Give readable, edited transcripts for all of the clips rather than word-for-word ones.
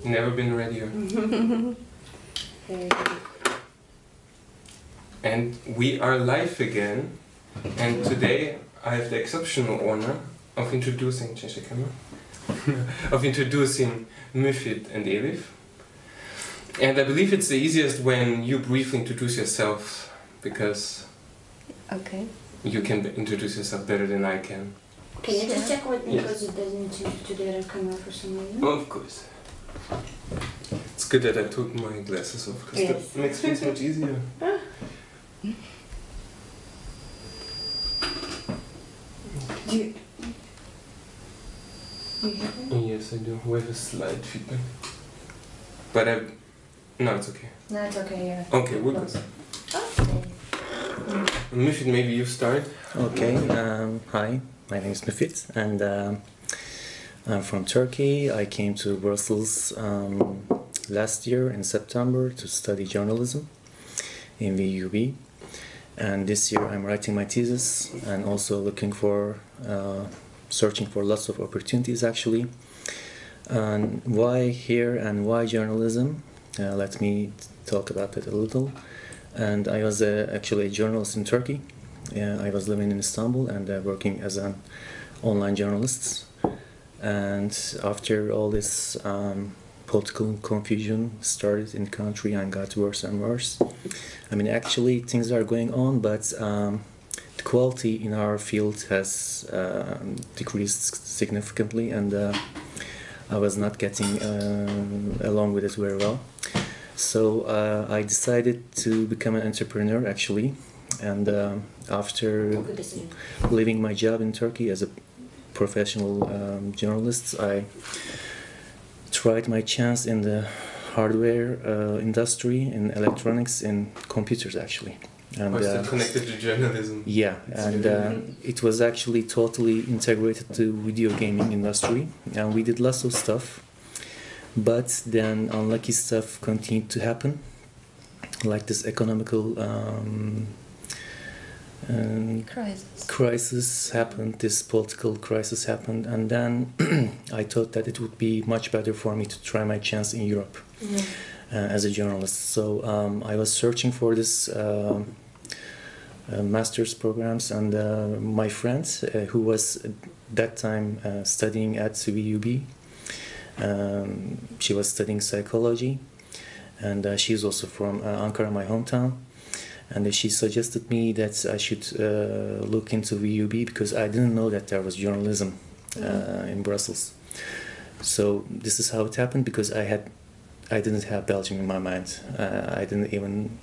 Never been readier. Very good. And we are live again. And today I have the exceptional honor of introducing, change the camera, of introducing Müfit and Elif. And I believe it's the easiest when you briefly introduce yourself, because Okay. you can introduce yourself better than I can. Can you just check with me Yes. because it doesn't seem to the other camera for some reason? Of course. It's good that I took my glasses off, because Yes. that makes things much easier. Do you hear me? Yes, I do. We have a slight feedback. But no, it's okay. No, it's okay, yeah. Okay, we're good. Okay. Müfit, maybe you start. Okay, hi, my name is Müfit, and I'm from Turkey. I came to Brussels last year in September to study journalism in VUB, and this year I'm writing my thesis and also looking for, searching for lots of opportunities actually. And why here and why journalism? Let me talk about that a little. And I was actually a journalist in Turkey. I was living in Istanbul and working as an online journalist. And after all this political confusion started in the country and got worse and worse. I mean, actually things are going on, but the quality in our field has decreased significantly, and I was not getting along with it very well. So I decided to become an entrepreneur actually, and after Good decision. leaving my job in Turkey as a professional journalist, I tried my chance in the hardware industry, in electronics, in computers actually. And Or is that connected to journalism? yeah, and it was actually totally integrated to video gaming industry, and we did lots of stuff. But then unlucky stuff continued to happen, like this economical crisis happened, this political crisis happened, and then I thought that it would be much better for me to try my chance in Europe as a journalist. So I was searching for this master's programs, and my friend, who was at that time studying at VUB, she was studying psychology, and she's also from Ankara, my hometown, and she suggested me that I should look into VUB because I didn't know that there was journalism in Brussels. So this is how it happened, because I didn't have Belgium in my mind. I didn't even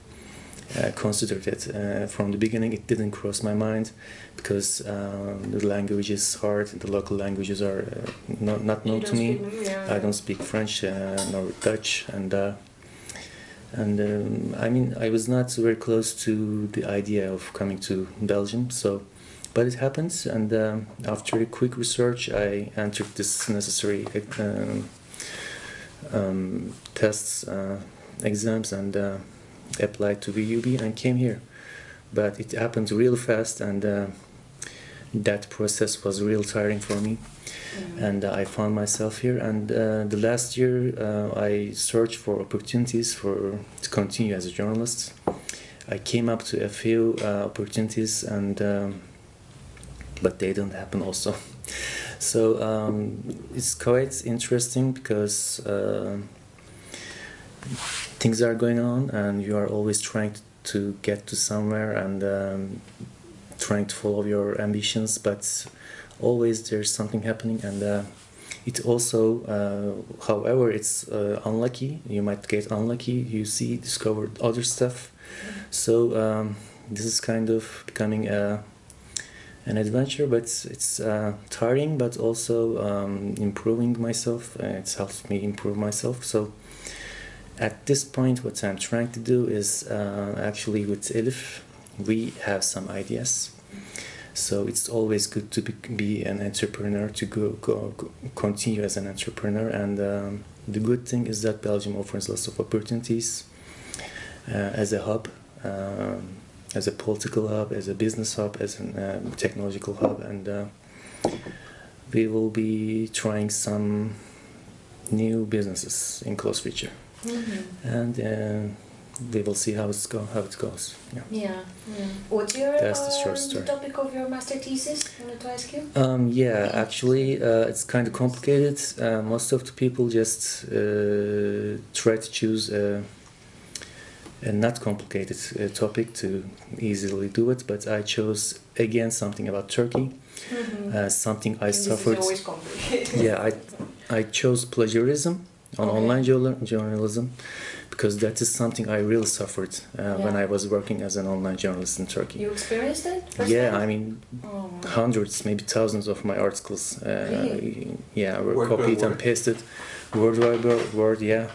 consider it from the beginning. It didn't cross my mind because the language is hard. The local languages are not known to me. I don't speak French nor Dutch, and I mean, I was not very close to the idea of coming to Belgium. So, but it happened, and after a quick research, I entered this necessary tests, exams, and applied to VUB and came here. But it happened real fast, and that process was real tiring for me. And I found myself here, and the last year I searched for opportunities to continue as a journalist. I came up to a few opportunities, and but they didn't happen also. So it's quite interesting because things are going on, and you are always trying to get to somewhere and trying to follow your ambitions, but always there's something happening, and it also, however, it's unlucky. You might get unlucky. You discover other stuff. So this is kind of becoming an adventure, but it's tiring, but also improving myself. It's helped me improve myself. So at this point, what I'm trying to do is actually with Elif, we have some ideas. So it's always good to be an entrepreneur, to continue as an entrepreneur. And the good thing is that Belgium offers lots of opportunities as a hub, as a political hub, as a business hub, as a technological hub. And we will be trying some new businesses in close future, and we will see how it goes. Yeah. Yeah. What's your That's the short story. topic of your master thesis? I wanted to ask you. Yeah, actually, it's kind of complicated. Most of the people just try to choose a not complicated topic to easily do it, but I chose again something about Turkey, something I suffered. This is always complicated. Yeah, I chose plagiarism on online journalism because that is something I really suffered when I was working as an online journalist in Turkey. You experienced it? I mean, hundreds, maybe thousands of my articles, Really? were Word copied by and word. pasted. Word by word, yeah.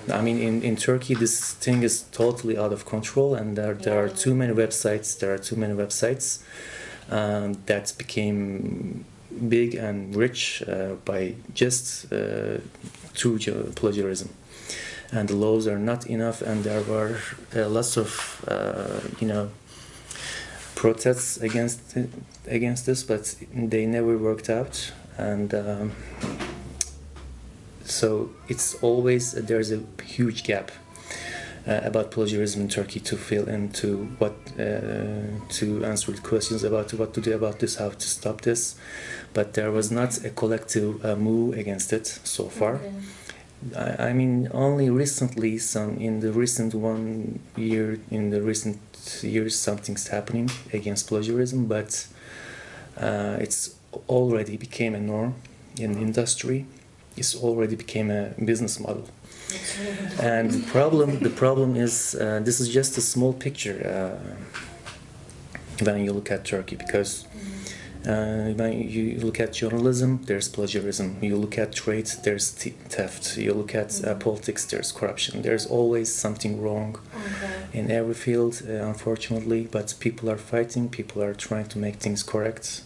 I mean, in Turkey, this thing is totally out of control, and there are too many websites. That became big and rich by just through plagiarism, and the laws are not enough, and there were lots of protests against this, but they never worked out, and so it's always there's a huge gap about plagiarism in Turkey to fill into what to answer the questions about what to do about this, how to stop this, but there was not a collective move against it so far. I mean, only recently, in the recent years, something's happening against plagiarism, but it's already became a norm in the industry. It's already became a business model. And the problem is this is just a small picture when you look at Turkey, because when you look at journalism, there's plagiarism. You look at trade, there's theft. You look at politics, there's corruption. There's always something wrong in every field, unfortunately. But people are fighting. People are trying to make things correct.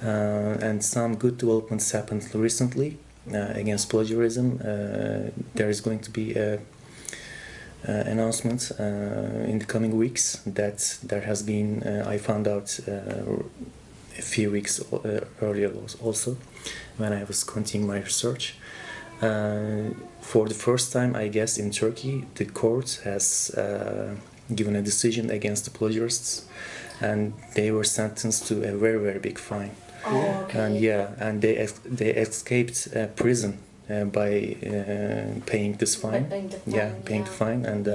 And some good developments happened recently against plagiarism. There is going to be a announcement in the coming weeks that there has been. I found out a few weeks earlier also when I was continuing my research. For the first time, I guess, in Turkey, the court has given a decision against the plagiarists, and they were sentenced to a very, very big fine. And they escaped prison by paying this fine. Paying the fine, and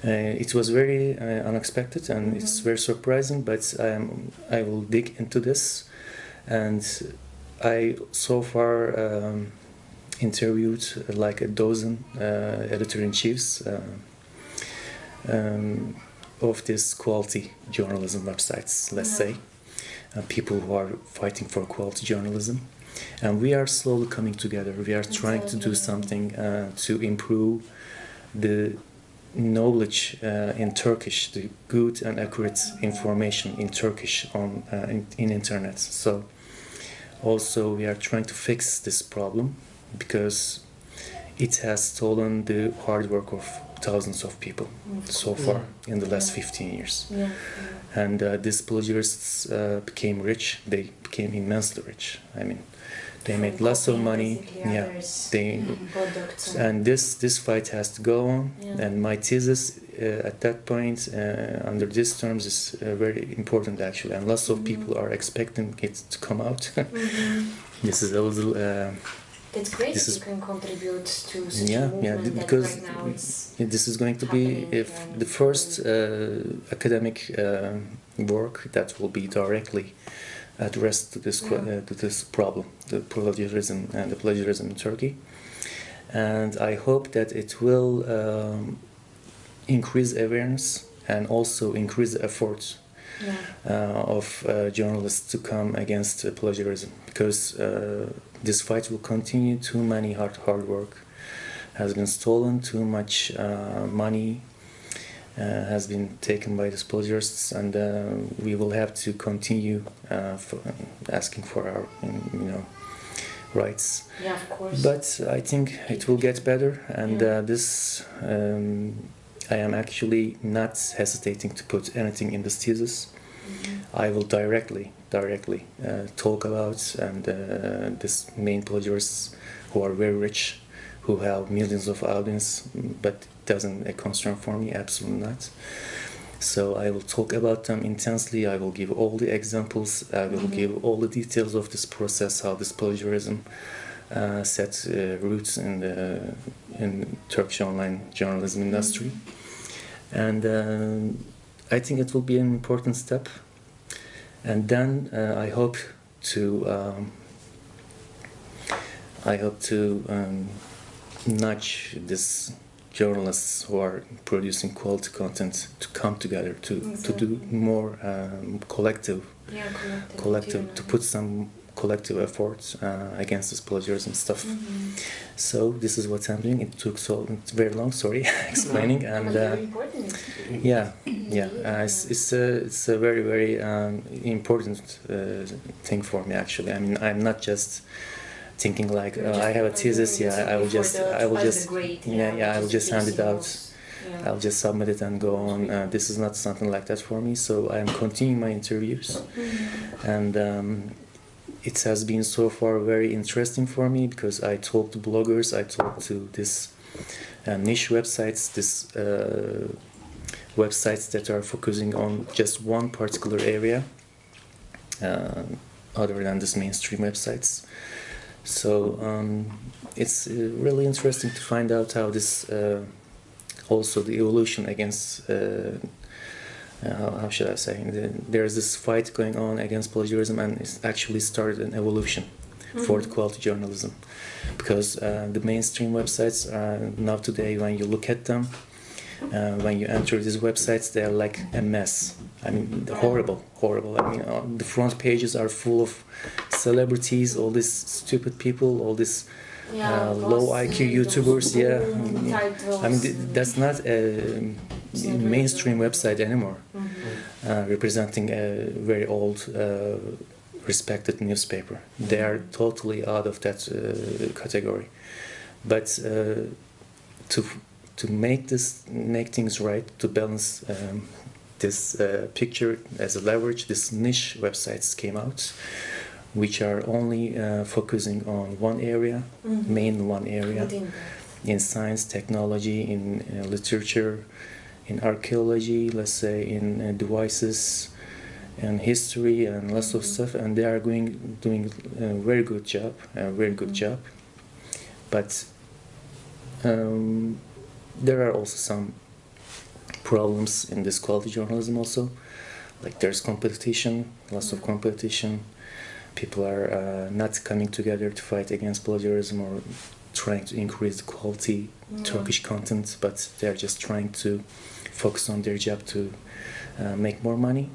it was very unexpected, and it's very surprising. But I will dig into this, and I so far interviewed like a dozen editor-in-chiefs of these quality journalism websites, let's say. People who are fighting for quality journalism, and we are slowly coming together. We are trying to do something to improve the knowledge in Turkish, the good and accurate information in Turkish in internet. So also we are trying to fix this problem, because it has stolen the hard work of thousands of people so far in the last 15 years. And these plagiarists became rich. They became immensely rich. I mean, they made lots of money. And this fight has to go on. And my thesis at that point, under these terms, is very important actually. And lots of people are expecting it to come out. This is a little. It's great that you can contribute to such a movement because that right now it's this is going to be the first academic work that will be directly addressed to this problem, the plagiarism in Turkey, and I hope that it will increase awareness and also increase the efforts of journalists to come against plagiarism, because this fight will continue. Too many hard work has been stolen, too much money has been taken by these plagiarists, and we will have to continue asking for our rights. Yeah, of course. But I think it will get better, and this I am actually not hesitating to put anything in this thesis. I will directly directly talk about, and this main plagiarists who are very rich, who have millions of audience, but it doesn't a concern for me, absolutely not. So I will talk about them intensely. I will give all the examples. I will give all the details of this process, how this plagiarism set roots in Turkish online journalism industry, and I think it will be an important step. And then I hope to nudge this journalists who are producing quality content to come together to do more collective, to put some collective efforts against this plagiarism stuff. So this is what I'm doing. It took it's very long, sorry, explaining, and it's a very, very important thing for me, actually. I mean, I'm not just thinking like I have a thesis. I will just hand it out. I'll just submit it and go on. This is not something like that for me. So I'm continuing my interviews, and it has been so far very interesting for me because I talk to bloggers, I talk to this niche websites, websites that are focusing on just one particular area, other than this mainstream websites. So it's really interesting to find out how this also the evolution against how should I say, there's this fight going on against plagiarism, and it's actually started an evolution for the quality journalism, because the mainstream websites now today, when you look at them, when you enter these websites, they're like a mess. I mean, horrible. I mean, the front pages are full of celebrities, all these stupid people, all these low IQ YouTubers. I mean, that's not a mainstream website anymore, representing a very old, respected newspaper. They are totally out of that category. But to make things right, to balance this picture as a leverage, these niche websites came out, which are only focusing on one area, main one area, in science, technology, in literature, in archaeology, let's say, in devices, and history, and lots of stuff, and they are doing a very good job, But there are also some problems in this quality journalism also. Like there's competition, lots of competition. People are not coming together to fight against plagiarism or trying to increase the quality Turkish content, but they're just trying to focus on their job to make more money.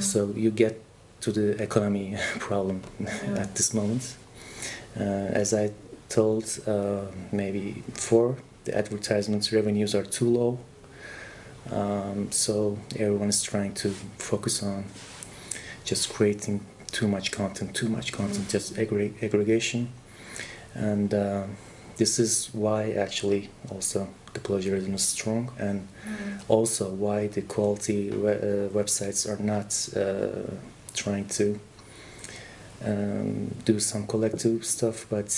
So you get to the economy problem at this moment. As I told maybe before, the advertisement revenues are too low. So everyone is trying to focus on just creating too much content, just aggregation. And this is why actually also the plagiarism is strong, and also why the quality websites are not trying to do some collective stuff, but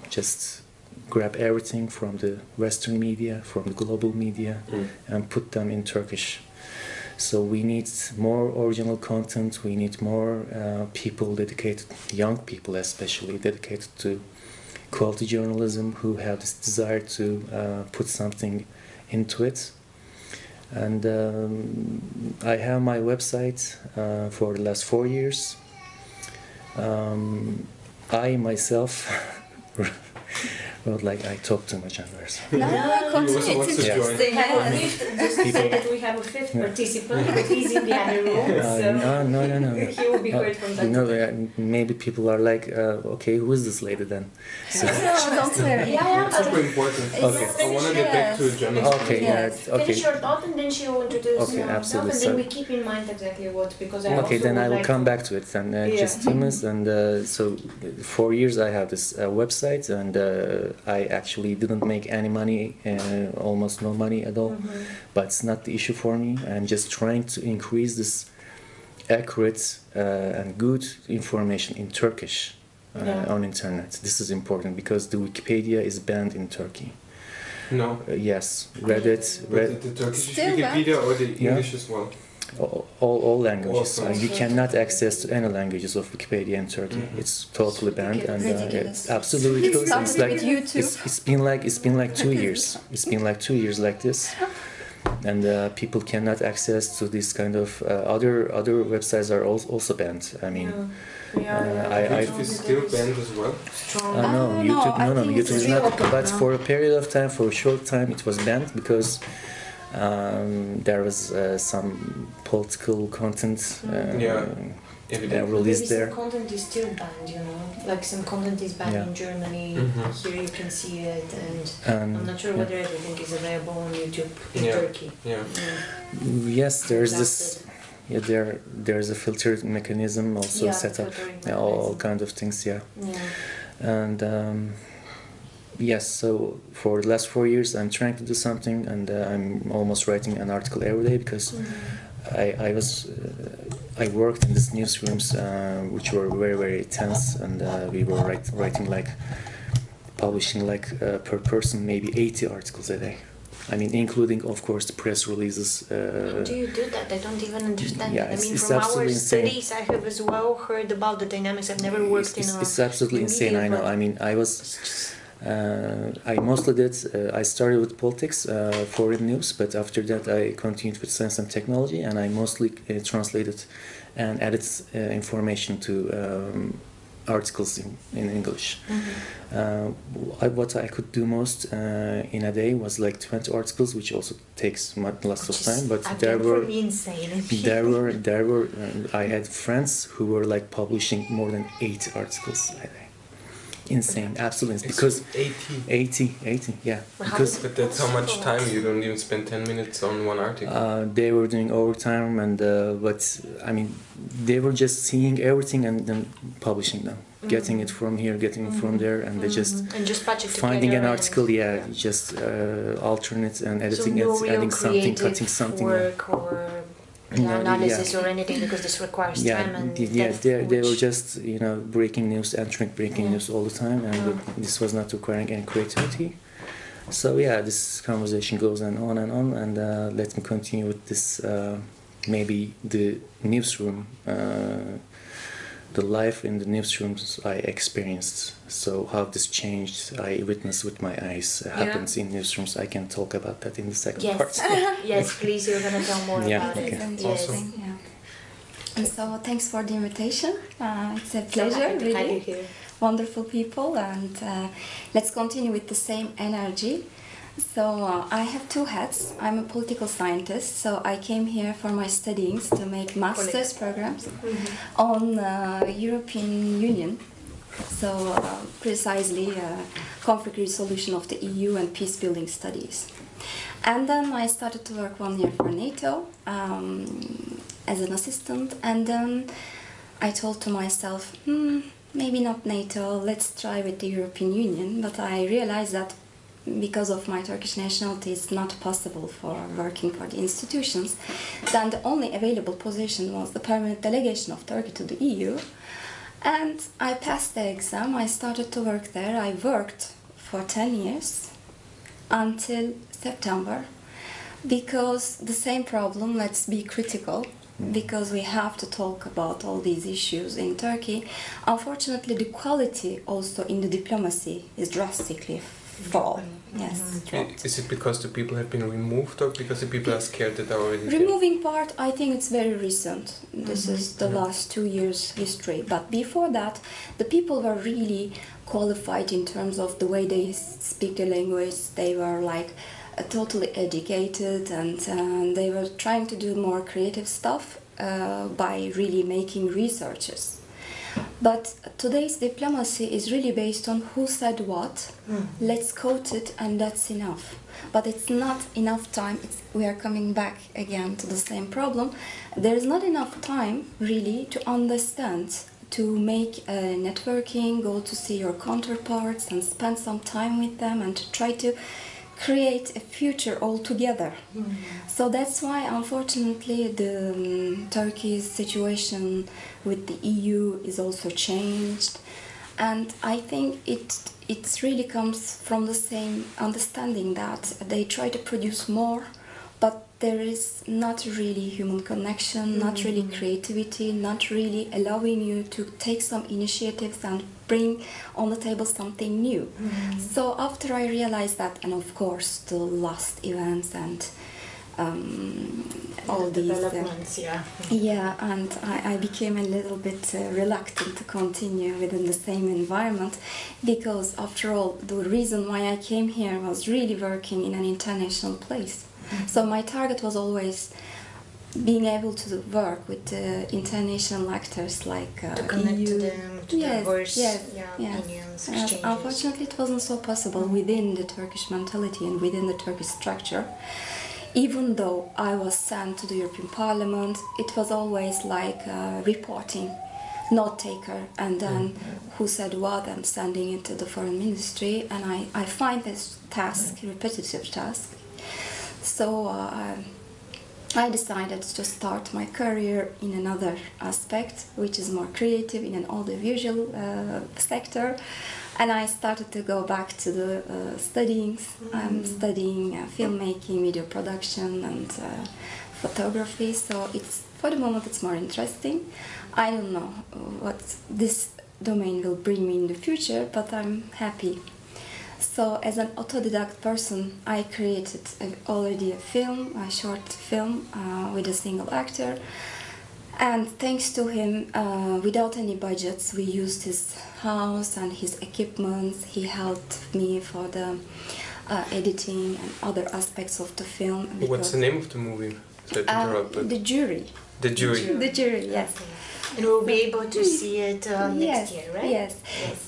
just grab everything from the Western media, from the global media, and put them in Turkish. So we need more original content, we need more people dedicated, young people especially, dedicated to quality journalism, who have this desire to put something into it. And I have my website for the last 4 years. I myself well, like I talk too much, Anders. No, continue. It's interesting. Just to say that we have a fifth participant, but he's in the other room. No. He will be heard from that. Maybe people are like, okay, who is this lady then? So, don't worry. It's super important. Okay. I want to get back to Gemma. Okay. Finish your thought, and then she will introduce herself, and then we keep in mind exactly what, because I okay, then I will come back to it, and just 2 minutes. And so 4 years I have this website, and I actually didn't make any money, almost no money at all, but it's not the issue for me. I'm just trying to increase this accurate and good information in Turkish on internet. This is important because the Wikipedia is banned in Turkey. No. Yes, Reddit. The Turkish Wikipedia or the English as well? All languages. You cannot access to any languages of Wikipedia in Turkey. It's totally banned, and it's absolutely ridiculous. It's been like 2 years. It's been like 2 years like this, and people cannot access to this kind of other websites are also banned. I mean. YouTube is still banned as well? No, YouTube is not. But for a period of time, for a short time, it was banned because there was some political content released there. Some content is still banned, you know. Like some content is banned in Germany. Here you can see it, and I'm not sure whether everything is available on YouTube in Turkey. Yes, there's this. Yeah, there's a filter mechanism also set up, all kind of things, and yes. So for the last 4 years, I'm trying to do something, and I'm almost writing an article every day because I worked in these newsrooms which were very tense, and we were publishing per person maybe 80 articles a day. I mean, including, of course, the press releases. How do you do that? I don't even understand. Yeah, I mean, from our studies, I have as well heard about the dynamics. I've never worked in a... It's absolutely insane, I know. I mean, I mostly did... I started with politics, foreign news, but after that I continued with science and technology, and I mostly translated and added information to articles in English. What I could do most in a day was like 20 articles, which also takes lots of time. But there were I had friends who were like publishing more than 8 articles a day. Insane, absolutely. Because 80, yeah. But that's how much time you don't even spend 10 minutes on one article. They were doing overtime, and but I mean, they were just seeing everything and then publishing them, getting it from here, getting it from there, and they just finding an article, just alternate and editing it, adding something, cutting something. Analysis or anything, because this requires time and they were just breaking news, entering breaking news all the time, and this was not requiring any creativity. So this conversation goes on, and let me continue with this. Maybe the newsroom, the life in the newsrooms I experienced. So how this changed, I witnessed with my eyes, happens in newsrooms. I can talk about that in the second part. Yes, please, you're going to tell more about it. Awesome. And so thanks for the invitation. It's a pleasure, really. Wonderful people, and let's continue with the same energy. So I have 2 hats. I'm a political scientist, so I came here for my studies to make master's programs on European Union. So precisely conflict resolution of the EU and peace building studies. And then I started to work 1 year for NATO as an assistant, and then I told to myself, maybe not NATO, let's try with the European Union. But I realized that because of my Turkish nationality, it's not possible for working for the institutions. Then the only available position was the permanent delegation of Turkey to the EU. And I passed the exam, I started to work there. I worked for 10 years until September, because the same problem, let's be critical, because we have to talk about all these issues in Turkey. Unfortunately, the quality also in the diplomacy is drastically fall. Yes. Is it because the people have been removed, or because the people are scared that they're already removing part? I think it's very recent. This is the last 2 years history. But before that, the people were really qualified in terms of the way they speak the language. They were like totally educated, and they were trying to do more creative stuff by really making researches. But today's diplomacy is really based on who said what. Let's quote it, and that's enough. But it's not enough time. We are coming back again to the same problem. There is not enough time really to understand, to make networking, go to see your counterparts and spend some time with them, and to try to create a future all together. So that's why, unfortunately, the Turkey's situation with the EU is also changed, and I think it really comes from the same understanding that they try to produce more, but there is not really human connection, not really creativity, not really allowing you to take some initiatives and bring on the table something new. So after I realized that, and of course the last events and all these developments, and I became a little bit reluctant to continue within the same environment, because after all, the reason why I came here was really working in an international place. So my target was always being able to work with international actors like to connect EU. to them, to diverse opinions, exchanges. Unfortunately, it wasn't so possible within the Turkish mentality and within the Turkish structure. Even though I was sent to the European Parliament, it was always like reporting, note taker, and then who said what, and sending it to the foreign ministry. And I find this task, repetitive task. So I decided to start my career in another aspect, which is more creative, in an audiovisual sector. And I started to go back to the studying. I'm studying filmmaking, video production, and photography. So for the moment it's more interesting. I don't know what this domain will bring me in the future, but I'm happy. So as an autodidact person, I created already a short film with a single actor. And thanks to him, without any budgets, we used his house and his equipment. He helped me for the editing and other aspects of the film. What's the name of the movie? The Jury. The Jury. The Jury, yes. And we'll be able to see it next year, right? Yes.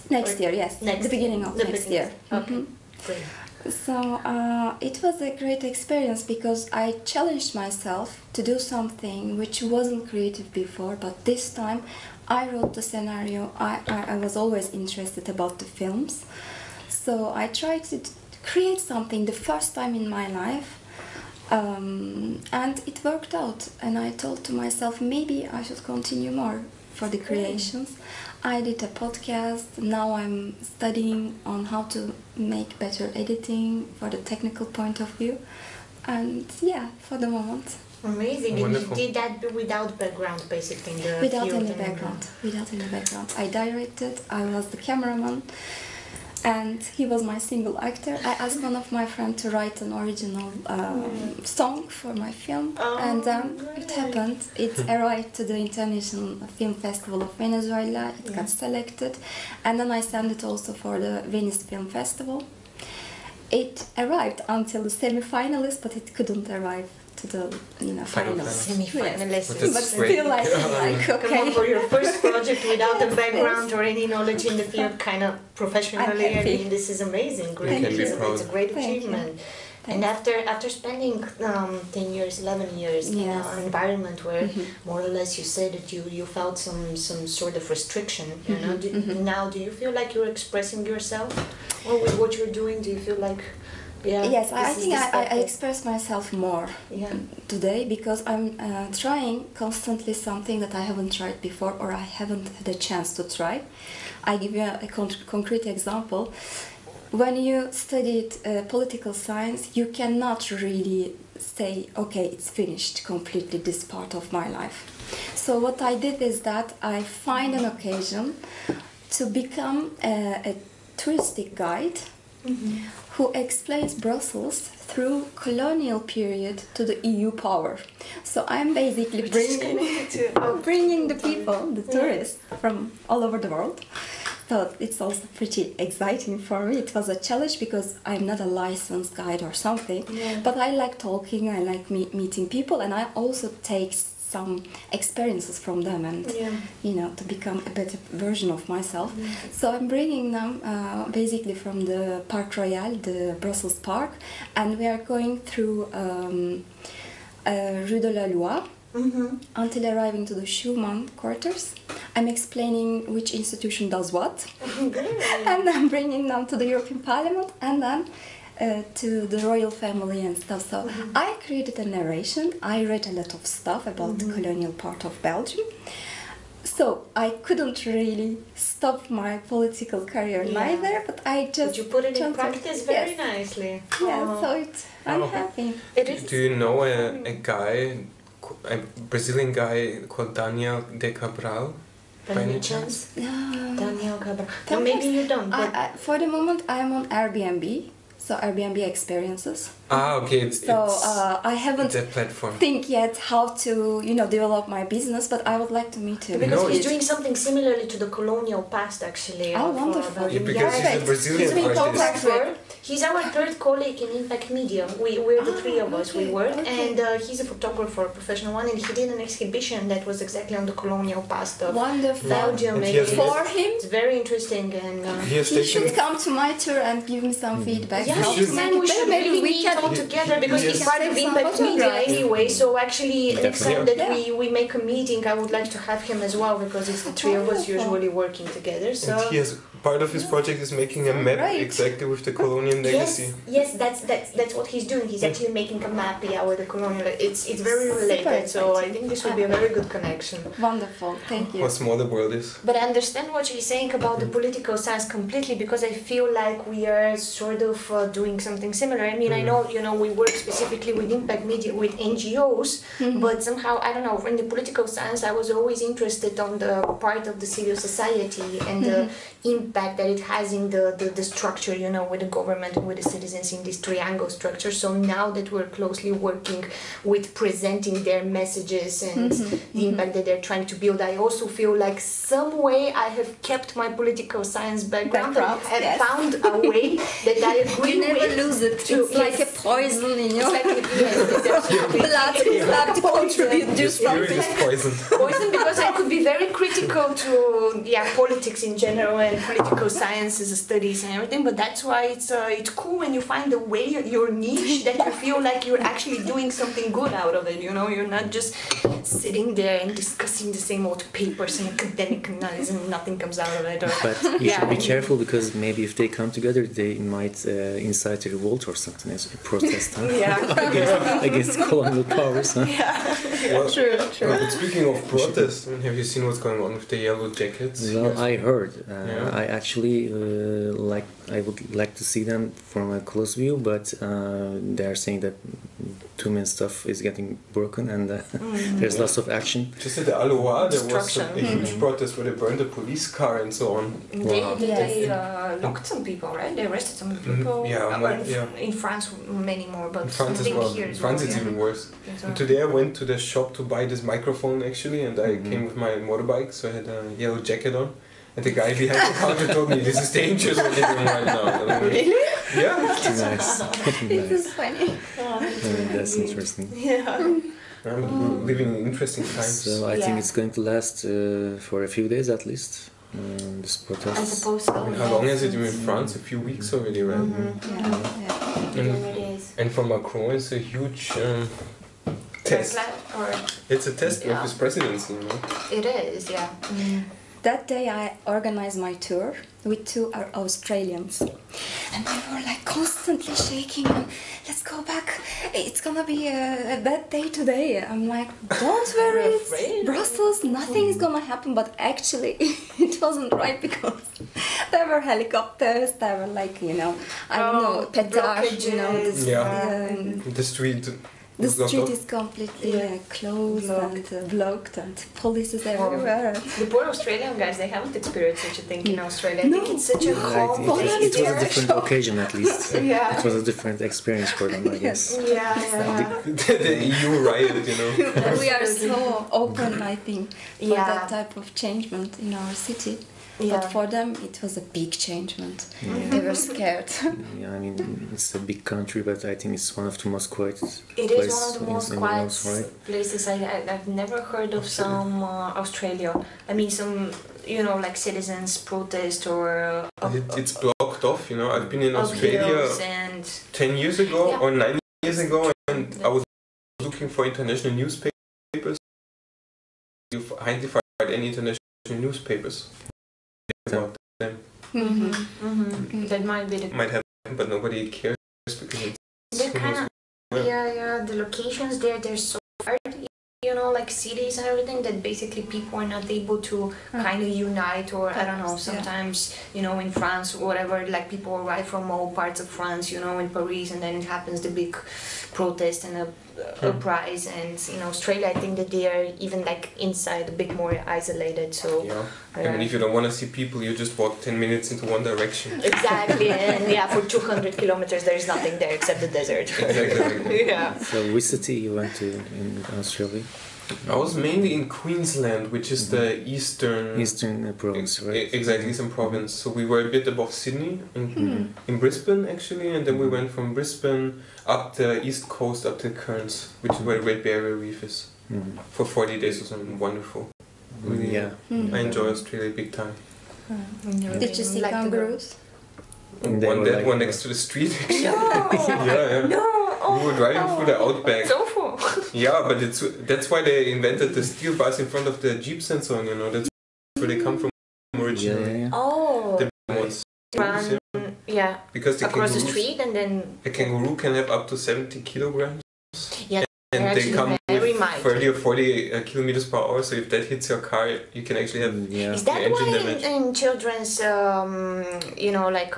Next year, yes. The beginning of next year. Okay, great. So it was a great experience, because I challenged myself to do something which wasn't creative before, but this time I wrote the scenario. I was always interested about the films, so I tried to create something the first time in my life, and it worked out, and I told to myself maybe I should continue more for the creations. I did a podcast. Now I'm studying on how to make better editing for the technical point of view, and for the moment. Amazing. Wonderful. And you did that without background, basically, in the Without field any background. Without any background. I directed. I was the cameraman, and he was my single actor. I asked one of my friends to write an original song for my film, and then it happened. It arrived to the International Film Festival of Venezuela. It got selected, and then I sent it also for the Venice Film Festival. It arrived until the semi-finalists, but it couldn't arrive to the finals. Semi-finalists. Yes. But still, I feel like, okay. Come on, for your first project without the background or any knowledge in the field, kind of professionally, I mean, this is amazing. Great. It's a great achievement. And after spending 10 years, 11 years in an environment where more or less you said that you felt some sort of restriction, you know, now do you feel like you're expressing yourself? Or with what you're doing, do you feel like... Yes, I think I express myself more today, because I'm trying constantly something that I haven't tried before, or I haven't had a chance to try. I give you a concrete example. When you studied political science, you cannot really say, okay, it's finished completely, this part of my life. So what I did is that I find an occasion to become a touristic guide who explains Brussels through colonial period to the EU power. So I'm basically bringing the people, the tourists from all over the world. So it's also pretty exciting for me. It was a challenge because I'm not a licensed guide or something, but I like talking, I like meeting people, and I also take some experiences from them and to become a better version of myself. So I'm bringing them basically from the Parc Royal, the Brussels Park, and we are going through Rue de la Loi until arriving to the Schumann quarters. I'm explaining which institution does what, and I'm bringing them to the European Parliament, and then to the royal family and stuff. So I created a narration. I read a lot of stuff about the colonial part of Belgium. So I couldn't really stop my political career neither, but I just... But you put it in practice very nicely. Yeah, so I'm happy. Do you know a guy, a Brazilian guy called Daniel de Cabral? By any chance? Daniel Cabral. No, maybe you don't. But For the moment, I'm on Airbnb. So Airbnb experiences. Okay. I haven't think yet how to develop my business, but I would like to meet him. Because he's doing something similarly to the colonial past, actually. Oh, wonderful! Because he's a Brazilian artist. He's our third colleague in Impact Media. We're the three of us. We work, and he's a photographer, a professional one, and he did an exhibition that was exactly on the colonial past of Belgium. For him, it's very interesting, and he should come to my tour and give me some feedback. Yeah, we should maybe we can all together because he's part of Impact Media anyway. So actually, next time that we make a meeting, I would like to have him as well because it's the three of us usually working together. So and he has part of his project is making a map exactly with the colonial legacy. Yes, that's what he's doing. He's actually making a map, with the colonial. It's very related. So I think this will be a very good connection. Wonderful, thank you. How small the world is. But I understand what she's saying about the political science completely because I feel like we are sort of doing something similar. I mean, I know we work specifically with Impact Media with NGOs, but somehow I don't know. In the political science, I was always interested on the part of the civil society and the impact that it has in the structure, with the government and with the citizens in this triangle structure. So now that we're closely working with presenting their messages and the impact that they're trying to build, I also feel like some way I have kept my political science background and have found a way that I agree you never lose it. It's like a poison in your blood to contribute to something. Poison because I could be very critical to politics in general and political sciences studies and everything, but that's why it's cool when you find a way, your niche, that you feel like you're actually doing something good out of it, you're not just sitting there and discussing the same old papers and academic analysis and nothing comes out of it. But you should be careful because maybe if they come together they might incite a revolt or something as a protest against colonial powers. Well, true. But speaking of protests, have you seen what's going on with the yellow jackets? Well, I heard. I actually I would like to see them from a close view, but they are saying that too many stuff is getting broken and there's lots of action. Just at the Aloha, there was a huge protest where they burned a police car and so on. They locked some people, right? They arrested some people. In France, many more, but in France as well. In France, it's even worse. And today I went to the shop to buy this microphone actually, and I came with my motorbike, so I had a yellow jacket on. And the guy behind the counter told me, "This is dangerous what you're doing right now." Really? Yeah. Nice. This is funny. That's interesting. Yeah. I'm living in interesting times. So I think it's going to last for a few days at least. This protest. I suppose so. And how long has it been in France? A few weeks already, right? And for Macron, it's a huge test. It's a test of his presidency, It is, yeah. That day I organized my tour with two Australians and they were like constantly shaking and let's go back, it's gonna be a bad day today. I'm like, don't worry, it's Brussels, nothing is gonna happen, but actually it wasn't right because there were helicopters, there were like, I don't know, petards, the street. The street is completely closed and blocked and police is everywhere. The poor Australian guys, they haven't experienced such a thing in Australia. I think it's such a calm place. It was a different occasion at least. It was a different experience for them, I guess. The EU riot, We are so open, I think, for that type of changement in our city. But for them, it was a big changement. They were scared. I mean, it's a big country, but I think it's one of the most quiet places. It is one of the most quiet places. I've never heard of some Australia. I mean, some, like citizens protest or... it's blocked off, I've been in Australia 10 years ago or 9 years ago, and I was looking for international newspapers. You hardly find any international newspapers about them. That might be might happen, but nobody cares the locations there, they're so hard, you know, like cities and everything, that basically people are not able to kind of unite, or I don't know, sometimes, you know, in France or whatever, like people arrive from all parts of France, you know, in Paris, and then it happens the big protest and uprise, and in Australia I think that they are even like inside a bit more isolated, so I mean, if you don't want to see people, you just walk 10 minutes into one direction. Exactly. And for 200 kilometers there is nothing there except the desert. Exactly. So which city you went to in Australia? I was mainly in Queensland, which is the eastern province, right? Exactly, eastern province. So we were a bit above Sydney, in Brisbane actually, and then we went from Brisbane up the east coast, up to Cairns, which is where the Great Barrier Reef is, for 40 days or something. Wonderful. Really, I enjoy Australia big time. Did you see kangaroos? One next to the street actually. No! No! We were driving through the outback. It's awful. Yeah, but that's why they invented the steel bars in front of the jeeps and so on, you know. That's where they come from originally. Oh. The ones. Because across the street, and then a kangaroo can have up to 70 kilograms. Yeah. And they come very with mighty. 30 or 40 kilometers per hour, so if that hits your car, you can actually have Is that engine why damage. in children's, you know, like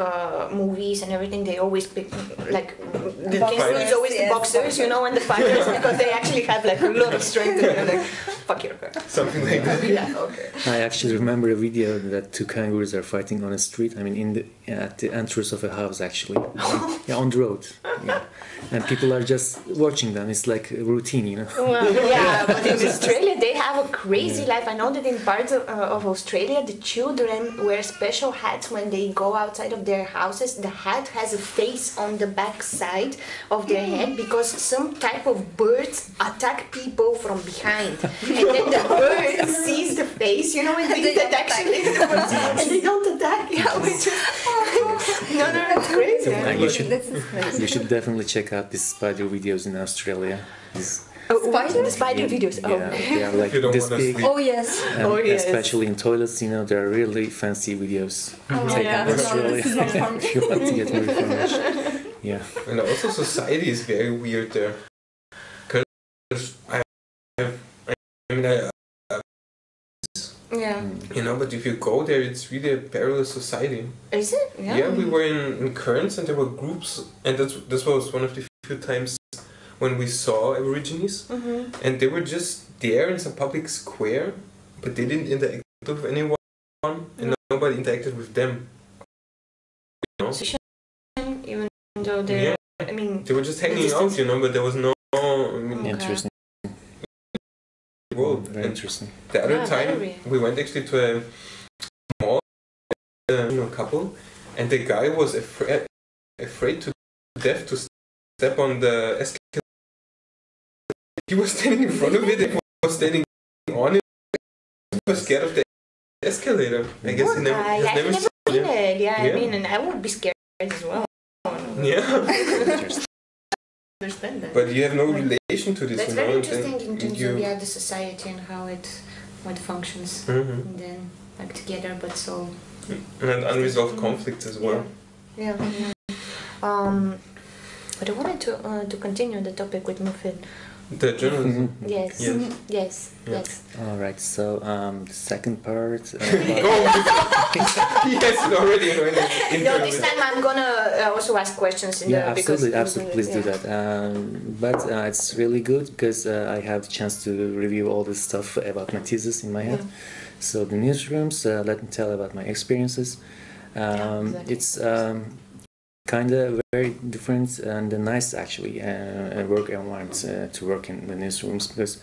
movies and everything, they always pick, like, the kangaroos always the boxers, you know, and the fighters, because they actually have like a lot of strength, and they're like, fuck your car. Something like that. Okay. I actually remember a video that two kangaroos are fighting on a street. I mean, at the entrance of a house, actually. On the road. Yeah. And people are just watching them. It's like a routine, you know. Well, but in Australia they have a crazy life. I know that in parts of Australia the children wear special hats when they go outside of their houses. The hat has a face on the back side of their head, because some type of birds attack people from behind. And then the bird sees the face, you know, and thinks that actually is the person, and they don't attack. Which is no, it's crazy. You should definitely check out these spider videos in Australia. The spider videos. They are like this big. Oh yes. Especially in toilets, you know, there are really fancy videos. Check out Australia if you want to get more information. Yeah. And also society is very weird there. Because you know, but if you go there, it's really a parallel society. Is it? Yeah, we were in Cairns, and there were groups, and this was one of the few times when we saw Aborigines, and they were just there in some public square, but they didn't interact with anyone, and nobody interacted with them. You know? Even though they, I mean, they were just hanging out, you know, but there was no. Interesting. World. Very interesting. The other time we went actually to a small couple, and the guy was afraid to death to step on the escalator. He was standing in front of it and was standing on it. He was scared of the escalator. I guess he never seen it. Yeah, I mean, and I would be scared as well. Yeah. Understand that. But you have no relation to this. That's very interesting in terms of the society and how it functions, and then like together, but so. And unresolved conflicts as well. Yeah. But I wanted to continue the topic with Müfit. The journalism. Yes. All right. So the second part. Yes, already. No, this time I'm gonna also ask questions. Absolutely. Please do that. But it's really good because I have the chance to review all this stuff about my thesis in my head. So the newsrooms. Let me tell about my experiences. Exactly. It's kind of very different and nice actually work environment to work in the newsrooms, because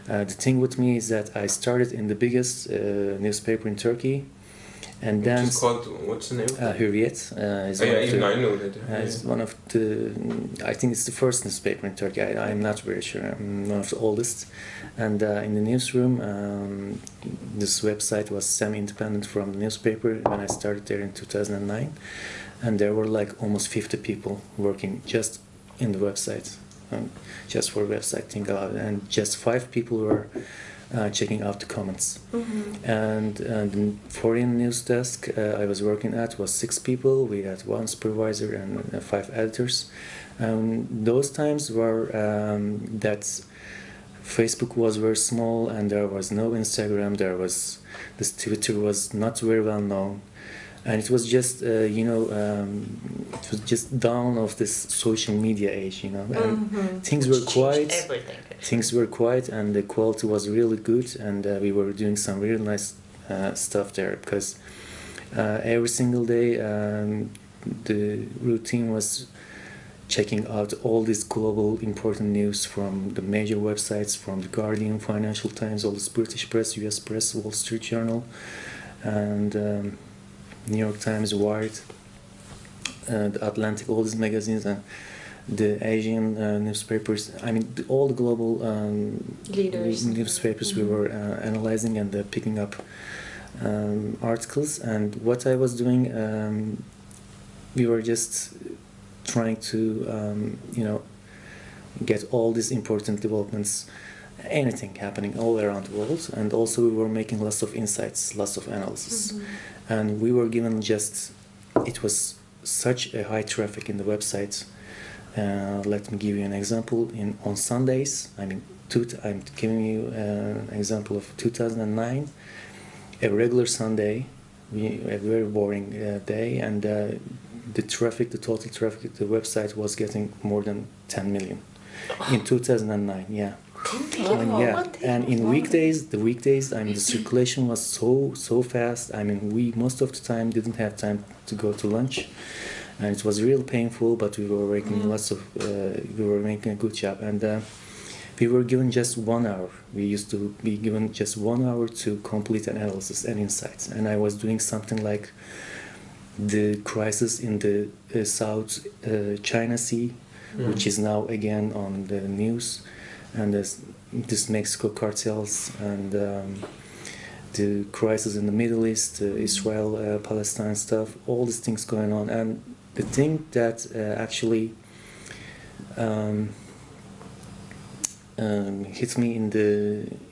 the thing with me is that I started in the biggest newspaper in Turkey, and then it's called, what's the name? Hürriyet is I know that. it's one of the, I think it's the first newspaper in Turkey. I'm not very sure. I'm one of the oldest, and in the newsroom, this website was semi-independent from the newspaper when I started there in 2009. And there were like almost 50 people working just in the website, just for website, think about it. And just 5 people were checking out the comments. And the foreign news desk I was working at was 6 people. We had 1 supervisor and 5 editors. Those times were that Facebook was very small and there was no Instagram. This Twitter was not very well known, and it was just it was just dawn of this social media age, and things were quiet. Things were quiet, and the quality was really good, and we were doing some really nice stuff there, because every single day the routine was checking out all this global important news from the major websites, from The Guardian, Financial Times, all this British press, US press, Wall Street Journal, and New York Times, Wired, The Atlantic, all these magazines, and the Asian newspapers. I mean, all the global newspapers we were analyzing and picking up articles. And what I was doing, we were just trying to get all these important developments, anything happening all around the world, and also we were making lots of insights, lots of analysis, and we were given it was such a high traffic in the website. Let me give you an example. On Sundays, I'm giving you an example of 2009, a regular Sunday, a very boring day, and the total traffic at the website was getting more than 10 million in 2009. Yeah. And in weekdays, the circulation was so fast. I mean, we most of the time didn't have time to go to lunch, and it was real painful. But we were making we were making a good job, and we were given just 1 hour. We used to be given just 1 hour to complete analysis and insights, and I was doing something like the crisis in the South China Sea, which is now again on the news, and this Mexico cartels, and the crisis in the Middle East, Israel, Palestine stuff, all these things going on. And the thing that actually hit me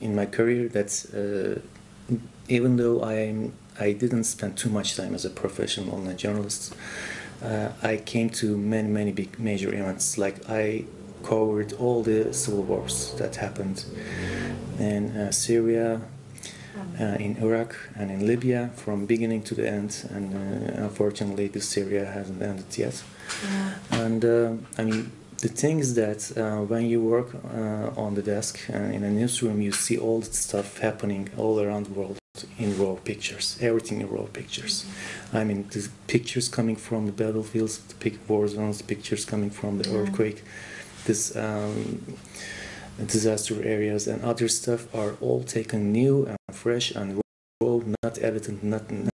in my career, that even though I didn't spend too much time as a professional online journalist, I came to many big major events. Like, I covered all the civil wars that happened in Syria, in Iraq, and in Libya, from beginning to the end. And unfortunately, the Syria hasn't ended yet. And I mean, the thing is that when you work on the desk and in a newsroom, you see all the stuff happening all around the world in raw pictures, everything in raw pictures. I mean, the pictures coming from the battlefields, the war zones, the pictures coming from the earthquake, this disaster areas, and other stuff are all taken new and fresh and raw, not edited, nothing.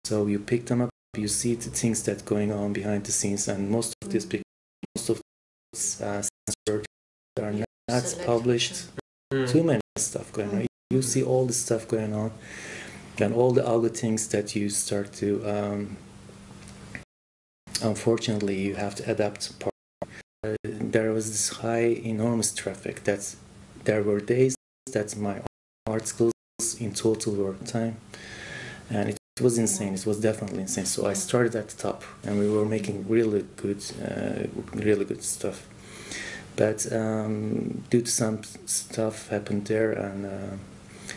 So you pick them up, you see the things that going on behind the scenes, and most of these censored, are not published. Too many stuff going on. You see all the stuff going on, and all the other things that you start to. Unfortunately, you have to adapt. There was this enormous traffic. There were days that my articles in total were time, and it was insane. It was definitely insane. So I started at the top, and we were making really good stuff. But due to some stuff happened there, and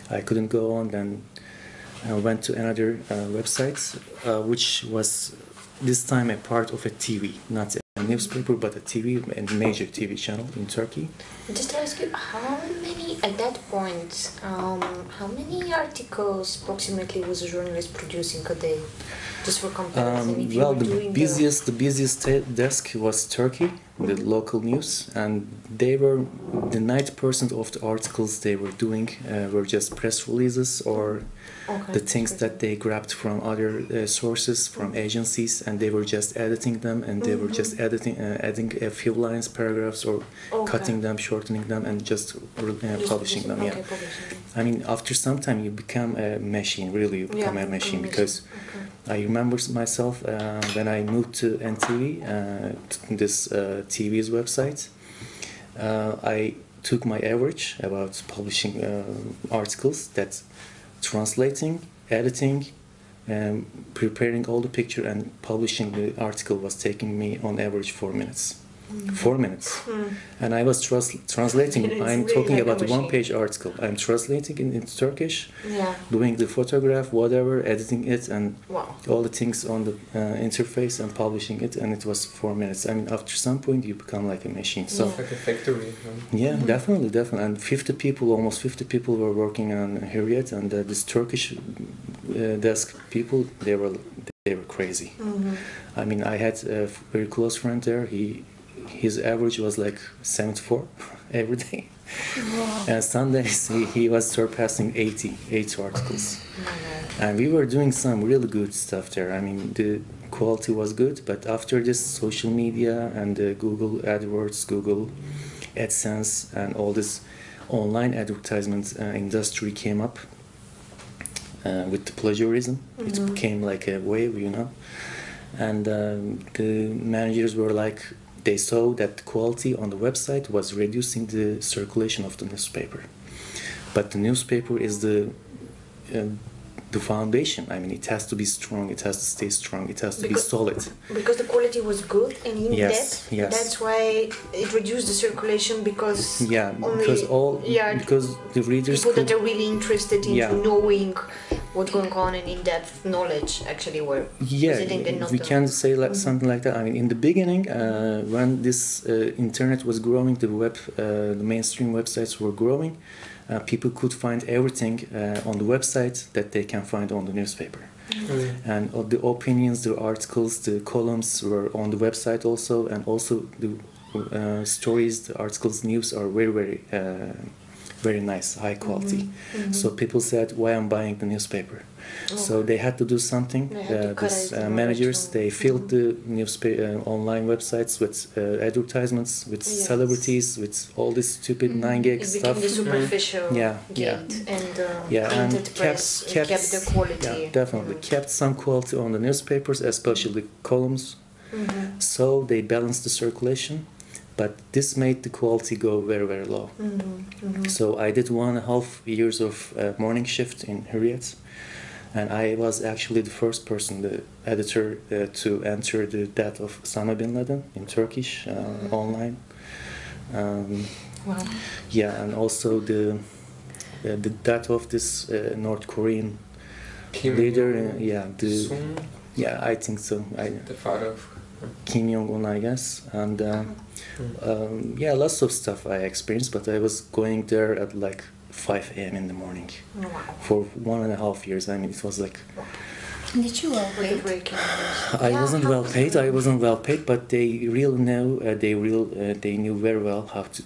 I couldn't go on. Then I went to another website, which was this time a part of a TV, not a newspaper, but a TV, a major TV channel in Turkey. Just to ask you, how many, at that point, how many articles approximately was a journalist producing a day? Just for comparison, well, the busiest desk was Turkey, the local news, and they were the 90% of the articles they were doing were just press releases or the things that they grabbed from other sources, from agencies, and they were just editing them, and they were just adding a few lines, paragraphs, or cutting them, shortening them, and just publishing them. Yeah, I mean, after some time, you become a machine. Really, you become a machine, because I remember myself when I moved to NTV, this TV's website. I took my average about publishing articles, that translating, editing, preparing all the picture and publishing the article was taking me on average 4 minutes. 4 minutes. And I was translating. I'm really talking like about a one-page article. I'm translating into Turkish, Yeah. doing the photograph, whatever, editing it, and Wow. all the things on the interface and publishing it. And it was 4 minutes. I mean, after some point, you become like a machine. So Yeah. Like a factory. yeah, definitely. And 50 people, almost 50 people were working on Hürriyet, and this Turkish desk people, they were crazy. I mean, I had a very close friend there. His average was like 74 every day. Wow. And Sundays he was surpassing 80 articles. And we were doing some really good stuff there. I mean, the quality was good, but after this social media and Google AdWords, Google AdSense, and all this online advertisement industry came up with the plagiarism. It became like a wave, you know. And the managers were like, they saw that the quality on the website was reducing the circulation of the newspaper. But the newspaper is the foundation. I mean, it has to be strong, it has to stay strong, it has to be solid. Because the quality was good and in Yes, depth. yes. That's why it reduced the circulation because because the readers people that are really interested in Yeah. knowing what's going on and in-depth knowledge actually were visiting and not we can say like something like that. I mean, in the beginning, when this internet was growing, the mainstream websites were growing. People could find everything on the website that they can find on the newspaper. And the opinions, the articles, the columns were on the website also, and also the stories, the articles, news are very, very nice, high quality. So people said, why I'm buying the newspaper? So they had to do something. These managers, they filled the newspaper online websites with advertisements, with celebrities, with all this stupid 9gag stuff. It became the superficial and printed press kept the quality. Yeah, definitely kept some quality on the newspapers, especially columns. So they balanced the circulation, but this made the quality go very, very low. So I did 1.5 years of morning shift in Hürriyet. And I was actually the first person, the editor, to enter the death of Osama bin Laden in Turkish online. Wow. Yeah, and also the death of this North Korean leader. I think so. The father of Kim Jong-un, I guess. And lots of stuff I experienced, but I was going there at like 5 a.m. in the morning for 1.5 years. I mean, it was like. Did you well paid? I wasn't well paid, but they really know. They knew very well how to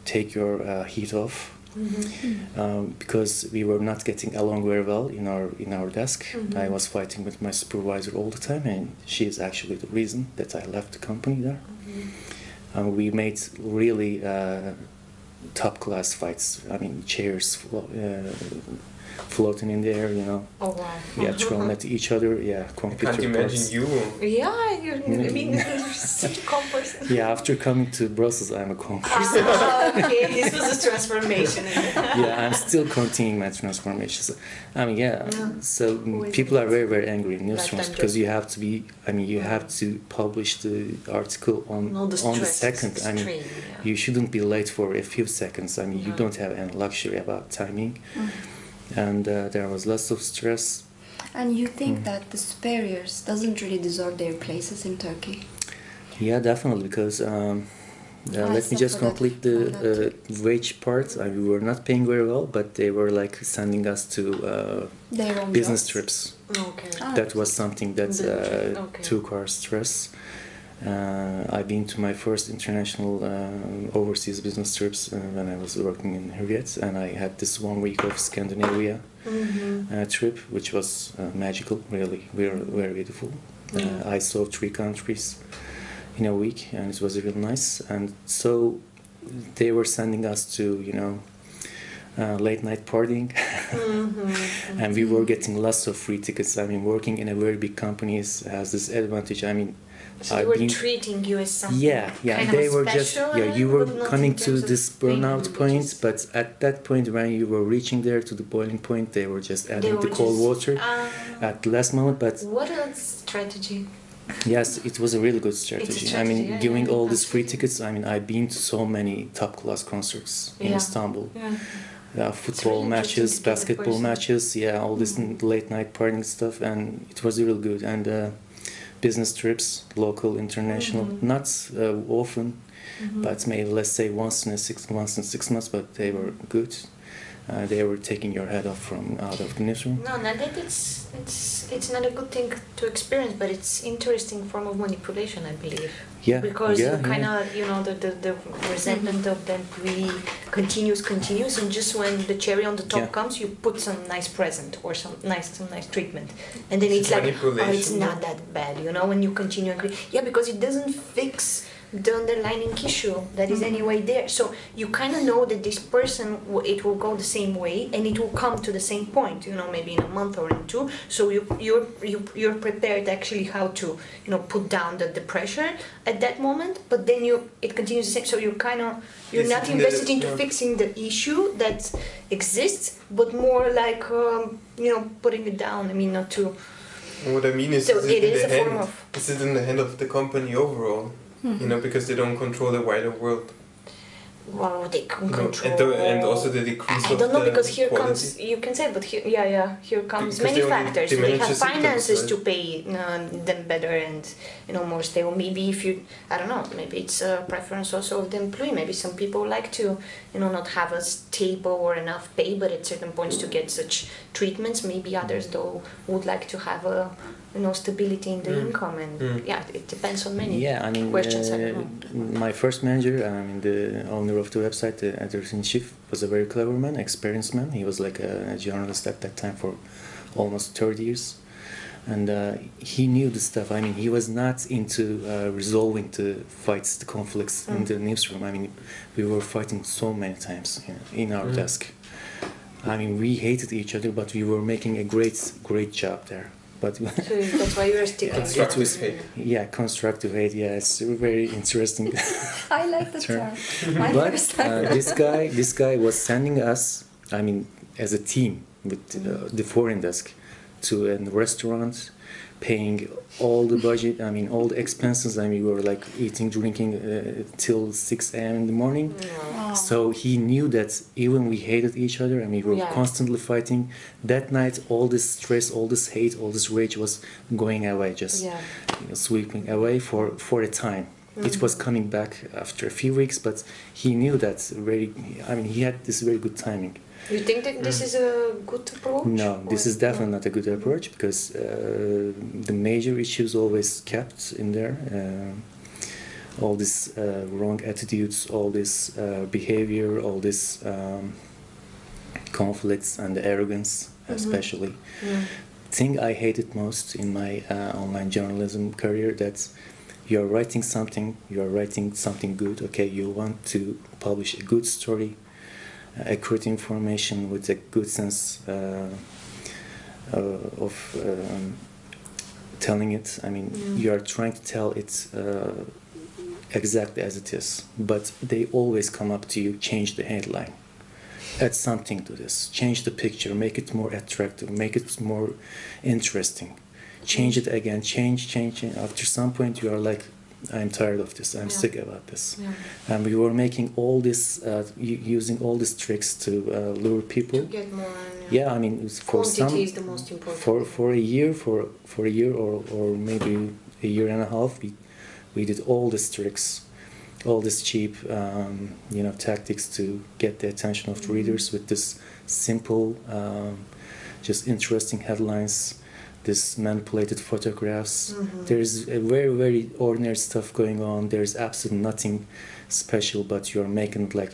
take your heat off. Because we were not getting along very well in our desk. I was fighting with my supervisor all the time, and she is actually the reason that I left the company there. We made really top class fights. I mean, chairs floating in the air, you know. Oh wow. Yeah, thrown at each other. Yeah, computer. I can't imagine parts. you. Yeah, I mean, you're such a calm person. Yeah, after coming to Brussels, I'm a calm person. Okay, this was a transformation. Yeah, I'm still continuing my transformation. So, I mean, so people are very, very angry in newsrooms because you have to be. I mean, you have to publish the article on the second. I mean, you shouldn't be late for a few seconds. I mean, you don't have any luxury about timing. And there was lots of stress. And you think that the superiors doesn't really deserve their places in Turkey? Yeah, definitely, because let me just complete the wage part. We were not paying very well, but they were like sending us to business trips. Okay. That was something that took our stress. I've been to my first international overseas business trips when I was working in Hürriyet, and I had this 1 week of Scandinavia trip, which was magical, really, very, very beautiful. I saw 3 countries in a week, and it was really nice. And so they were sending us to, late night partying. And we were getting lots of free tickets. I mean, working in a very big company has this advantage. I mean, so they were treating you as something kind they were special, just you were coming to this burnout point, but at that point when you were reaching there to the boiling point, they were just adding the cold water at the last moment. But what a strategy! Yes, it was a really good strategy. I mean, giving all these free tickets. I mean, I've been to so many top class concerts in Istanbul. Football really matches, basketball matches, all this late night partying stuff, and it was real good. And business trips, local, international, not often, but maybe let's say once in 6 months, but they were good. They were taking your head off out of the newsroom. No, not that it's not a good thing to experience, but it's interesting form of manipulation, I believe. Yeah. Because you kind of, the resentment of the employee continues, and just when the cherry on the top comes, you put some nice present or some nice treatment, and then it's like, oh, it's not that bad, when you continue. Because it doesn't fix the underlying issue that is anyway there. So you kind of know that this person, it will go the same way, and it will come to the same point, maybe in a month or in 2. So you're prepared actually how to, put down the pressure at that moment. But then it continues the same. So you're not invested into fixing the issue that exists, but more like putting it down. I mean, not to. What I mean is, so it is a form of. Is it in the hand of the company overall? Because they don't control the wider world. Well, they can control. And also the decrease of the I don't know, because here quality. comes, you can say, but here comes many factors. They have finances to pay them better and, more stable. Maybe if you, I don't know, maybe it's a preference also of the employee. Maybe some people like to, not have a stable or enough pay, but at certain points to get such treatments. Maybe others, though, would like to have a, stability in the income, and it depends on many questions. I don't know. My first manager, the owner of the website, the editor-in-chief, was a very clever man, experienced man. He was like a journalist at that time for almost 30 years, and he knew the stuff. I mean, he was not into resolving the fights, the conflicts in the newsroom. I mean, we were fighting so many times in our desk. I mean, we hated each other, but we were making a great job there. But so that's why you're sticking. Constructive hate. Constructive hate. Yeah, it's very interesting. I like the term. But this guy was sending us, as a team with the foreign desk, to a restaurant, paying all the budget. All the expenses. We were like eating, drinking till 6 a.m. in the morning. Wow. So he knew that even we hated each other and we were constantly fighting. That night, all this stress, all this hate, all this rage was going away, just sweeping away for a time. It was coming back after a few weeks, but he knew that he had this very good timing. You think that this is a good approach? No, this is definitely not a good approach, because the major issues always kept in there. All these wrong attitudes, all this behavior, all this conflicts and arrogance, especially. Thing I hated most in my online journalism career, that you are writing something good. Okay, you want to publish a good story, accurate information with a good sense of telling it. You are trying to tell it exactly as it is, but they always come up to you, change the headline, add something to this, change the picture, make it more attractive, make it more interesting, change it again, change. After some point you are like, I'm tired of this, I'm sick about this. And we were making all this, using all these tricks to lure people. To get more. For quantity is the most important. For a year or maybe a year and a half, we did all these tricks, all these cheap, tactics to get the attention of the readers with this simple, just interesting headlines, this manipulated photographs. There's a very, very ordinary stuff going on. There's absolutely nothing special, but you're making it like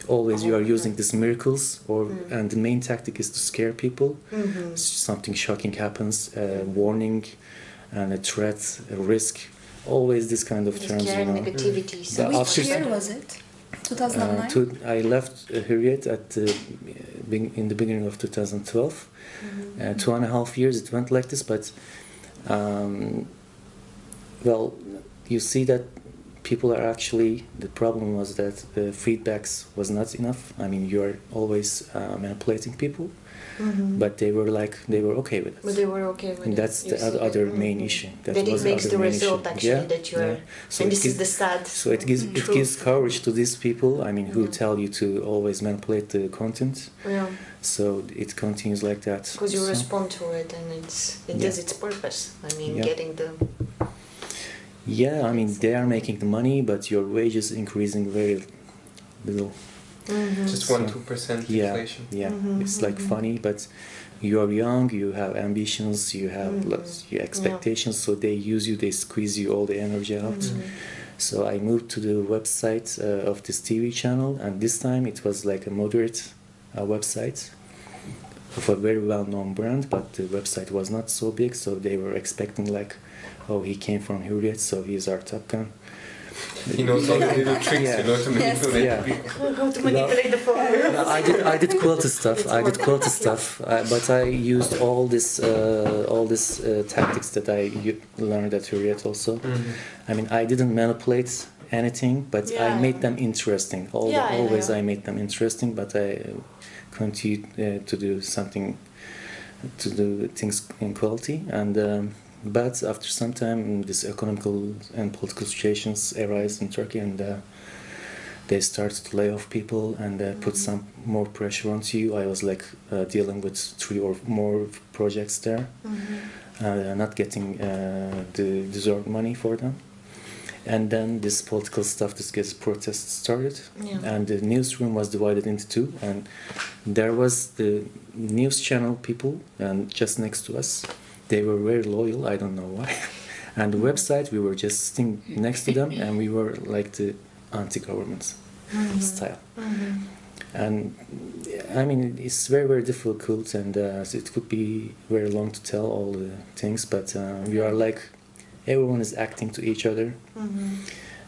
always you are using these miracles, and the main tactic is to scare people. Something shocking happens, a warning and a threat, a risk. Always this kind of terms, negativity. So which year was it? 2009? I left Hürriyet in the beginning of 2012. 2.5 years it went like this, but well, you see that people are actually, the problem was that the feedbacks was not enough. I mean, you are always manipulating people, but they were okay with it. But they were okay with it. And that's the other main issue. That it makes the result actually that you are, so and this is the sad. So it gives courage to these people. I mean, who tell you to always manipulate the content. Yeah. So it continues like that. Because you respond to it, and it does its purpose. I mean, getting the. Yeah, I mean, they are making the money, but your wages increasing very little. Just 1-2% inflation. Yeah, it's like funny, but you are young, you have ambitions, you have your expectations, so they use you, they squeeze you all the energy out. So I moved to the website of this TV channel, and this time it was like a moderate website of a very well-known brand, but the website was not so big, so they were expecting like, oh, he came from Hürriyet, so he's our top gun. He knows all the little tricks, to manipulate people. How to manipulate the phone. I did quality stuff, but I used all this tactics that I learned at Hürriyet also. I mean, I didn't manipulate anything, but I made them interesting. Always I made them interesting, but I continued to do something, to do things in quality. And but after some time, this economical and political situations arise in Turkey, and they started to lay off people and put some more pressure onto you. I was like dealing with 3 or more projects there, not getting the deserved money for them. And then this political stuff, this protests started, and the newsroom was divided into 2, and there was the news channel people, and just next to us. They were very loyal, I don't know why. And the website, we were just sitting next to them, and we were like the anti-government style. And I mean, it's very, very difficult, and it could be very long to tell all the things, but we are like, everyone is acting to each other,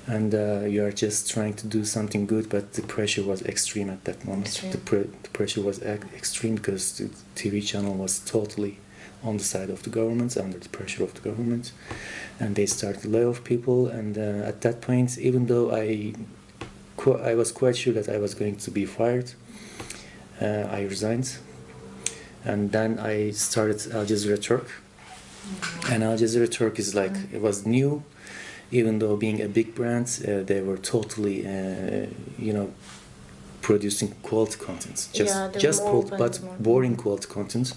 and you are just trying to do something good, but the pressure was extreme at that moment. The pressure was extreme because the TV channel was totally on the side of the government, under the pressure of the government, and they started to lay off people. And at that point, even though I was quite sure that I was going to be fired, I resigned, and then I started Al Jazeera Turk. And Al Jazeera Turk is like, it was new, even though being a big brand, they were totally, producing quality content, but boring quality content.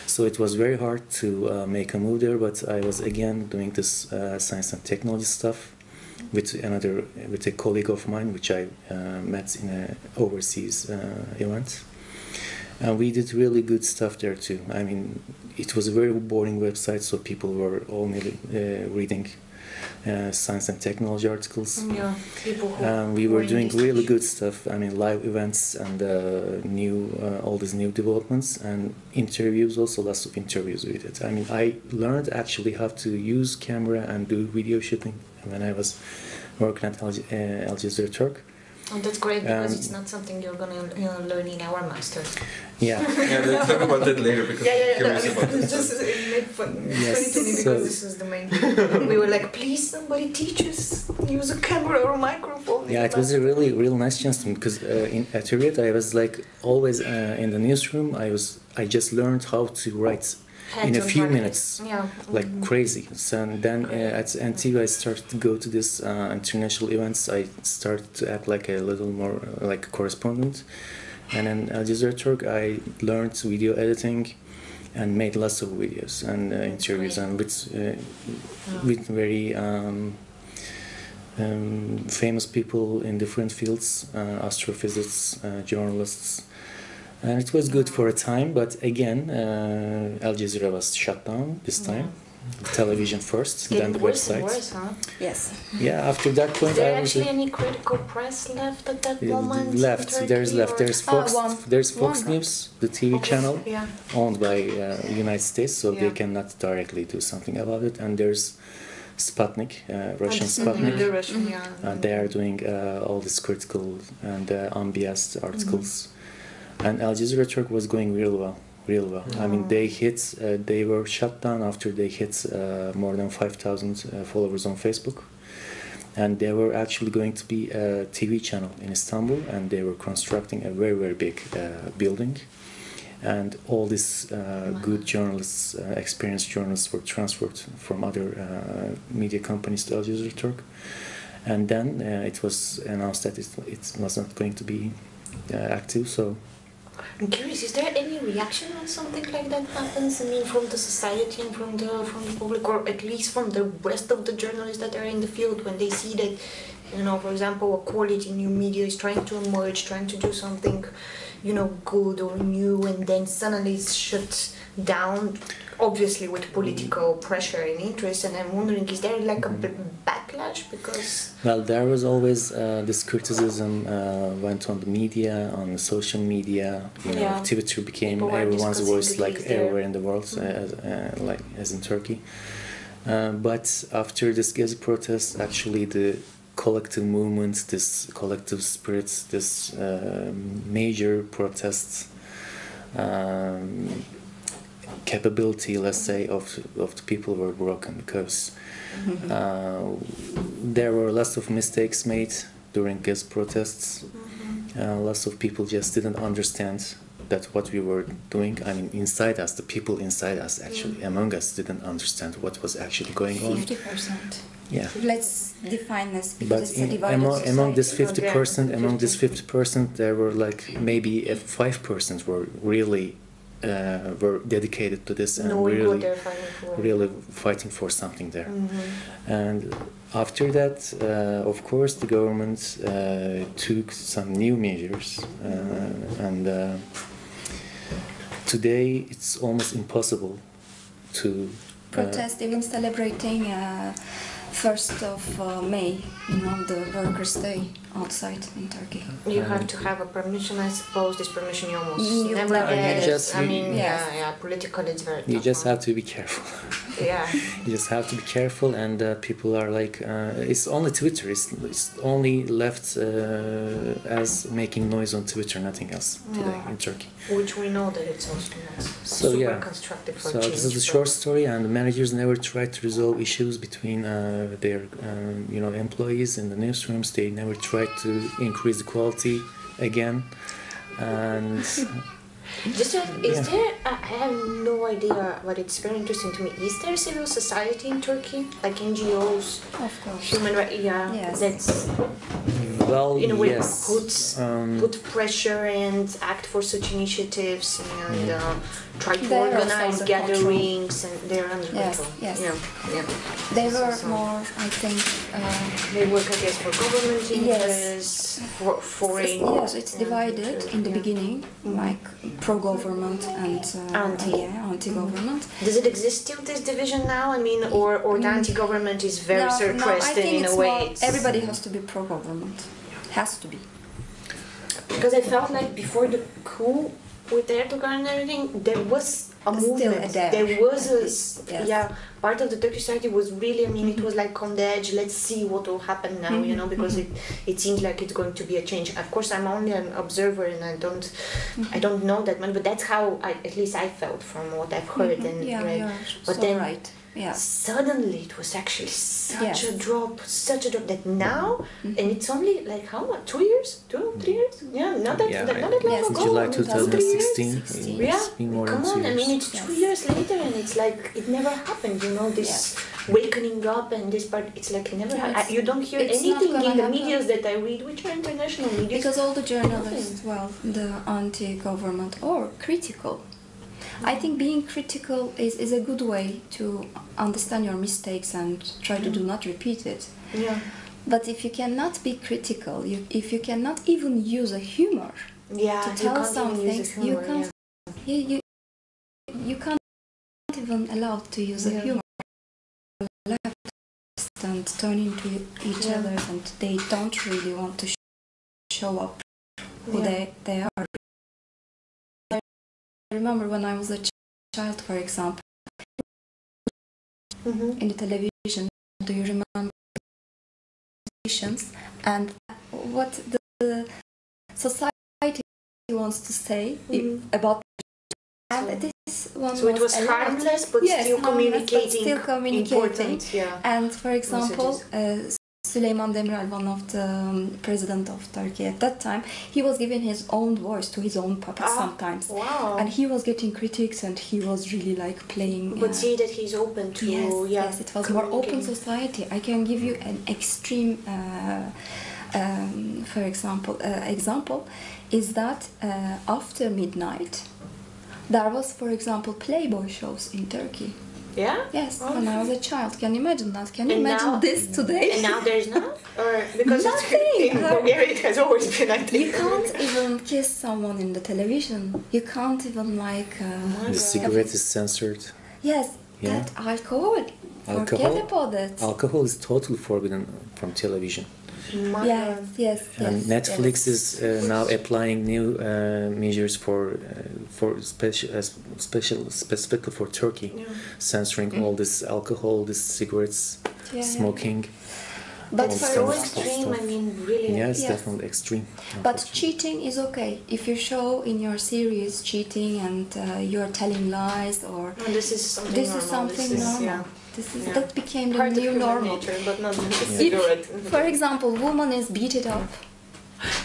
So it was very hard to make a move there, but I was again doing this science and technology stuff with a colleague of mine, which I met in an overseas event. And we did really good stuff there too. I mean, it was a very boring website, so people were only reading science and technology articles. We were doing really good stuff. I mean, live events and all these new developments, and interviews also, lots of interviews with it. I mean, I learned actually how to use camera and do video shooting when I was working at Al Jazeera Turk. Oh, that's great, because it's not something you're going to learn in our masters. Yeah. Let's talk about that later, because I'm curious about it. It made fun. It's funny to me because this was the main thing. We were like, please, somebody teach us, use a camera or a microphone. Yeah, it was a really nice chance to me, because at Hürriyet I was like always in the newsroom. I just learned how to write in a few minutes, like crazy. So then at NTV I started to go to this international events. I started to act like a little more like a correspondent, and then Al Jazeera Turk I learned video editing and made lots of videos and interviews, and with very famous people in different fields, astrophysicists, journalists. And it was good for a time, but again, Al Jazeera was shut down this time. Television first, then the website. Worse, huh? Yes. Yeah, after that point, is there actually any critical press left at that moment? There's left. There's Fox. There's Fox News, the TV channel, owned by United States, so they cannot directly do something about it. And there's Sputnik, Russian Sputnik. The Russian, yeah. They are doing all these critical and unbiased articles. And Al Jazeera Turk was going real well. I mean, they were shut down after they hit more than 5,000 followers on Facebook. And they were actually going to be a TV channel in Istanbul, and they were constructing a very, very big building. And all these good journalists, experienced journalists, were transferred from other media companies to Al Jazeera Turk. And then it was announced that it was not going to be active. So I'm curious, is there any reaction when something like that happens? I mean, from the society and from the public, or at least from the rest of the journalists that are in the field, when they see that, you know, for example, a quality new media is trying to emerge, trying to do something, you know, good or new, and then suddenly it's shut down, obviously with political pressure and interest. And I'm wondering, is there like a backlash? Because well, there was always this criticism went on the media, on the social media. You know, Twitter became everyone's voice, like everywhere in the world, like as in Turkey. But after this Gezi protest, actually the collective movement, this collective spirit, this major protests capability, let's say, of the people were broken, because there were lots of mistakes made during these protests. Lots of people just didn't understand that what we were doing. I mean, inside us, the people inside us, actually, among us, didn't understand what was actually going on. 50%. Yeah. Let's define this, because it's a divided among this society. 50%, there were like maybe 5% were really were dedicated to this and really fighting for something there. And after that, of course, the government took some new measures, and today it's almost impossible to protest, even celebrating 1st of May, you know, the Workers' Day outside in Turkey. You have to have a permission, I suppose. This permission you almost never get. I mean, politically it's very tough. You just have to be careful. Yeah. You just have to be careful, and people are like, it's only Twitter. It's only left as making noise on Twitter, nothing else today in Turkey. Which we know that it's also not super constructive for change. So this is the short story, and the managers never tried to resolve issues between their employees in the newsrooms. They never tried to increase the quality again, and is there, I have no idea, but it's very interesting to me, is there civil society in Turkey, like NGOs, of course, human rights, that's in a way put pressure and act for such initiatives and try to organize gatherings, and they're under control. They were more, I think, they work, I guess, for government interests, for foreign. Yes, it's divided in the beginning, like pro-government and anti-government. Does it exist still, this division now? I mean, or the anti-government is very suppressed in a way? Everybody has to be pro-government. Has to be. Because I felt like before the coup with Erdogan and everything, there was a movement. There was part of the Turkish society was really, I mean, it was like on the edge. Let's see what will happen now, you know, because it seems like it's going to be a change. Of course, I'm only an observer and I don't know that much, but that's how at least I felt from what I've heard and read. But then suddenly it was actually such a drop that now, and it's only like how much, 2 years, 3 years? Yeah, not that long ago. July 2016. Come on, I mean, it's 2 years later, and it's like it never happened, you know, this wakening up and this part, it's like it never happened. You don't hear anything in the media that I read, which are international media. Because all the journalists, the anti-government or critical. I think being critical is a good way to understand your mistakes and try to do not repeat it. Yeah. But if you cannot be critical, if you cannot even use a humor to tell something, you can't even allow to use a humor. And turn into each other, and they don't really want to show up who they are. I remember when I was a child, for example, in the television, do you remember and what the society wants to say about, and this one so it was harmless but still communicating, important, and for example Süleyman Demirel, one of the president of Turkey at that time, he was giving his own voice to his own puppets sometimes. Wow. And he was getting critics, and he was really like playing. But see that he's open to yes, it was more open society. I can give you an extreme, for example, is that after midnight, there was, for example, Playboy shows in Turkey. Yeah? Yes, when I was a child. Can you imagine that? Can you imagine this today? And now there's none? Or because nothing. In Bulgaria it has always been like that. You can't even kiss someone in the television. You can't even like... the cigarette is censored. Yes, that alcohol. Forget about it. Alcohol is totally forbidden from television. Yes. And Netflix is now applying new measures for specifically for Turkey, censoring all this alcohol, this cigarettes, smoking. But so extreme, I mean, really. Yeah, it's definitely extreme. But cheating is okay. If you show in your series cheating and you're telling lies or... this is something normal. Yeah. That became the new normal. Nature, but not cigarette. For example, woman is beaten up.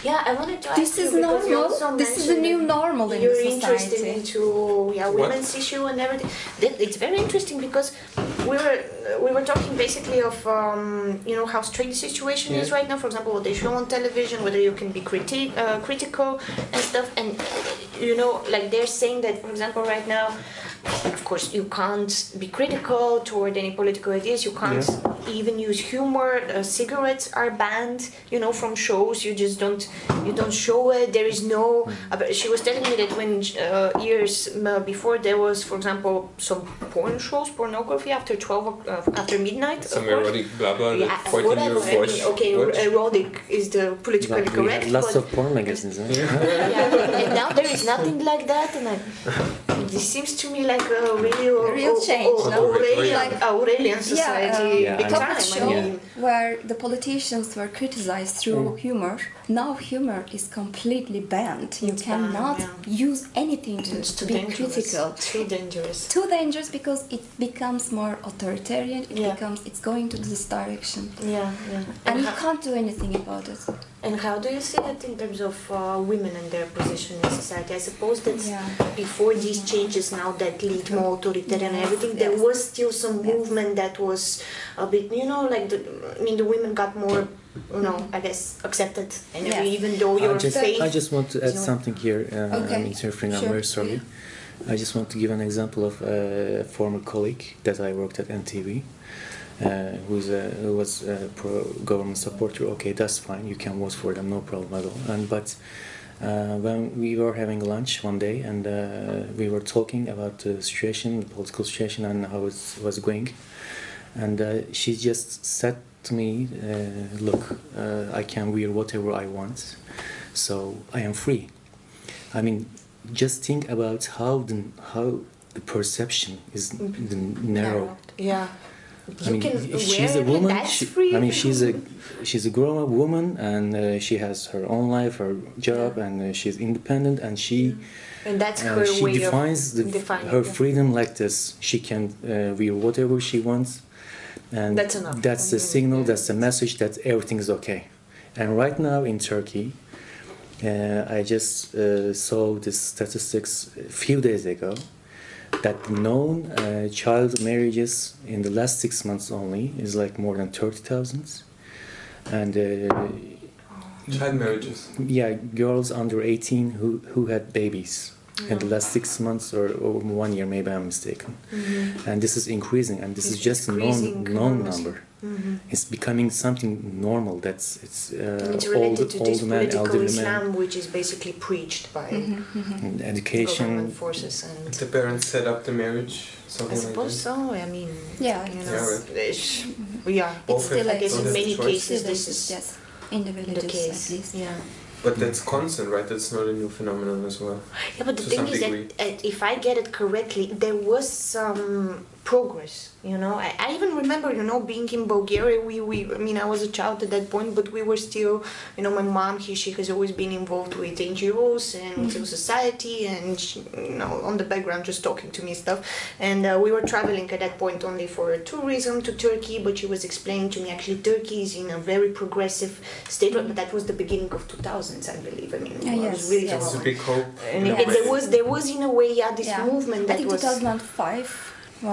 Yeah, I wanted to ask this is normal. This is the new normal in the society. You're interested into women's issue and everything. It's very interesting because we were talking basically of how strict the situation is right now. For example, what they show on television, whether you can be critical and stuff, and like they're saying that, for example, right now, of course, you can't be critical toward any political ideas. You can't even use humor. Cigarettes are banned, from shows. You just don't show it. There is no. She was telling me that when years before there was, for example, some porn shows, pornography after after midnight. Some erotic blah blah. Erotic is the politically correct. Lots of porn magazines. And now there is nothing like that, and this seems to me like a real change, Aurelian society. Show where the politicians were criticized through humor. Now humor is completely banned. You cannot use anything to be critical. Too dangerous. Too dangerous because it becomes more authoritarian. It's going to this direction. And you can't do anything about it. And how do you see it in terms of women and their position in society? I suppose that before these changes now that lead more authoritarian and everything, there was still some movement that was a bit, the women got more, I guess, accepted. And even though your faith... I just want to add something here. I'm interfering, I'm very sorry. I just want to give an example of a former colleague that I worked at NTV. Who was a pro-government supporter. Okay, that's fine. You can vote for them, no problem at all. But when we were having lunch one day, and we were talking about the situation, the political situation, and how it was going, and she just said to me, "Look, I can wear whatever I want, so I am free." I mean, just think about how the perception is narrow. Yeah. I mean, she's a woman. She's a grown-up woman, and she has her own life, her job, and she's independent, and and that's her she way defines her freedom like this. She can wear whatever she wants, and that's enough. That's the signal. That's the message that everything is okay. And right now in Turkey, I just saw the statistics a few days ago. That known child marriages in the last 6 months only is like more than 30,000, and child marriages. Yeah, girls under 18 who had babies in the last 6 months or 1 year, maybe I'm mistaken. And this is increasing, and this is just a known number. It's becoming something normal. It's related to this political Islam, which is basically preached by education government forces and the parents set up the marriage. I suppose so. I mean, it's still, I guess, in many cases this is in the villages, the case. At least. But that's constant, right? That's not a new phenomenon as well. Yeah, but the thing is that if I get it correctly, there was some progress, you know. I even remember, you know, being in Bulgaria, I mean, I was a child at that point, but we were still, you know, my mom, she has always been involved with NGOs and civil society, and she, you know, on the background just talking to me stuff. And we were traveling at that point only for tourism to Turkey, but she was explaining to me actually Turkey is in a very progressive state, but that was the beginning of 2000s, I believe. I mean, it was really that was a big hope. And there was in a way, this movement that I think was 2005.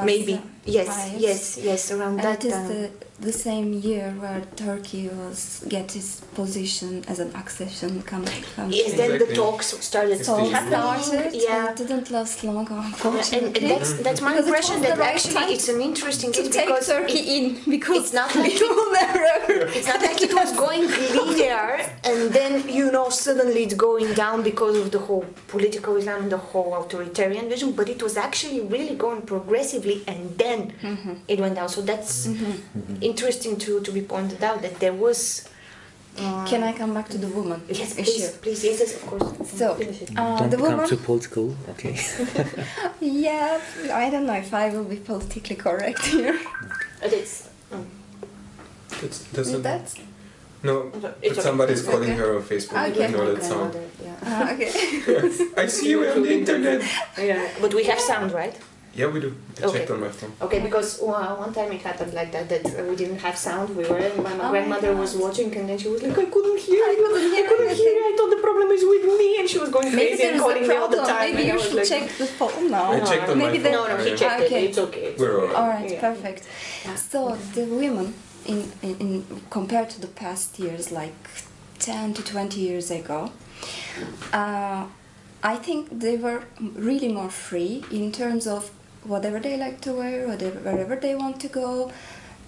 Maybe yes, around and that it time. is the same year where Turkey was get its position as an accession country. Yes, then the talks started happening. Yeah, it didn't last long, unfortunately. And that's my impression that actually it's an interesting case because Turkey because it's not like it's not like it was going linear and then, you know, suddenly it's going down because of the whole political Islam and the whole authoritarian vision, but it was actually really going progressively and then it went down. So that's interesting to be pointed out that there was. Can I come back to the woman? Yes, issue? please, yes, of course. So, don't the become woman. too political, okay? Yeah, I don't know if I will be politically correct here. That's no, but somebody's calling her on Facebook. Okay. I know that sound. okay. I see you on the internet. Yeah, but we have sound, right? Yeah, we do. I checked on my phone. Okay, because one time it happened like that we didn't have sound. We were, and my grandmother was watching, and then she was like, I couldn't hear you. I thought the problem is with me, and she was going crazy and calling me all the time. Maybe you should check the phone now. I checked on my phone. No, he checked it. It's okay. We're all right, perfect. So the women in compared to the past years, like 10 to 20 years ago, I think they were really more free in terms of whatever they like to wear, wherever they want to go,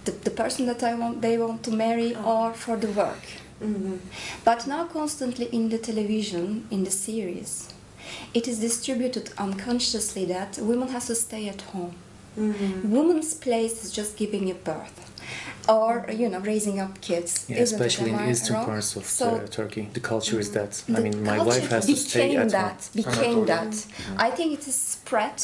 the person that they want to marry, or for the work. But now constantly in the television, in the series, it is distributed unconsciously that women have to stay at home. Woman's place is just giving a birth. Or, you know, raising up kids. Yeah, especially in the eastern parts of Turkey. The culture is that. I mean, my wife has to stay at home. Became that. I think it is spread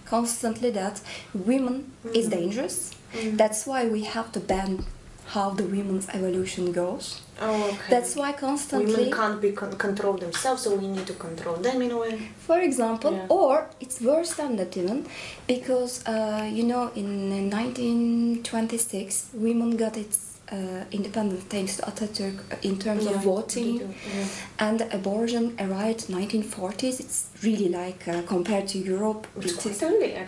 constantly that women is dangerous. That's why we have to ban how the women's evolution goes. Oh, okay. That's why constantly women can't be control themselves, so we need to control them in a way. For example, or it's worse than that even, because you know, in 1926, women got its independence thanks to Atatürk in terms of voting, and abortion arrived 1940s. It's really like compared to Europe,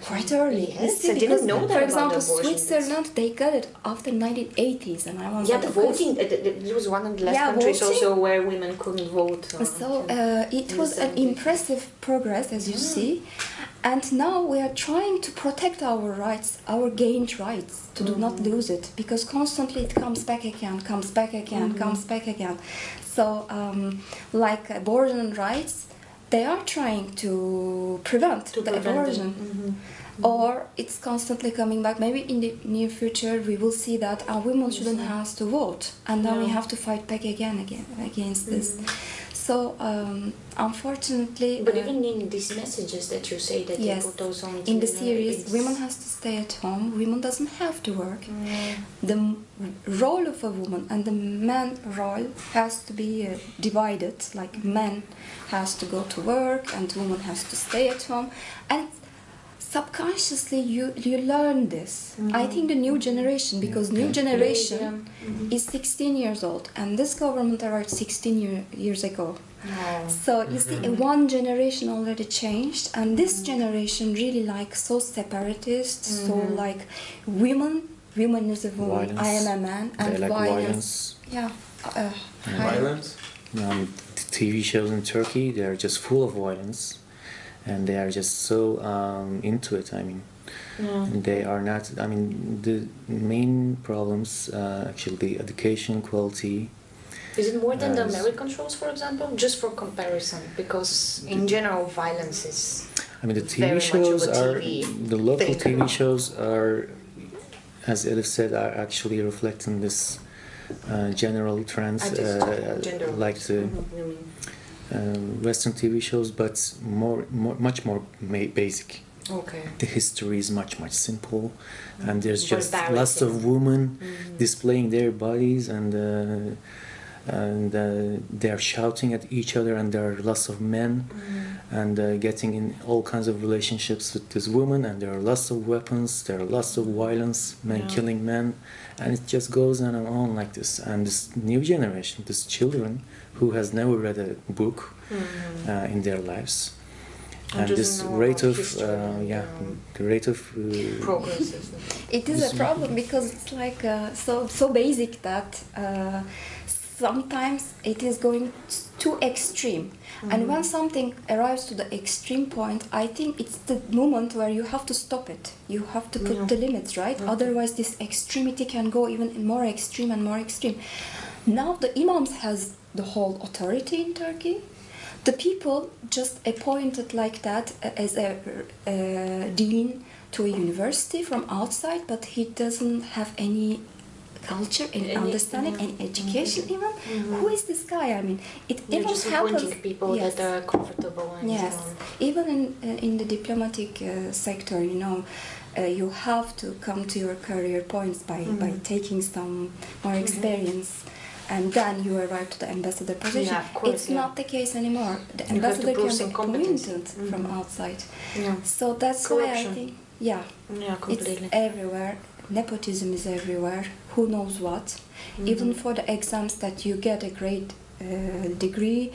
quite early. Yes, I didn't know that. For example, Switzerland, they got it after 1980s, and I was the voting. It was one of the last countries voting. Also where women couldn't vote. So it was an impressive progress, as you see. And now we are trying to protect our rights, our gained rights, to do not lose it, because constantly it comes back again. So, like abortion rights, they are trying to prevent the abortion. Or it's constantly coming back. Maybe in the near future we will see that our women shouldn't have to vote, and then we have to fight back again against this. So, unfortunately... But even in these messages that you say that you put those on... in the series, women has to stay at home, women doesn't have to work. The role of a woman and the man role has to be divided, like man has to go to work and woman has to stay at home. And subconsciously you learn this. I think the new generation, because new generation is 16 years old, and this government arrived 16 years ago. So you see, one generation already changed, and this generation really like so separatist, so like women is a woman, I am a man, and like violence. Violence? The TV shows in Turkey, they are just full of violence. And they are just so into it. I mean, they are not. I mean, the main problems actually the education quality. Is it more than the American shows, for example? Just for comparison, because in general, violence is. I mean, the TV shows are the local TV shows are, as Elif said, are actually reflecting this general trends, like the. Western TV shows, but much more basic. Okay. The history is much simple, and there's just lots of women displaying their bodies, and they are shouting at each other, and there are lots of men and getting in all kinds of relationships with this woman, and there are lots of weapons, there are lots of violence, men killing men, and it just goes on and on like this. And this new generation, these children who has never read a book in their lives, and this rate of the rate of progress. It is a problem because it's like so basic that sometimes it is going too extreme. And when something arrives to the extreme point, I think it's the moment where you have to stop it. You have to put the limits, right? Otherwise this extremity can go even more extreme and more extreme. Now the imams has the whole authority in Turkey. The people just appointed like that as a dean to a university from outside, but he doesn't have any culture, any understanding, any education even. Who is this guy? I mean, it even just happens. People that are comfortable. And even in the diplomatic sector, you know, you have to come to your career points by taking some more experience. And then you arrive to the ambassador position. It's not the case anymore. The ambassador can be appointed from outside. So that's why I think, it's everywhere. Nepotism is everywhere. Who knows what? Even for the exams that you get a great degree,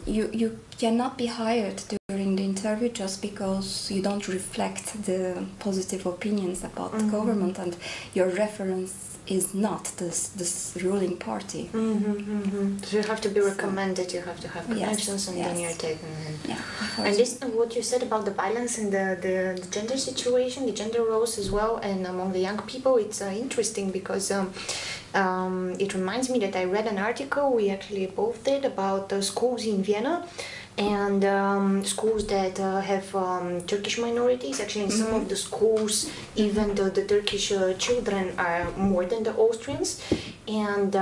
you cannot be hired during the interview just because you don't reflect the positive opinions about the government and your reference is not this ruling party. So you have to be recommended, you have to have connections, and then you're taken in. And this, what you said about the violence and the gender situation, the gender roles as well, and among the young people, it's interesting because it reminds me that I read an article, we actually both did, about the schools in Vienna, and schools that have Turkish minorities. Actually, in some of the schools, even the Turkish children are more than the Austrians. And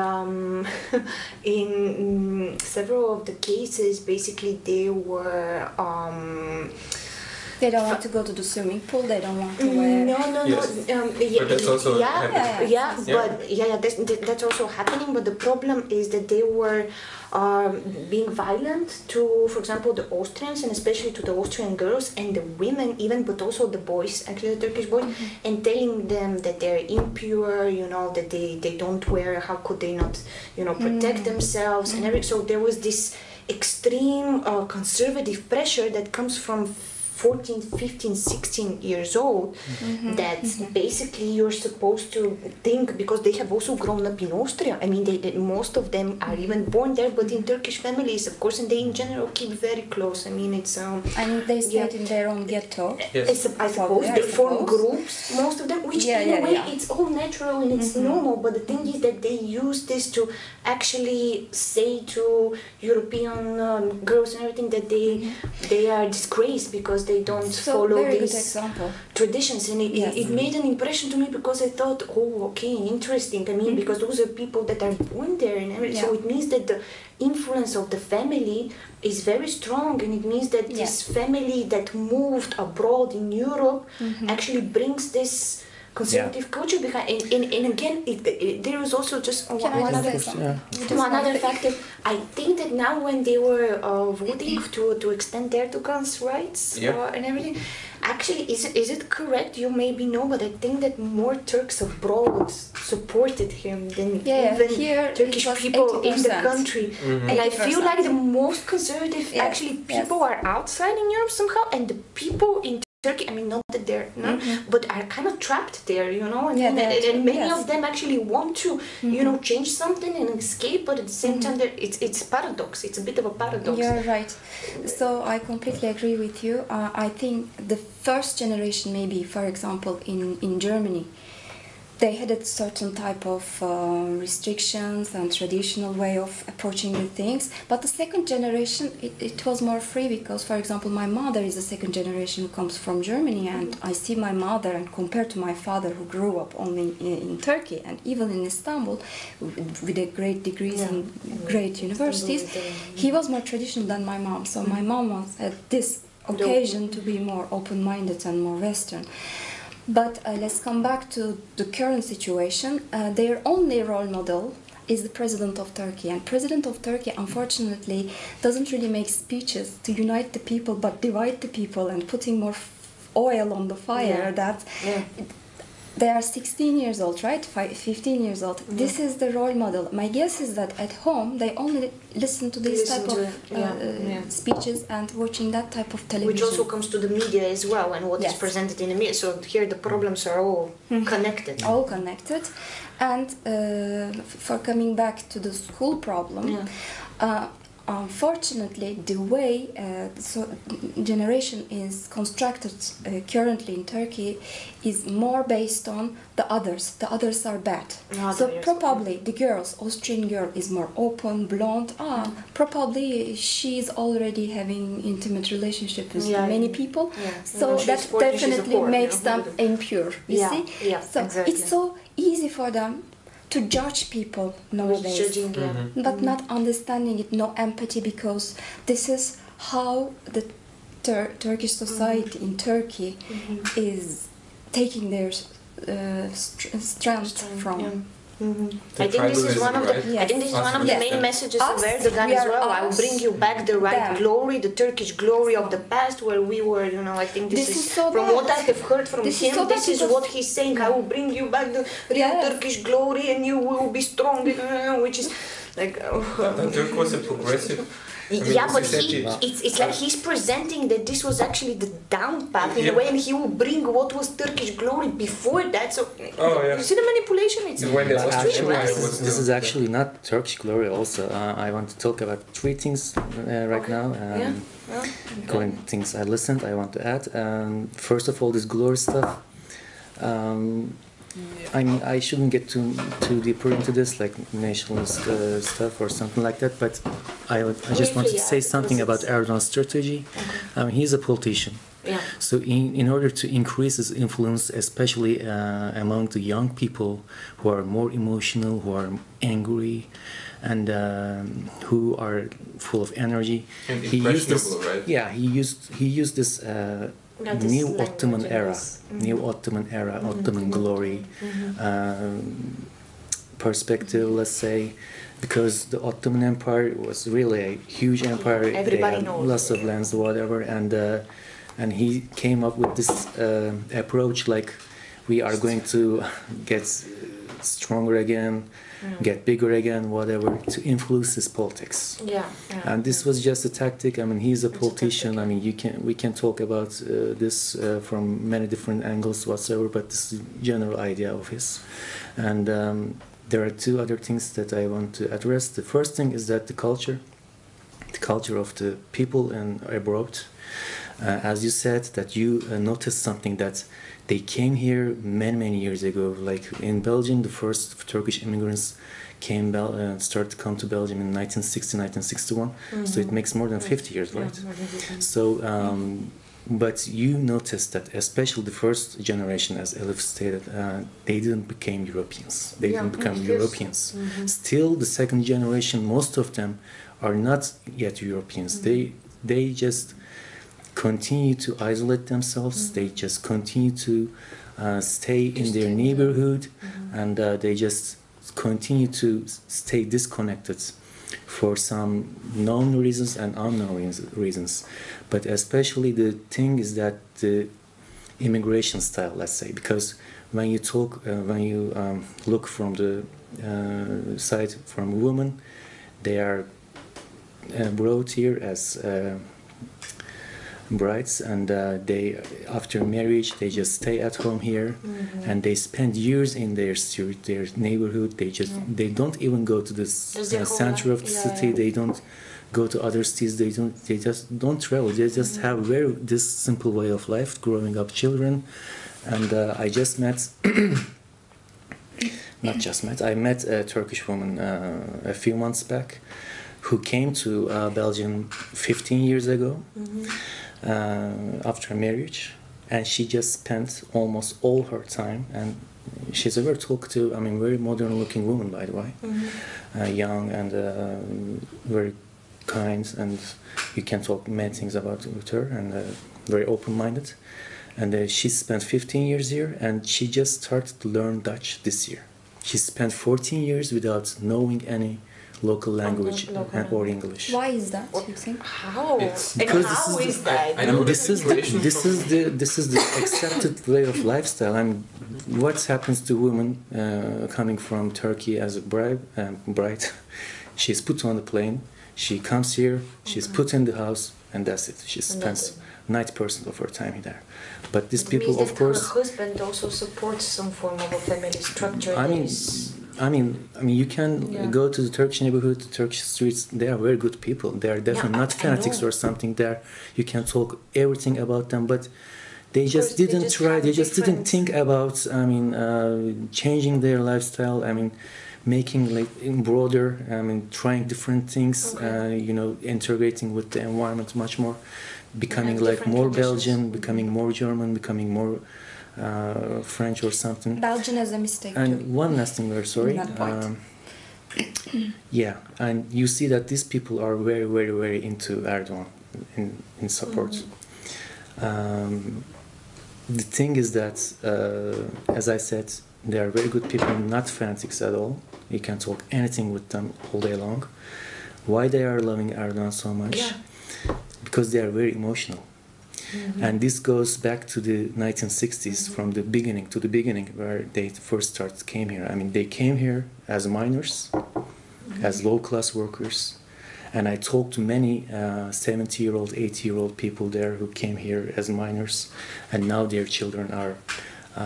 in several of the cases, basically, they were... They don't want to go to the swimming pool. They don't want to wear. But that's also that's also happening. But the problem is that they were being violent to, for example, the Austrians, and especially to the Austrian girls and the women, even, but also the boys, actually the Turkish boys, and telling them that they're impure. You know, that they don't wear. How could they not? You know, protect themselves and everything. So there was this extreme conservative pressure that comes from 14, 15, 16 years old, that basically you're supposed to think, because they have also grown up in Austria. I mean, most of them are even born there, but in Turkish families, of course, and they in general keep very close. I mean, it's... and they stayed in their own ghetto. I suppose they form groups, most of them, which in a way it's all natural and it's normal, but the thing is that they use this to actually say to European girls and everything that they are disgraced because they don't follow these traditions, and it made an impression to me, because I thought, oh, okay, interesting. I mean, because those are people that are born there, and everything. So it means that the influence of the family is very strong, and it means that this family that moved abroad in Europe actually brings this conservative culture behind, and again, there is also just one other factor. I think that now when they were voting to extend Erdogan's rights and everything, actually, is it correct? You maybe know, but I think that more Turks abroad supported him than even here Turkish people in the country. And I feel like the most conservative people are outside in Europe somehow, and the people in Turkey, I mean, not that they're not, but are kind of trapped there, you know, and many of them actually want to, you know, change something and escape, but at the same time, it's paradox. It's a bit of a paradox. You're right. So I completely agree with you. I think the first generation, maybe, for example, in Germany, they had a certain type of restrictions and traditional way of approaching the things. But the second generation, it was more free, because, for example, my mother is the second generation who comes from Germany, and I see my mother, and compared to my father, who grew up only in Turkey and even in Istanbul with a great degrees in great universities, he was more traditional than my mom. So my mom was at this occasion to be more open-minded and more Western. But let's come back to the current situation. Their only role model is the President of Turkey, and President of Turkey unfortunately doesn't really make speeches to unite the people but divide the people and putting more oil on the fire. They are 16 years old, right? 15 years old. This is the role model. My guess is that at home they only listen to this type of speeches and watching that type of television. Which also comes to the media as well, and what is presented in the media. So here the problems are all connected. All connected. And for coming back to the school problem, unfortunately, the way generation is constructed currently in Turkey is more based on the others. The others are bad. So probably the girls, Austrian girl is more open, blonde. Probably she's already having intimate relationship with many people. So that definitely makes them impure. You see? So it's so easy for them to judge people nowadays, but not understanding it, no empathy, because this is how the Turkish society in Turkey is taking their strength from. I think this is one of the main messages of Erdogan as well. I will bring you back the right glory, the Turkish glory of the past, where we were, I think this is so from what I have heard from him, this is what he's saying. I will bring you back the real Turkish glory and you will be strong, which is like... Turkey was a progressive... but it's like he's presenting that this was actually the down path in a way, and he will bring what was Turkish glory before that. So you see the manipulation. This is actually not Turkish glory. Also, I want to talk about three things right now. According to things I listened, I want to add. First of all, this glory stuff. I mean, I shouldn't get too deeper into this, like nationalist stuff or something like that. But I just want to say something about Erdogan's strategy. He's a politician. So in order to increase his influence, especially among the young people who are more emotional, who are angry, and who are full of energy, he used this. Right? Yeah, he used this. New Ottoman era, Ottoman glory perspective, let's say, because the Ottoman Empire was really a huge empire. Everybody knows. Lots of lands, whatever, and he came up with this approach, like we are going to get stronger again, get bigger again, whatever, to influence his politics. And this was just a tactic. I mean, he's a politician. I mean, we can talk about this from many different angles whatsoever, but this is the general idea of his. And there are two other things that I want to address. The first thing is that the culture of the people and abroad. As you said, that you noticed something, that they came here many years ago. Like in Belgium, the first Turkish immigrants started to come to Belgium in 1960, 1961. So it makes more than 50 years, right? So, but you noticed that especially the first generation, as Elif stated, they didn't become Europeans. They didn't become Europeans. Still, the second generation, most of them are not yet Europeans. They just continue to isolate themselves. They just continue to stay in their neighborhood, and they just continue to stay disconnected for some known reasons and unknown reasons. But especially the thing is that the immigration style, let's say, because when you look from the side from a woman, they are brought here as brides, and they, after marriage, they just stay at home here, and they spend years in their street, their neighborhood. They don't even go to the center of the city. They don't go to other cities. They just don't travel. They just have this simple way of life, growing up children. And I just met I met a Turkish woman a few months back who came to Belgium 15 years ago. After marriage, and she just spent almost all her time, and she's a very talkative, very modern looking woman, by the way, young and very kind, and you can talk many things about with her, and very open-minded. And she spent 15 years here, and she just started to learn Dutch this year. She spent 14 years without knowing any local language or English. Why is that, you think? How? Because how is that? This is the accepted way of lifestyle. I mean, what happens to women coming from Turkey as a bride? She's put on the plane. She comes here. She's put in the house, and that's it. She spends 90% of her time there. But these people, of course, her husband also supports some form of a family structure. I mean, you can go to the Turkish neighborhood, the Turkish streets. They are very good people. They are definitely not fanatics or something. There, you can talk everything about them, but they just didn't try. They just didn't think about. I mean, changing their lifestyle. I mean, making like broader. I mean, trying different things. Integrating with the environment much more, becoming like more Belgian, becoming more German, becoming more. French or something. Belgian is a mistake and too. One last thing, very sorry. And you see that these people are very, very, very into Erdogan in support. The thing is that, as I said, they are very good people, not fanatics at all. You can talk anything with them all day long. Why they are loving Erdogan so much? Yeah. Because they are very emotional. And this goes back to the 1960s, from the beginning to the beginning, where they first came here. I mean, they came here as minors, as low-class workers. And I talked to many 70-year-old, 80-year-old people there who came here as minors, and now their children are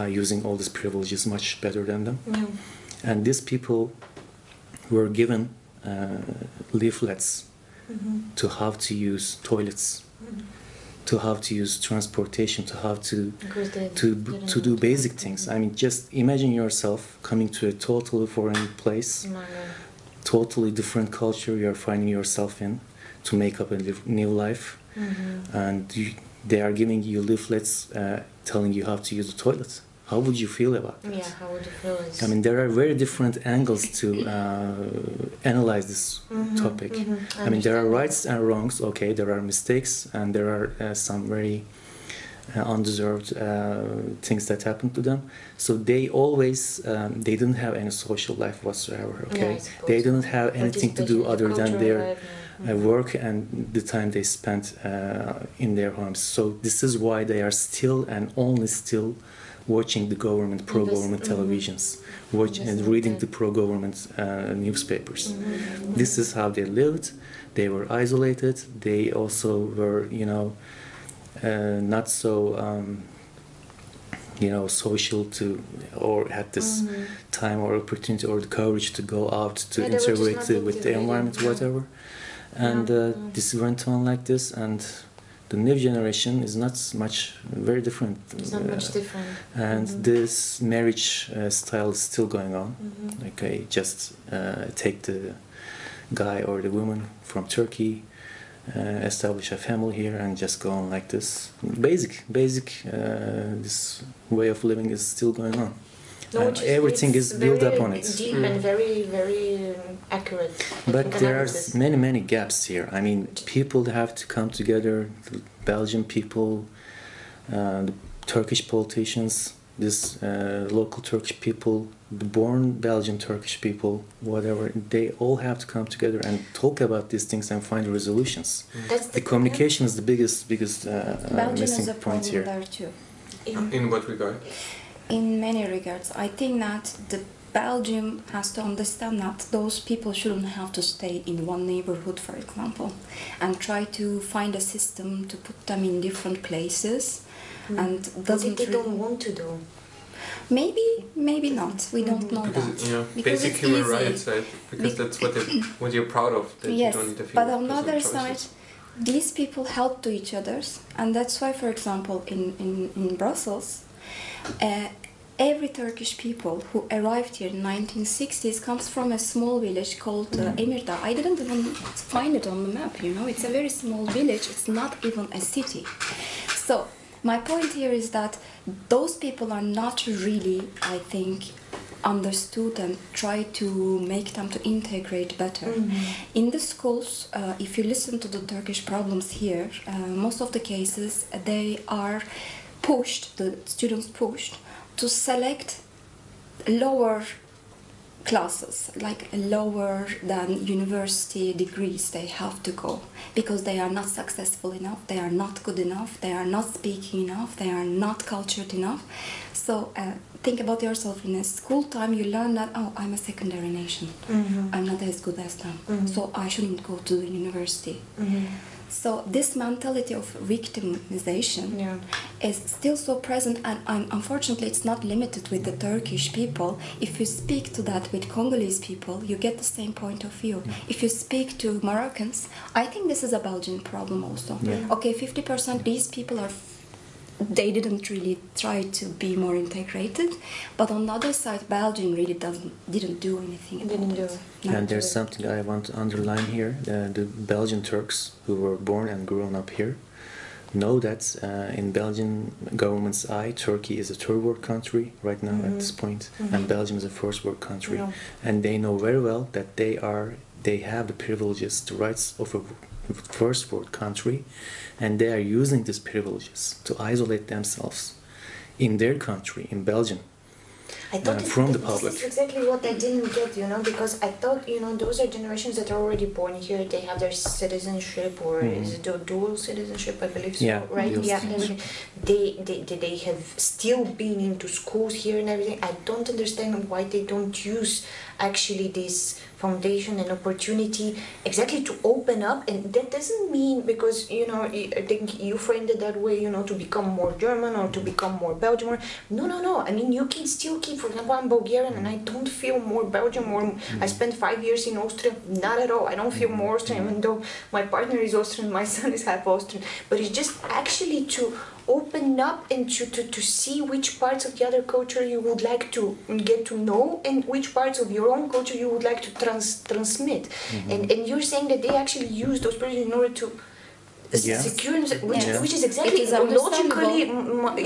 using all these privileges much better than them. And these people were given leaflets to how to use toilets, to how to use transportation, to how to do basic things. I mean, just imagine yourself coming to a totally foreign place, totally different culture you're finding yourself in, to make up a new life, and they are giving you leaflets telling you how to use the toilet. How would you feel about that? Yeah, how would you feel? I mean, there are very different angles to analyze this topic. I mean, there are rights and wrongs, okay, there are mistakes, and there are some very undeserved things that happen to them. So they always, they didn't have any social life whatsoever, okay? They didn't have anything to do other than their work and the time they spent in their homes. So this is why they are still and only still watching the government, pro-government televisions, watching and reading the pro-government newspapers. This is how they lived. They were isolated. They also were, not so, social to, or had this time or opportunity or the courage to go out to integrate with the environment, whatever. And this went on like this, and the new generation is not much, very different. It's not much different. And this marriage style is still going on. Okay, just take the guy or the woman from Turkey, establish a family here, and just go on like this. Basic. This way of living is still going on. No, everything is built up on it. Deep and very, very accurate. But there are many gaps here. I mean, people have to come together. The Belgian people, the Turkish politicians, this local Turkish people, the born Belgian Turkish people, whatever. They all have to come together and talk about these things and find resolutions. The communication is the biggest missing point here. There too. In what regard? In many regards, I think that the Belgium has to understand that those people shouldn't have to stay in one neighborhood, for example, and try to find a system to put them in different places. And doesn't they don't want to do. Maybe not. We don't know that. Because basic human rights, right? Because that's what you're proud of. That yes, you don't interfere but on the other side, these people help to each other, and that's why, for example, in Brussels. Every Turkish people who arrived here in 1960s comes from a small village called Emirdağ. I didn't even find it on the map, It's a very small village. It's not even a city. So my point here is that those people are not really, I think, understood and try to make them to integrate better. In the schools, if you listen to the Turkish problems here, most of the cases they are pushed, the students pushed to select lower classes, like lower than university degrees they have to go, because they are not successful enough, they are not good enough, they are not speaking enough, they are not cultured enough. So think about yourself. In a school time you learn that, oh, I'm a secondary nation, I'm not as good as them, so I shouldn't go to the university. So this mentality of victimization is still so present, and unfortunately it's not limited with the Turkish people. If you speak to that with Congolese people, you get the same point of view. If you speak to Moroccans, I think this is a Belgian problem also. Okay, 50% these people are, they didn't really try to be more integrated, but on the other side, Belgium really didn't do anything about it. And there's something I want to underline here. The Belgian Turks who were born and grown up here know that in Belgian government's eye, Turkey is a third world country right now at this point, and Belgium is a first world country. And they know very well that they have the privileges, the rights of a first world country, and they are using these privileges to isolate themselves in their country, in Belgium, from the public. This is exactly what I didn't get, because I thought, those are generations that are already born here, they have their citizenship, or is it dual citizenship, I believe so, right? Yeah, they have still been into schools here and everything. I don't understand why they don't use actually this foundation and opportunity exactly to open up. And that doesn't mean, because I think you framed it that way, to become more German or to become more Belgian. No, I mean, you can still keep, for example, I'm Bulgarian and I don't feel more Belgian, or I spent 5 years in Austria, not at all. I don't feel more Austrian, even though my partner is Austrian, my son is half Austrian. But it's just actually to open up and to see which parts of the other culture you would like to get to know, and which parts of your own culture you would like to transmit. And you're saying that they actually use those persons in order to secure, which is exactly, logically,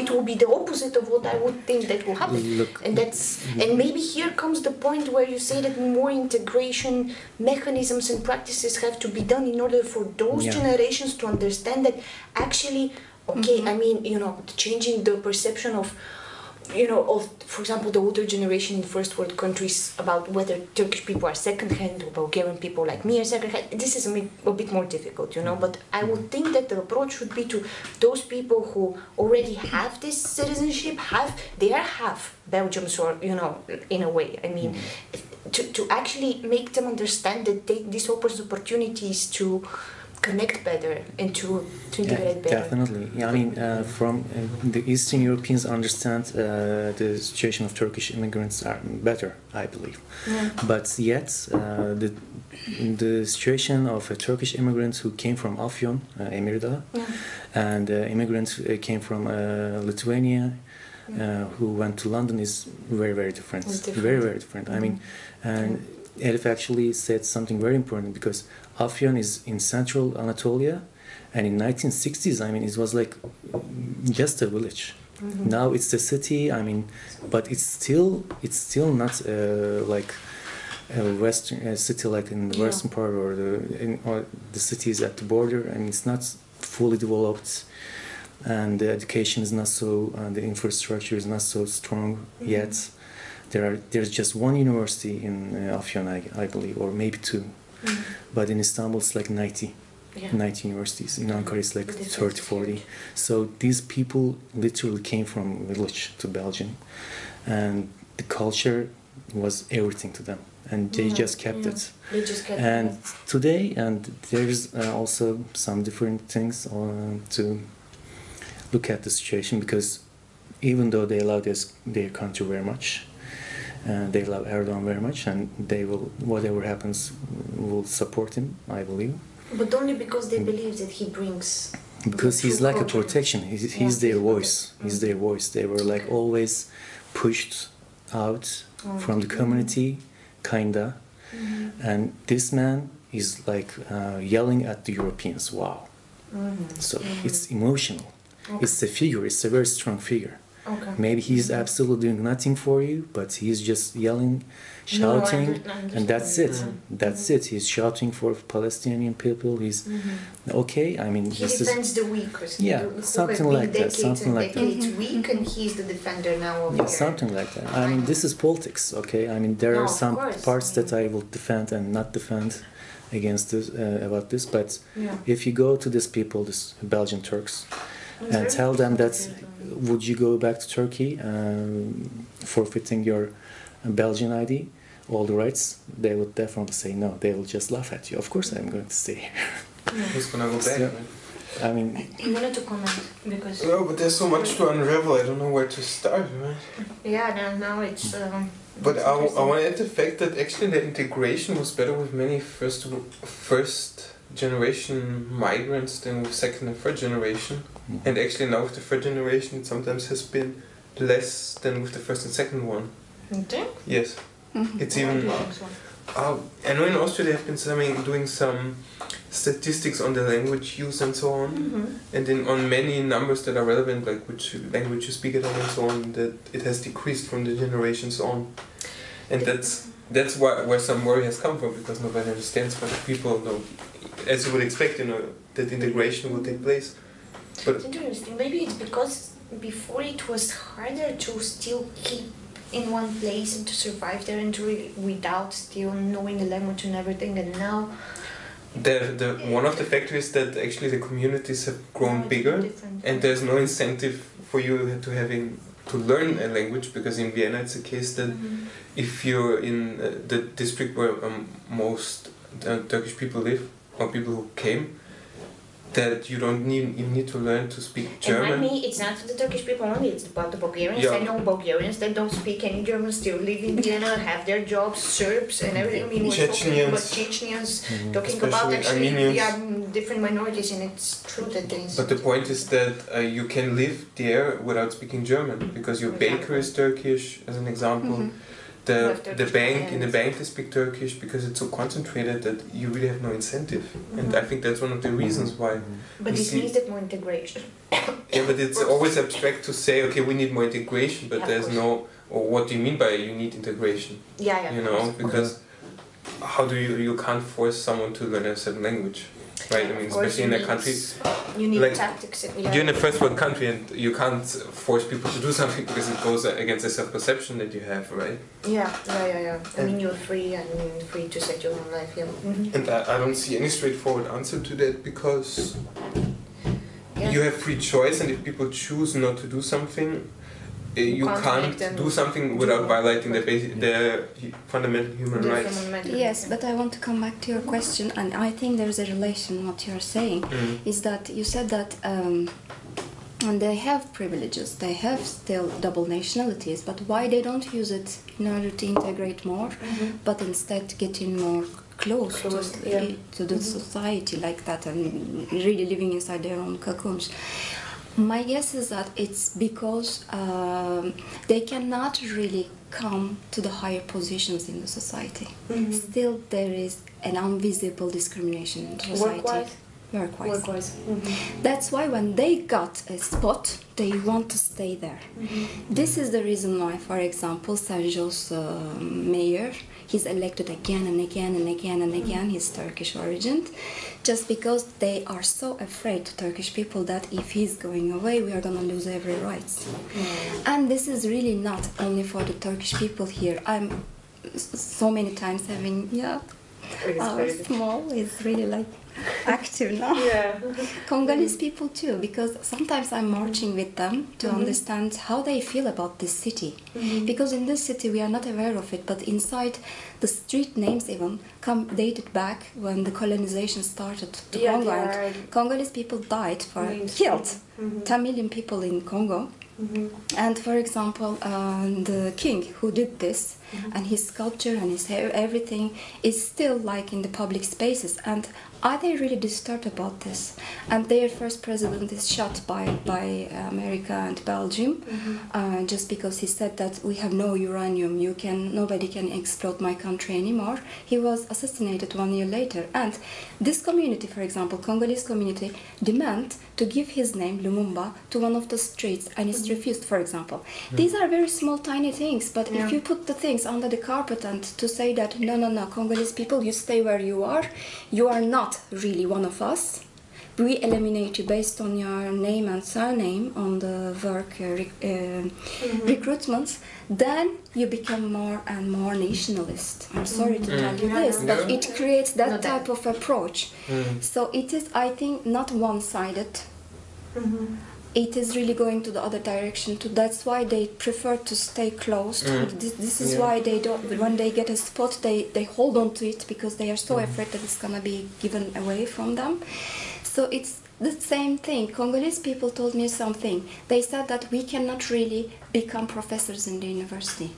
it will be the opposite of what I would think that will happen. And maybe here comes the point where you say that more integration mechanisms and practices have to be done in order for those generations to understand that actually, okay, I mean, changing the perception of, for example, the older generation in first world countries about whether Turkish people are second-hand or Bulgarian people like me are second-hand. This is a bit more difficult, but I would think that the approach should be to those people who already have this citizenship, they are half Belgians, or, in a way. I mean, to actually make them understand that this opens opportunities to connect better and to integrate better. Definitely. Yeah, I mean, from the Eastern Europeans understand the situation of Turkish immigrants are better, I believe. But yet, the situation of a Turkish immigrant who came from Afyon, Emirdağ, and immigrants who came from Lithuania, who went to London, is very, very different. Very, very different. I mean, and Elif actually said something very important, because Afyon is in central Anatolia, and in 1960s, I mean, it was like just a village. Now it's the city, I mean, but it's still not like a western city, like in the western part, or the cities at the border, and it's not fully developed, and the education is not so, the infrastructure is not so strong yet. There's just one university in Afyon, I believe, or maybe two. But in Istanbul it's like 90 universities. In Ankara it's like 30, 40. So these people literally came from village to Belgium, and the culture was everything to them, and they just kept it. They just kept and today, and there's also some different things to look at the situation, because even though they love their country very much, they love Erdogan very much, and they will, whatever happens, will support him, I believe. But only because they believe that he brings. Because he's like a protection. He's their voice. He's their voice. They were like always pushed out from the community, kinda. And this man is like yelling at the Europeans. Wow. So it's emotional. It's a figure. It's a very strong figure. Okay. Maybe he's absolutely doing nothing for you, but he's just yelling, shouting, and that's it. That's it. He's shouting for Palestinian people. He's okay. I mean, he defends the weak. Yeah, something like that. Something like that. It's weak, and he's the defender now. Over yeah, something like that. I mean, this is politics. Okay. I mean, there are some parts that I will defend and not defend against this about this. But if you go to these people, these Belgian Turks, and tell them that would you go back to Turkey forfeiting your Belgian ID, all the rights, they would definitely say no. They will just laugh at you. Of course I'm going to stay here. Who's gonna go back? So, I mean, you wanted to comment because but there's so much to unravel. I don't know where to start, right? Yeah, now it's but I want to add the fact that actually the integration was better with many first generation migrants than with second and third generation. And actually now with the third generation it sometimes has been less than with the first and second one. Okay. Yes. It's even... I know in Austria they have been doing some statistics on the language use and so on. And then on many numbers that are relevant, like which language you speak at home and so on, that it has decreased from the generations on. And that's where some worry has come from, because nobody understands what people know. As you would expect, that integration will take place. But it's interesting. Maybe it's because before it was harder to still keep in one place and to survive there and to really, without still knowing the language and everything. And now, one of the factors that actually the communities have grown bigger, and there's no incentive for you to learn a language, because in Vienna it's the case that if you're in the district where most Turkish people live, or people who came, that you don't need to learn to speak German. And it's not the Turkish people only, it's about the Bulgarians. Yeah. I know Bulgarians that don't speak any German, still live in Vienna, have their jobs, Serbs and everything. I mean, we're talking about Chechens, talking about actually different minorities, and it's true that things... But the point is that you can live there without speaking German, because your baker is Turkish, as an example. In the bank they speak Turkish, because it's so concentrated that you really have no incentive. And I think that's one of the reasons why. But this means that more integration. Yeah, but it's always abstract to say, okay, we need more integration, but there's no... Or what do you mean by you need integration? Yeah. Because how do you can't force someone to learn a certain language, right? I mean, especially in a country... You need tactics. You're in a first world country and you can't force people to do something because it goes against the self-perception that you have, right? Yeah. I mean, you're free to set your own life, And I don't see any straightforward answer to that, because you have free choice, and if people choose not to do something, you can't do something without violating their fundamental human rights. Yes, but I want to come back to your question, and I think there's a relation. What you're saying is that you said that they have privileges, they have still double nationalities, but why they don't use it in order to integrate more, but instead getting more close to the society like that, and really living inside their own cocoons. My guess is that it's because they cannot really come to the higher positions in the society. Still, there is an invisible discrimination in society. Work-wise. That's why when they got a spot, they want to stay there. This is the reason why, for example, Saint-Jo's mayor, he's elected again and again and again and again. He's Turkish origin, just because they are so afraid, Turkish people, that if he's going away, we are going to lose every rights. And this is really not only for the Turkish people here. I'm so many times having, small is really like active now. Congolese people too, because sometimes I'm marching with them to understand how they feel about this city. Because in this city we are not aware of it, but inside the street names even dated back when the colonization started to Congo. And Congolese people died killed 10 million people in Congo. And for example, the king who did this, and his sculpture and his hair, everything is still like in the public spaces. And are they really disturbed about this? And their first president is shot by America and Belgium, just because he said that we have no uranium, nobody can exploit my country anymore. He was assassinated 1 year later. And this community, for example, Congolese community, demand to give his name, Lumumba, to one of the streets, and it's refused, for example. These are very small, tiny things, but if you put the things under the carpet and to say that, no, Congolese people, you stay where you are not really one of us. We eliminate you based on your name and surname on the work recruitments, then you become more and more nationalist. I'm sorry to tell you this, but it creates that type of approach. So it is, I think, not one-sided. It is really going to the other direction too. That's why they prefer to stay closed. This is why they don't, when they get a spot, they hold on to it because they are so afraid that it's gonna be given away from them. So it's the same thing. Congolese people told me something. They said that we cannot really become professors in the university.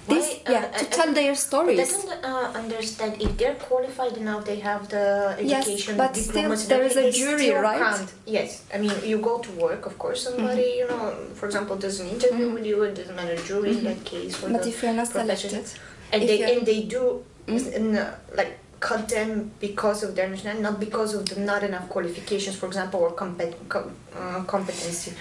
This, to tell their stories. But doesn't understand if they're qualified enough, they have the education, but diplomas. Still, there is a jury, right? Can't. Yes, I mean you go to work. Of course, somebody for example, does an interview with you. It doesn't matter jury in that case for but the if you're not profession. selected, And they do like cut them because of their nationality, not because of the not enough qualifications, for example, or competency.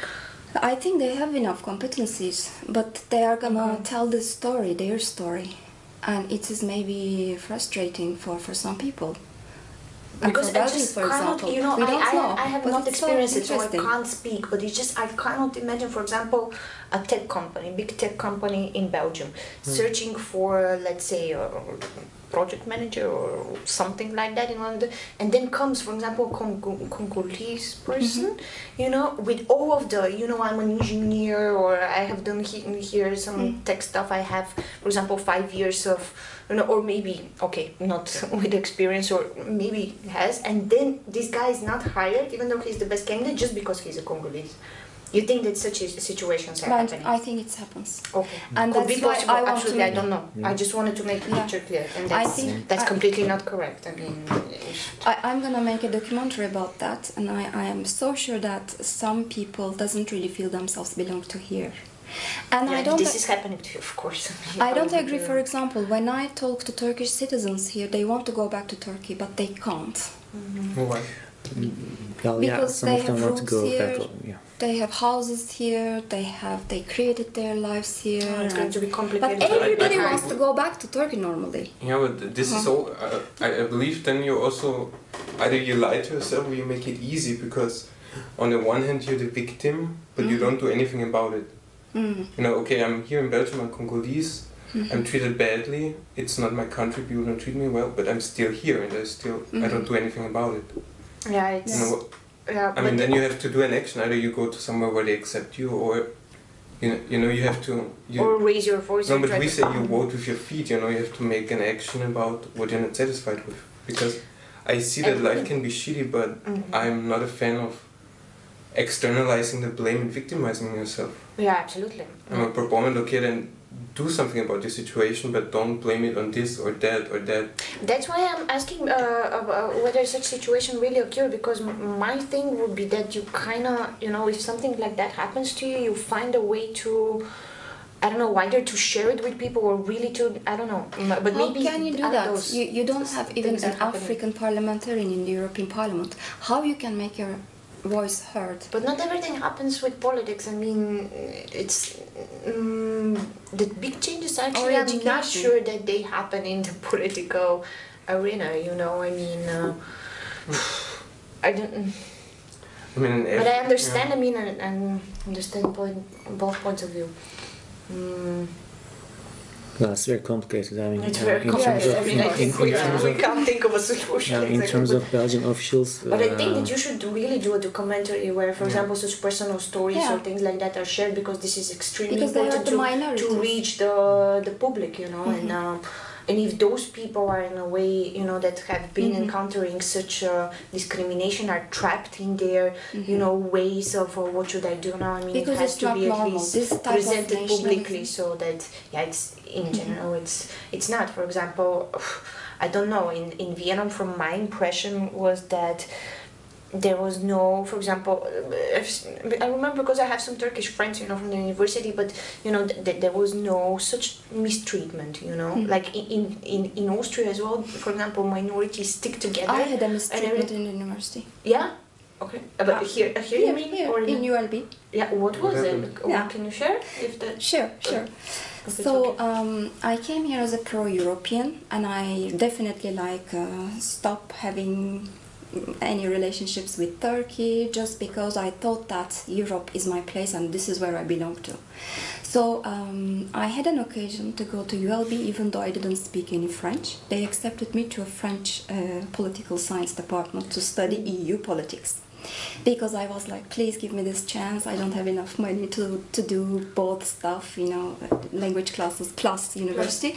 I think they have enough competencies, but they are gonna tell the story, their story, and it is maybe frustrating for some people. Because I just for example, you know, I have not experienced it, so I can't speak. But it's just I cannot imagine, for example, a tech company, big tech company in Belgium, searching for, let's say, a project manager or something like that in one, and then comes, for example, a Congolese person, you know, with all of the, you know, I'm an engineer, or I have done here some tech stuff. I have, for example, 5 years of, you know, or maybe, okay, not with experience, or maybe has, and then this guy is not hired, even though he's the best candidate, just because he's a Congolese. You think that such situations are happening? I think it happens. Okay. And could that's be possible. why I want Actually, to I don't know. I just wanted to make the picture clear, and that's completely not correct. I mean, I'm gonna make a documentary about that, and I am so sure that some people doesn't really feel themselves belong to here. And I don't. This is happening to you, of course. I don't agree. For example, when I talk to Turkish citizens here, they want to go back to Turkey, but they can't. Why? Well, because some they of them have want to go here, back. They have houses here. They created their lives here. It's going to be complicated. But everybody wants to go back to Turkey normally. Yeah, but this is all. I believe then you also either you lie to yourself or you make it easy, because on the one hand you're the victim, but you don't do anything about it. You know, okay, I'm here in Belgium, I'm Congolese, I'm treated badly, it's not my country, people don't treat me well, but I'm still here and I don't do anything about it. Yeah, it's... You know, yeah, I mean, then you have to do an action, either you go to somewhere where they accept you, or you know, you have to... or raise your voice. No, but we say you vote with your feet, you know, you have to make an action about what you're not satisfied with. Because I see that life can be shitty, but I'm not a fan of externalizing the blame and victimizing yourself. Yeah, absolutely. I'm a proponent, okay, then do something about your situation, but don't blame it on this or that or that. That's why I'm asking whether such situation really occur, because my thing would be that you kind of, you know, if something like that happens to you, you find a way to, I don't know, either to share it with people or really to, I don't know. But how maybe can you do that? You don't have even an African parliamentarian in the European Parliament. How you can make your voice heard? But not everything happens with politics. I mean, it's the big changes actually. I'm not sure that they happen in the political arena. You know, I mean, I don't. I mean, but I understand. I mean, I understand both points of view. Well, it's very complicated. I mean, it's very complicated. We can't think of a solution. In terms of Belgian officials. But I think that you should really do a documentary where, for example, such personal stories or things like that are shared, because this is extremely important to reach the public, you know, and if those people are in a way, you know, that have been encountering such discrimination, are trapped in their, you know, ways of what should I do now? I mean, because it has to be at least presented publicly, so that it's in general it's not. For example, I don't know, in Vietnam, from my impression was that there was no, for example, I remember because I have some Turkish friends, you know, from the university, but, you know, there was no such mistreatment, you know, like in Austria as well, for example, minorities stick together. I had a mistreatment in the university. Yeah? Okay, but here you mean? Here, or in ULB. Yeah, what was it? Yeah. Can you share? If the Sure. So I came here as a pro-European, and I definitely stop having any relationships with Turkey just because I thought that Europe is my place and this is where I belong to. So I had an occasion to go to ULB even though I didn't speak any French. They accepted me to a French political science department to study EU politics. Because I was like, please give me this chance. I don't have enough money to do both stuff, language classes plus university.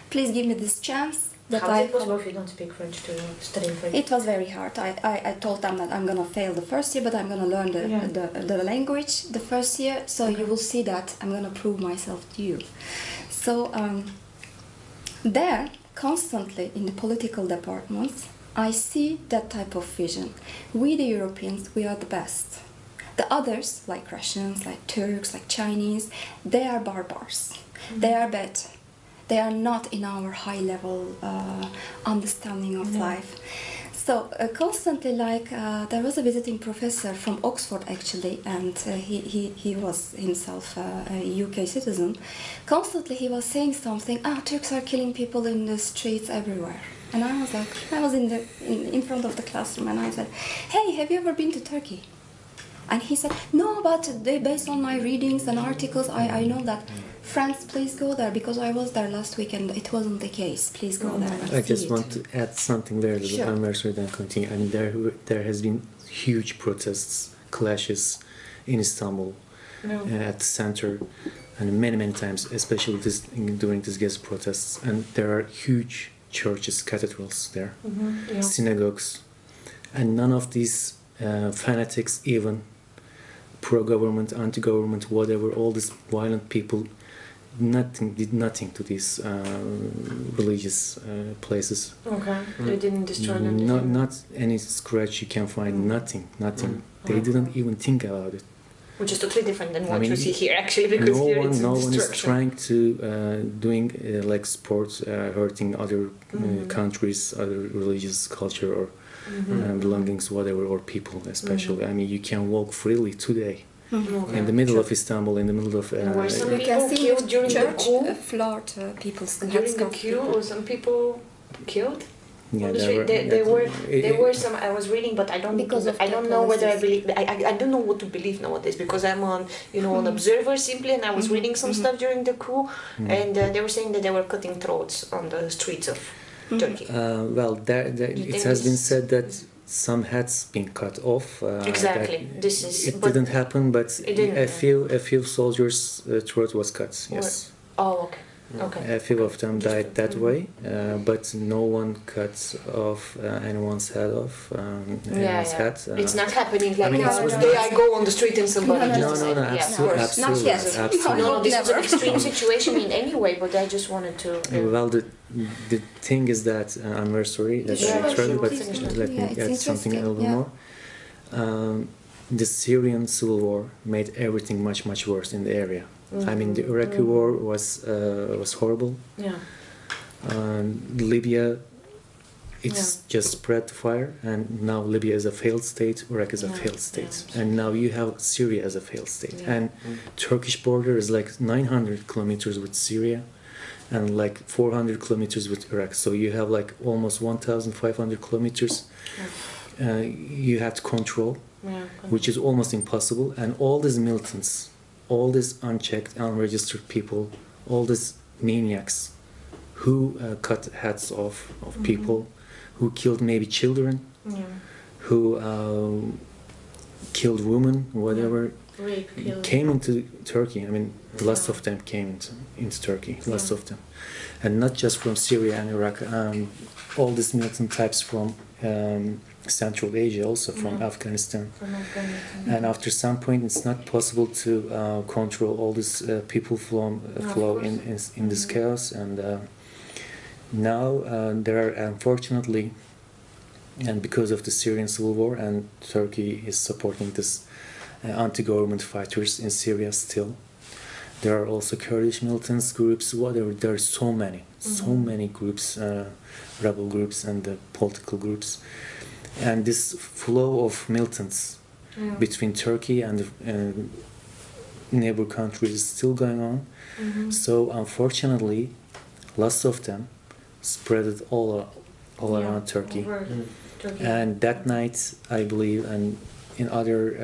Please give me this chance. How is it possible if you don't speak French to study French? It was very hard. I told them that I'm going to fail the first year, but I'm going to learn the language the first year. So you will see that I'm going to prove myself to you. So there, constantly in the political departments, I see that type of vision. We, the Europeans, we are the best. The others, like Russians, like Turks, like Chinese, they are barbars. They are better. They are not in our high-level understanding of life. So constantly, there was a visiting professor from Oxford actually, and he was himself a UK citizen. Constantly, he was saying something. Turks are killing people in the streets everywhere. And I was like, I was in front of the classroom, and I said, "Hey, have you ever been to Turkey?" And he said, "No, but based on my readings and articles, I know that." "France, please go there, because I was there last week and it wasn't the case. Please go there and I just want to add something there. Sure. I'm sorry, then continue. I mean, there has been huge protests, clashes in Istanbul, at the center, and many times, especially during these gas protests. And there are huge churches, cathedrals there, synagogues, and none of these fanatics, even pro-government, anti-government, whatever, all these violent people, did nothing to these religious places. Okay, they didn't destroy them. Not any scratch you can find. Nothing. They didn't even think about it. Which is totally different than what you see here, actually, because no one is trying to doing like sports, hurting other countries, other religious culture or belongings, whatever, or people especially. I mean, you can walk freely today in the middle of Istanbul, in the middle of. Were some people killed during the coup? Floored people. During the coup, were some people killed? Yeah, on the street. There were some I was reading, but I don't know whether I believe. I don't know what to believe nowadays because I'm on an observer simply, and I was reading some stuff during the coup, and they were saying that they were cutting throats on the streets of Turkey. Well, it has been said that some heads been cut off. Exactly. It didn't happen, but a few soldiers' throat was cut. Yes. Oh, okay. Okay. A few of them died that way, but no one cut off anyone's head off. Anyone's head. It's not happening like I go on the street and somebody No, absolutely. Not yet. Absolutely. No, this is an extreme situation in any way, but I just wanted to. Well, the thing is that I'm very sorry that I interrupted, but let me add something a little more. The Syrian civil war made everything much worse in the area. I mean, the Iraqi war was horrible. Yeah. Libya, just spread the fire, and now Libya is a failed state, Iraq is a failed state, and now you have Syria as a failed state, and Turkish border is like 900 kilometers with Syria, and like 400 kilometers with Iraq. So you have like almost 1,500 kilometers. You have to control, which is almost impossible, and all these militants. All these unchecked, unregistered people, all these maniacs who cut heads off of people, who killed maybe children, who killed women, whatever, came into Turkey. I mean, lots of them came into Turkey, lots of them. And not just from Syria and Iraq, all these militant types from Central Asia, also from Afghanistan. And after some point, it's not possible to control all these people flow in this chaos. And now there are, unfortunately, and because of the Syrian civil war, and Turkey is supporting this anti-government fighters in Syria still. There are also Kurdish militants groups, whatever. There are so many groups, rebel groups and political groups. and this flow of militants between Turkey and the neighbor countries is still going on. So unfortunately, lots of them spread it all around Turkey. And that night, I believe, and in other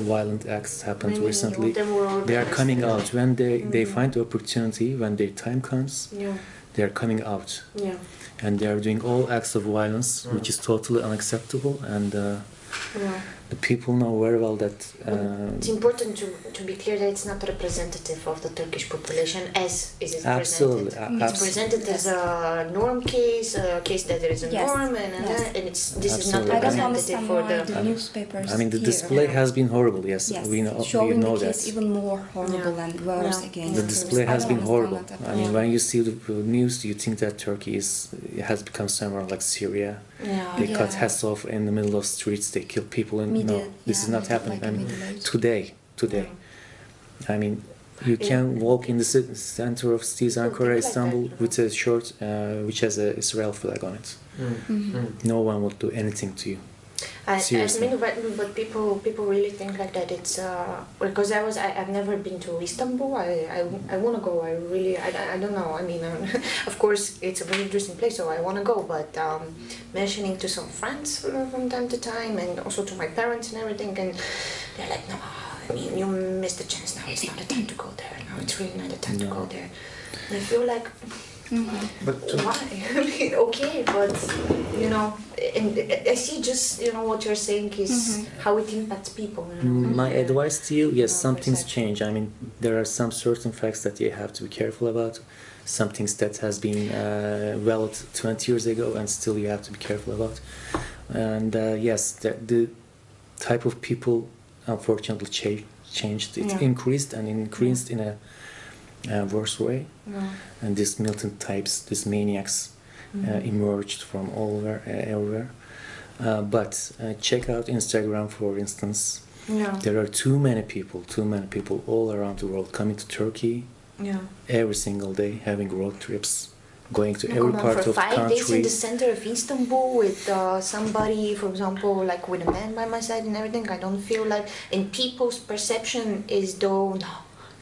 violent acts happened recently, they are coming out when they find the opportunity, when their time comes. They are coming out, and they are doing all acts of violence, which is totally unacceptable. And the people know very well that. It's important to be clear that it's not representative of the Turkish population as is it absolutely, presented. It's presented as a norm case, a case that there is a norm, and this is not representative for the newspapers. I mean, the display has been horrible. Yes, we know the that. Even more horrible and worse against the display has been horrible. I mean, when you see the news, you think that Turkey has become somewhere like Syria. They cut heads off in the middle of streets. They kill people. This is not happening. I mean, today. I mean, you can walk in the center of cities, Ankara, Istanbul, with a shirt which has an Israel flag on it. No one will do anything to you. Seriously. But people really think like that. It's because I've never been to Istanbul. I want to go. I don't know. I mean, of course it's a very interesting place, so I want to go. But mentioning to some friends from time to time, and also to my parents and everything, and they're like, no, I mean, you missed the chance. Now it's not the time to go there. Now it's really not the time to go there. And I feel like. But why? I mean, okay, but you know, and I see just what you're saying is how it impacts people. My advice to you, yes, some things change. I mean, there are some certain facts that you have to be careful about. Some things that has been valid 20 years ago, and still you have to be careful about. And yes, the type of people unfortunately changed. It increased in a worse way, and these militant types, these maniacs, emerged from everywhere. But check out Instagram, for instance. There are too many people all around the world coming to Turkey every single day, having road trips, going to every part of the country. 5 days in the center of Istanbul with somebody, for example, like with a man by my side and everything. I don't feel like, and people's perception is though no.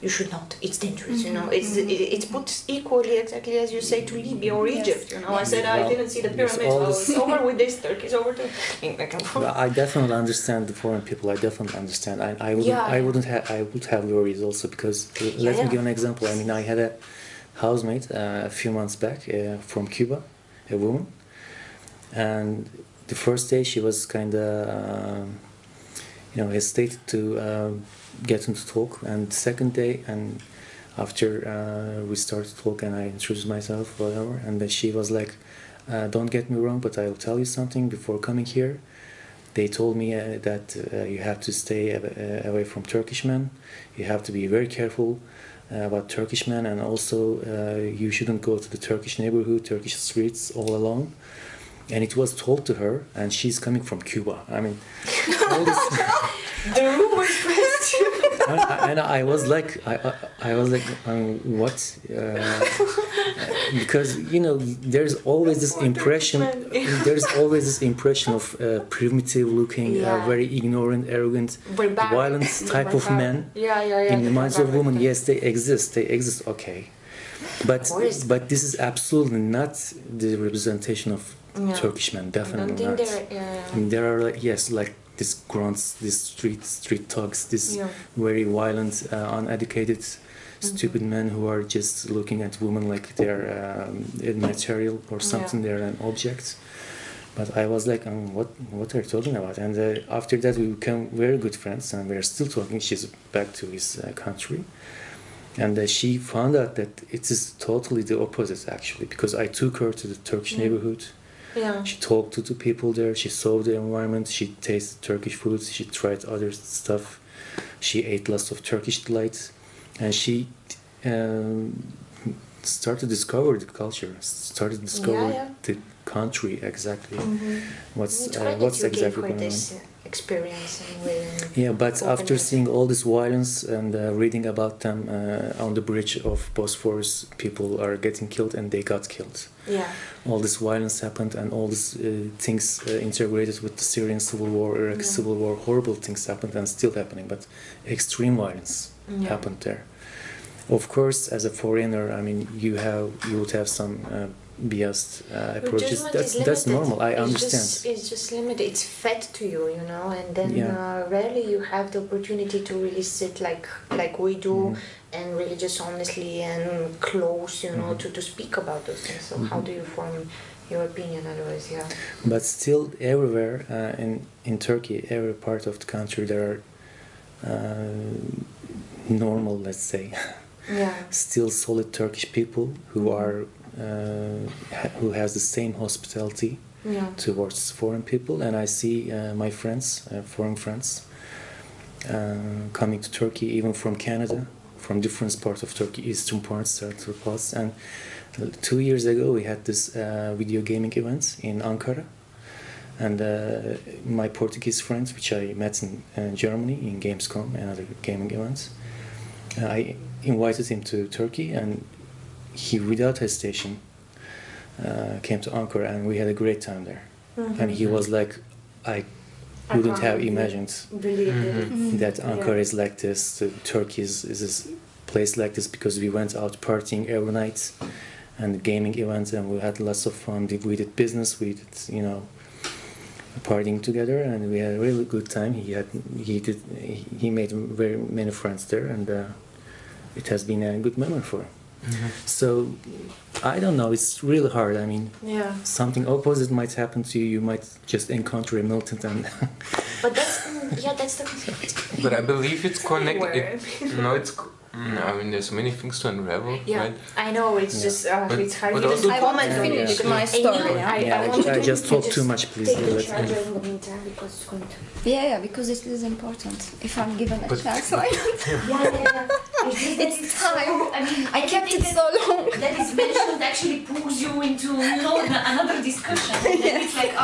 You should not. It's dangerous, It's put equally, exactly as you say, to Libya or Egypt. I said I didn't see the pyramids. It's over with this. Turkey's over to. Well, I definitely understand the foreign people. I definitely understand. I would have worries also because let me give an example. I mean, I had a housemate a few months back from Cuba, a woman, and the first day she was kind of hesitated to. Get him to talk, and the second day, and after we started talking, I introduced myself, whatever, and then she was like, don't get me wrong, but I will tell you something before coming here. They told me that you have to stay away from Turkish men, you have to be very careful about Turkish men, and also you shouldn't go to the Turkish neighborhood, Turkish streets all alone. And it was told to her, and she's coming from Cuba. I mean, all this. The rumor spreads. And I was like, what? Because there's always this impression. There's always this impression of primitive-looking, very ignorant, arrogant, violent type of men in the minds of women. Yes, they exist. Okay, but this is absolutely not the representation of Turkish men. Definitely not. There are like these grunts, these street thugs, these very violent, uneducated, stupid men who are just looking at women like they're material or something. They're an object. But I was like, what are you talking about? And after that, we became very good friends, and we are still talking. She's back to his country, and she found out that it is totally the opposite actually, because I took her to the Turkish neighborhood. She talked to the people there, she saw the environment, she tasted Turkish food, she tried other stuff, she ate lots of Turkish delights, and she started to discover the culture, started to discover country exactly. What's you exactly going on. This experience and yeah, but after seeing all this violence and reading about them on the bridge of Bosphorus, people are getting killed and they got killed. Yeah. All this violence happened and all these things integrated with the Syrian civil war, Iraq civil war, horrible things happened and still happening, but extreme violence happened there. Of course, as a foreigner, I mean, you would have some biased approaches. That's normal. I understand. It's just limited. It's fed to you, you know, and then rarely you have the opportunity to really sit like we do and really just honestly and close, you know, to speak about those things. So how do you form your opinion otherwise? Yeah. But still, everywhere in Turkey, every part of the country, there are normal, let's say. Yeah. Still solid Turkish people who are who has the same hospitality towards foreign people, and I see my friends, foreign friends, coming to Turkey, even from Canada, from different parts of Turkey, eastern parts, central parts. And 2 years ago we had this video gaming event in Ankara, and my Portuguese friends, which I met in Germany in Gamescom and other gaming events, I invited him to Turkey, and he, without hesitation, came to Ankara, and we had a great time there. And he was like, I wouldn't have imagined that Ankara is like this, Turkey is this place like this, because we went out partying every night and gaming events, and we had lots of fun. We did business, we did, you know, partying together, and we had a really good time. He made very many friends there, and it has been a good memory for him. So I don't know, it's really hard. I mean, something opposite might happen to you. You might just encounter a militant and but that's the but I believe it's connected. I mean, there's many things to unravel, right? I know, it's just it's hard. But also I want to finish my story. I just talk too much, please. Take the charger in the meantime because it's going to... Yeah, because it is important. If I'm given a chance, why not? It's time. I kept it so long. That is mentioned actually pulls you into another discussion. And then it's like,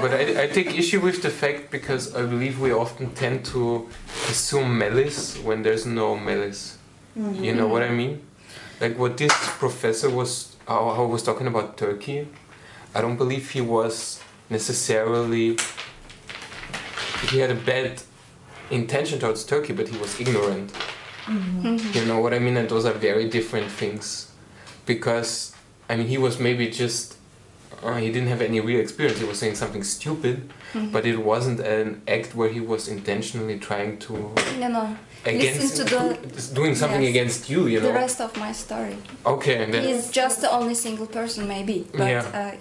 But I take issue with the fact, because I believe we often tend to assume malice when there's no malice. You know what I mean? Like what this professor was, how he was talking about Turkey, I don't believe he was necessarily, he had a bad intention towards Turkey, but he was ignorant. You know what I mean? And those are very different things. Because, I mean, he was maybe just, he didn't have any real experience. He was saying something stupid, but it wasn't an act where he was intentionally trying to doing something against you. You know, the rest of my story. Okay, and then he's just the only single person, maybe, but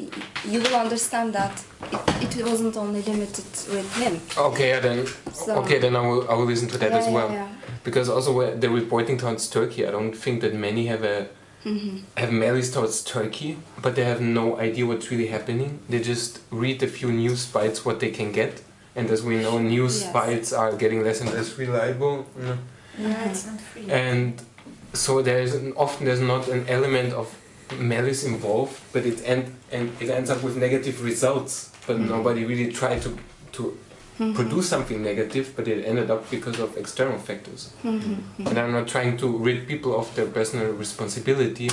you will understand that it wasn't only limited with him. Okay, then I will listen to that as well. Yeah. Because also the reporting towards Turkey, I don't think that many have have malice towards Turkey, but they have no idea what's really happening. They just read a few news bites what they can get, and as we know, news bites are getting less and less reliable. It's not free. And so there's not an element of malice involved, but it ends up with negative results. But nobody really tried to produce something negative, but it ended up because of external factors. And I'm not trying to rid people of their personal responsibility,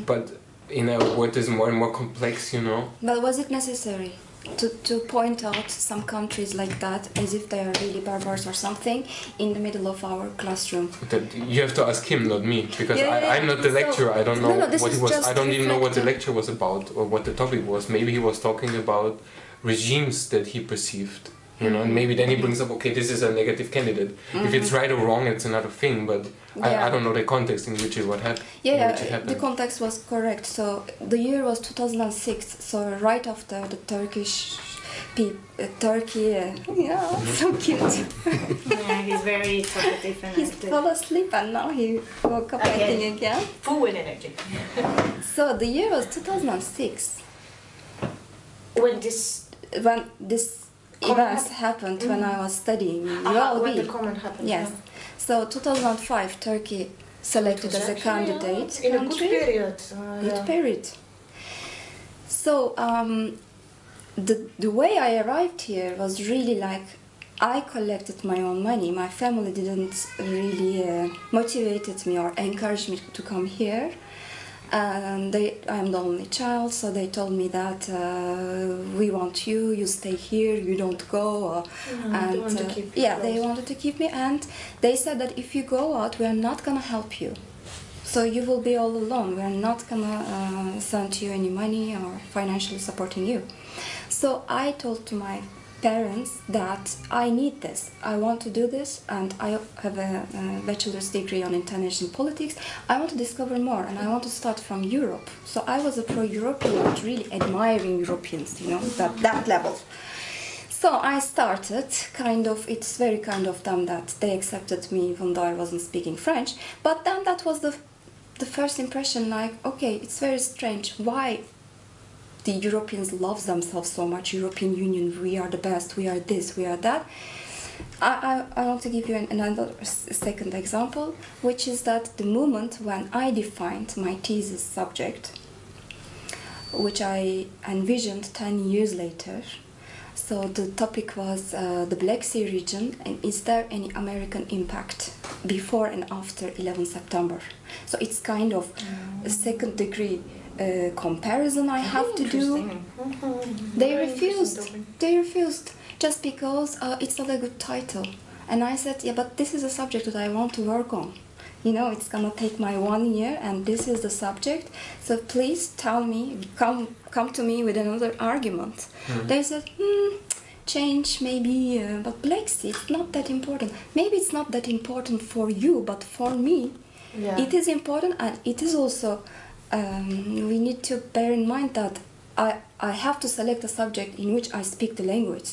but in a world that is more and more complex, you know. But was it necessary to point out some countries like that as if they are really barbars or something in the middle of our classroom? That you have to ask him, not me, because I'm not the lecturer. I don't know what he was. I don't even know what the lecture was about or what the topic was. Maybe he was talking about regimes that he perceived. You know, and maybe then he brings up, okay, this is a negative candidate. If it's right or wrong, it's another thing, but I don't know the context in which it happened. The context was correct. So the year was 2006, so right after the Turkey, so cute. He's very talkative and he fell asleep and now he woke up again. Full with energy. So the year was 2006. When this events happened when I was studying ULB. When the comment happened. Yes. So 2005, Turkey selected as a candidate in a good period. Good period. So the way I arrived here was really like I collected my own money. My family didn't really motivated me or encourage me to come here. And I'm the only child, so they told me that we want you, you stay here, you don't go. They want to keep you yeah, close. they wanted to keep me, and they said that if you go out, we are not gonna help you. So you will be all alone. We are not gonna send you any money or financially supporting you. So I told to my parents that I need this, I want to do this, and I have a bachelor's degree on international politics. I want to discover more, and I want to start from Europe. So I was a pro-European, really admiring Europeans, you know, that level. So I started, it's very kind of them that they accepted me even though I wasn't speaking French. But then that was the first impression, like, okay, it's very strange. Why the Europeans love themselves so much? European Union, we are the best, we are this, we are that. I want to give you another second example, which is that the moment when I defined my thesis subject, which I envisioned 10 years later. So the topic was the Black Sea region, and is there any American impact before and after 11 September? So it's kind of a second degree comparison I have to do. They refused just because it's not a good title. And I said, yeah, but this is a subject that I want to work on. You know, it's gonna take my 1 year, and this is the subject. So please tell me, come to me with another argument. They said, change maybe, but Black Sea, it's not that important. Maybe it's not that important for you, but for me, it is important, and it is also. We need to bear in mind that I have to select a subject in which I speak the language.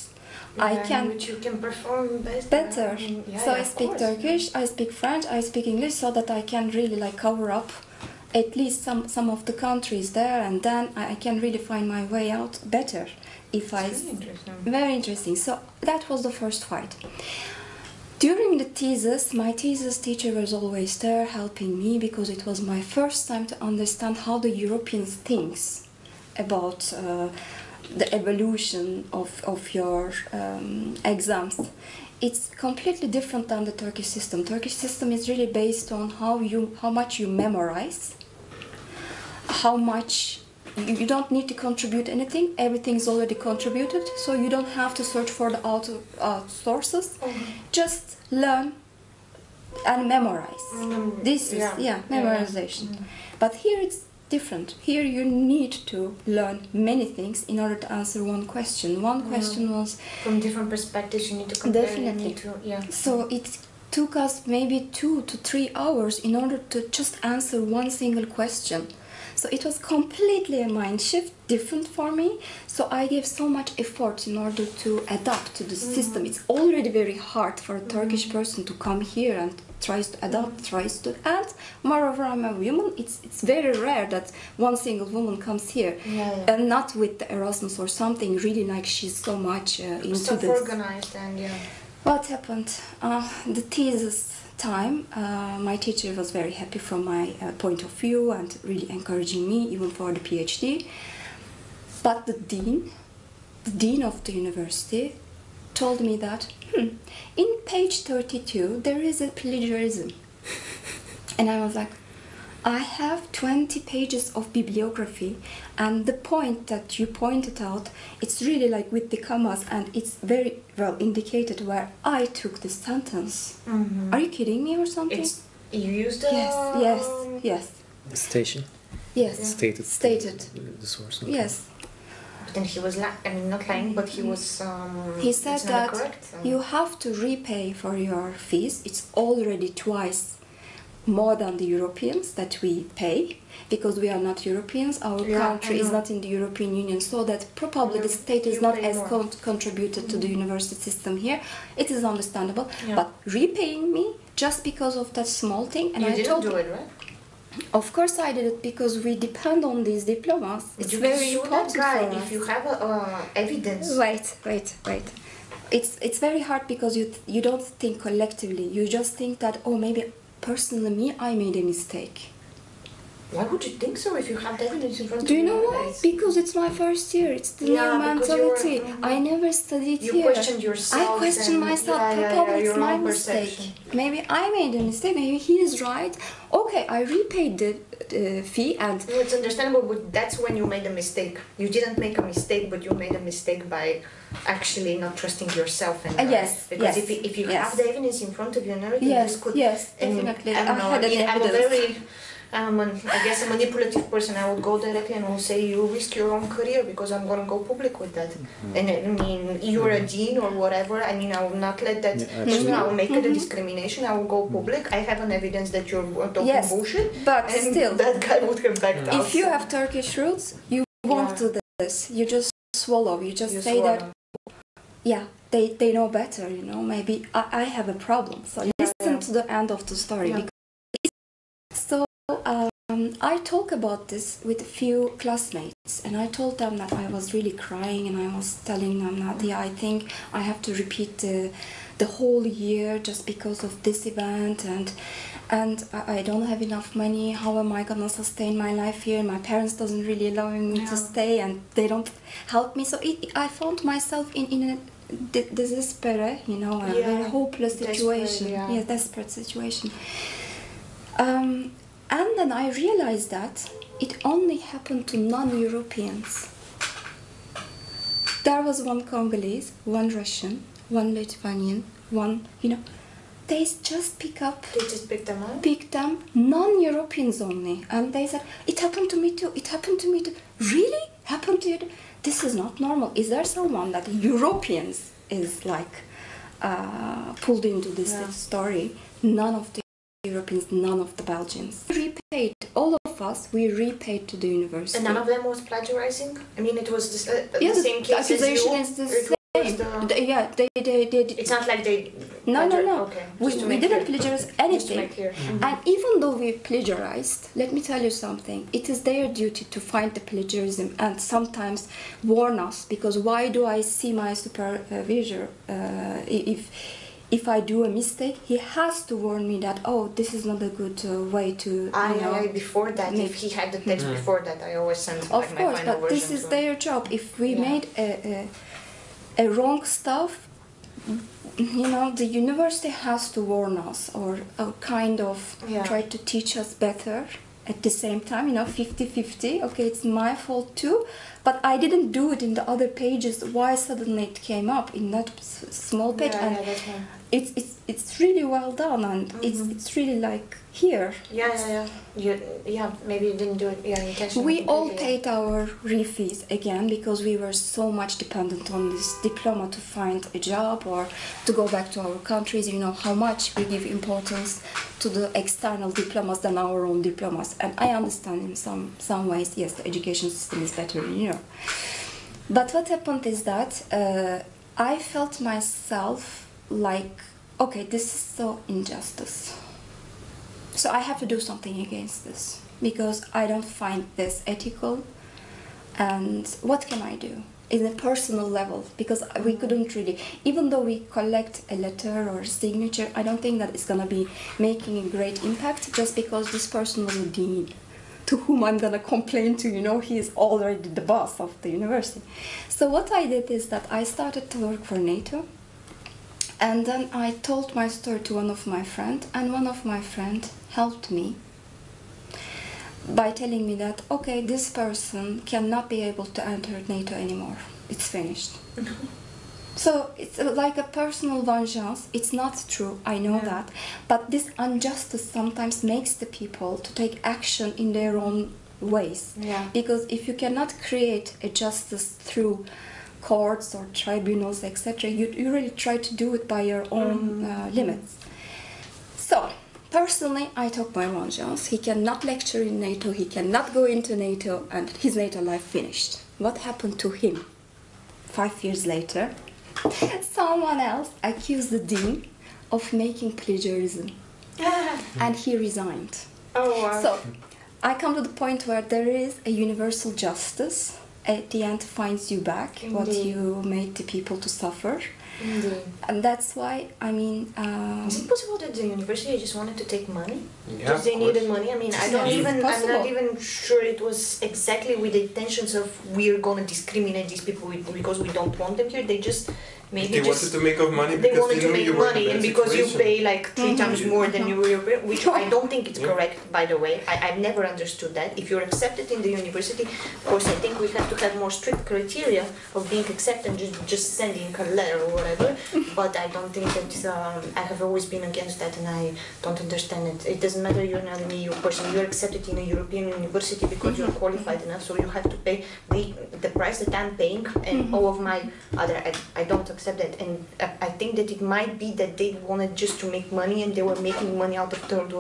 Which you can perform better. So I speak Turkish, I speak French, I speak English, so that I can really like cover up at least some of the countries there, and then I can really find my way out better. Very interesting. So that was the first fight. During the thesis, my thesis teacher was always there helping me, because it was my first time to understand how the Europeans thinks about the evolution of your exams. It's completely different than the Turkish system. Turkish system is really based on how much you memorize, how much you don't need to contribute anything. Everything is already contributed, so you don't have to search for the sources. Just learn and memorize. This is memorization. But here it's different. Here you need to learn many things in order to answer one question. One question was from different perspectives. You need to compare. Definitely. So it took us maybe 2 to 3 hours in order to just answer one single question. So it was completely a mind shift, different for me. So I gave so much effort in order to adapt to the system. It's already very hard for a Turkish person to come here and tries to adapt, and moreover I'm a woman. It's very rare that one single woman comes here, and not with the Erasmus or something, really like she's so much into this. Organized and What happened? The thesis time, my teacher was very happy from my point of view and really encouraging me even for the PhD. But the dean of the university told me that in page 32 there is a plagiarism. And I was like, I have 20 pages of bibliography, and the point that you pointed out, it's really like with the commas, and it's very well indicated where I took this sentence. Are you kidding me or something? You used yes. Station? Yes. Stated. The source. Okay. Yes. And he was not lying, but he was. He said that you have to repay for your fees. It's already twice more than the Europeans that we pay, because we are not Europeans. Our country is not in the European Union, so that probably the state is not as contributed to the university system here. It is understandable, but repaying me just because of that small thing, and you didn't do it, right? Of course I did it, because we depend on these diplomas. It's very important for us. If you have evidence. Wait. It's very hard, because you don't think collectively. You just think that, oh, maybe personally me, I made a mistake. Why would you think so if you have the evidence in front of you? you? Do you know why? Because it's my first year. It's the new mentality. I never studied here. You questioned yourself. I questioned myself. Probably it's my mistake. Maybe I made a mistake. Maybe he is right. Okay, I repaid the fee and... No, it's understandable, but that's when you made a mistake. You didn't make a mistake, but you made a mistake by actually not trusting yourself. And yes, because yes. if you have the evidence in front of you and everything, yes, this could... Yes, definitely. I'm a very... I guess a manipulative person. I would go directly and will say, you risk your own career because I'm going to go public with that. And I mean, you're a dean or whatever. I mean, I will not let that. I will make it a discrimination. I will go public. I have an evidence that you're talking bullshit. But and still, that guy would have backed out. If you have Turkish roots, you won't do this. You just swallow. You just say that. Yeah, they know better. You know, maybe I have a problem. So listen to the end of the story. Yeah. So. I talk about this with a few classmates, and I told them that I was really crying, and I was telling them that I think I have to repeat the whole year just because of this event, and I don't have enough money. How am I gonna sustain my life here? My parents doesn't really allow me to stay, and they don't help me. So I found myself in a desperate, you know, a very hopeless situation. Desperate situation. And then I realized that it only happened to non-Europeans. There was one Congolese, one Russian, one Lithuanian, one, you know, they just pick them up. Pick them, non-Europeans only. And they said, it happened to me too, it happened to me too. Really? Happened to you too? This is not normal. Is there someone that Europeans is like pulled into this story? None of the Europeans, none of the Belgians. We repaid, all of us, we repaid to the university. And none of them was plagiarizing? I mean, it was the same case accusation as you? Is the same. It's not like they... No. Okay. We didn't plagiarize anything. Just to make clear. And even though we plagiarized, let me tell you something. It is their duty to find the plagiarism and sometimes warn us. Because why do I see my supervisor if I do a mistake, he has to warn me that, oh, this is not a good way to, before that, if he had the text before that, I always sent my final version. Of course, but this is their job. If we made a wrong stuff, you know, the university has to warn us or kind of try to teach us better. At the same time, you know, 50-50, okay, it's my fault too, but I didn't do it in the other pages. Why suddenly it came up in that small page? It's really well done, and it's really like here. Maybe you didn't do it intentionally. We all paid our refees again because we were so much dependent on this diploma to find a job or to go back to our countries. You know how much we give importance to the external diplomas than our own diplomas. And I understand in some ways, yes, the education system is better in Europe. But what happened is that I felt myself like, okay, this is so injustice. So I have to do something against this because I don't find this ethical. And what can I do? In a personal level, because we couldn't really, even though we collect a letter or a signature, I don't think that it's gonna be making a great impact just because this person was a dean to whom I'm gonna complain to, you know, he is already the boss of the university. So what I did is that I started to work for NATO, and then I told my story to one of my friends, and one of my friends helped me by telling me that, okay, this person cannot be able to enter NATO anymore. It's finished. So it's like a personal vengeance. It's not true, I know that. But this injustice sometimes makes the people to take action in their own ways. Because if you cannot create a justice through courts or tribunals, etc., you really try to do it by your own limits. So, personally, I took my vengeance. He cannot lecture in NATO, he cannot go into NATO, and his NATO life finished. What happened to him? 5 years later, someone else accused the dean of making plagiarism, and he resigned. Oh, wow. So, I come to the point where there is a universal justice, at the end finds you back. Indeed. What you made the people to suffer. Indeed. And that's why, I mean... is it possible that the university just wanted to take money? Yeah, because they needed money? I mean, I'm not even sure it was exactly with the intentions of we're going to discriminate these people because we don't want them here. They just... Maybe they wanted to make money because they wanted to make money, and because situation. you pay like 3 times more than you were, which I don't think it's correct, by the way. I've never understood that. If you're accepted in the university, of course, I think we have to have more strict criteria of being accepted and just sending a letter or whatever. But I don't think that I have always been against that, and I don't understand it. It doesn't matter you're not an EU person. You're accepted in a European university because you're qualified enough, so you have to pay the price that I'm paying, and all of my other. I don't accept that, and I think that it might be that they wanted just to make money, and they were making money out of third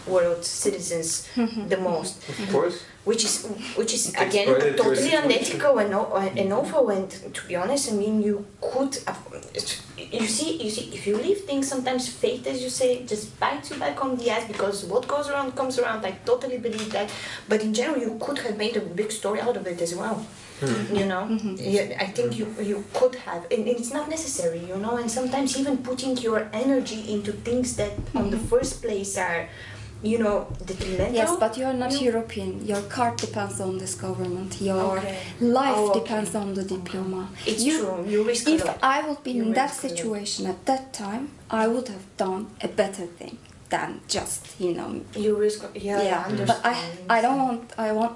world citizens the most. Of course. Which is again totally unethical and awful. And to be honest, I mean, you could, you see, if you leave things, sometimes fate, as you say, just bites you back on the ass, because what goes around comes around. I totally believe that. But in general, you could have made a big story out of it as well. You know, I think you could have, and it's not necessary, you know, and sometimes even putting your energy into things that on the first place are, you know, detrimental. Yes, but you're not European. Your card depends on this government. Your life depends on the diploma. It's true. You risk a lot. If I would be in that situation at that time, I would have done a better thing than just, you know. You risk, I understand. But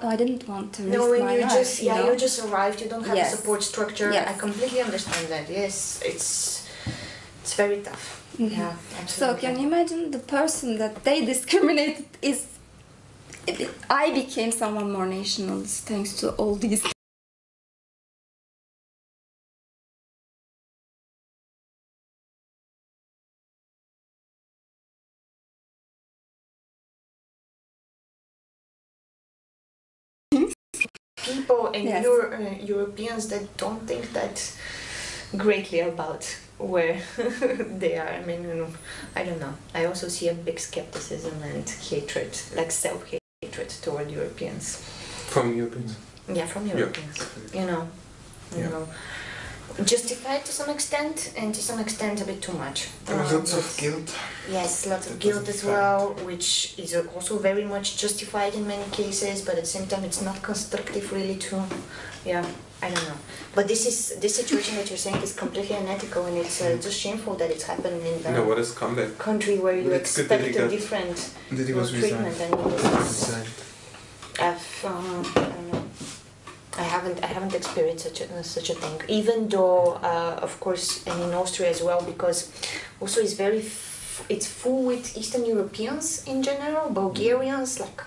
I didn't want to risk my life. You just arrived. You don't have a support structure. Yes. I completely understand that. Yes, it's very tough. Yeah, absolutely. So can you imagine the person that they discriminated is... I became someone more nationalist thanks to all these... people and Europeans that don't think that greatly about where they are. I mean, you know, I don't know. I also see a big skepticism and hatred, like self-hatred toward Europeans. From Europeans? Yeah, from Europeans. You know, justified to some extent, and to some extent a bit too much. Lots of guilt. Yes, lots of guilt as well, which is also very much justified in many cases, but at the same time it's not constructive really to, I don't know. But this situation that you're saying is completely unethical, and it's just shameful that it's happening in the country where you expect a different treatment. I mean, I don't know. I haven't experienced such a thing. Even though, of course, and in Austria as well, because also it's full with Eastern Europeans in general, Bulgarians, like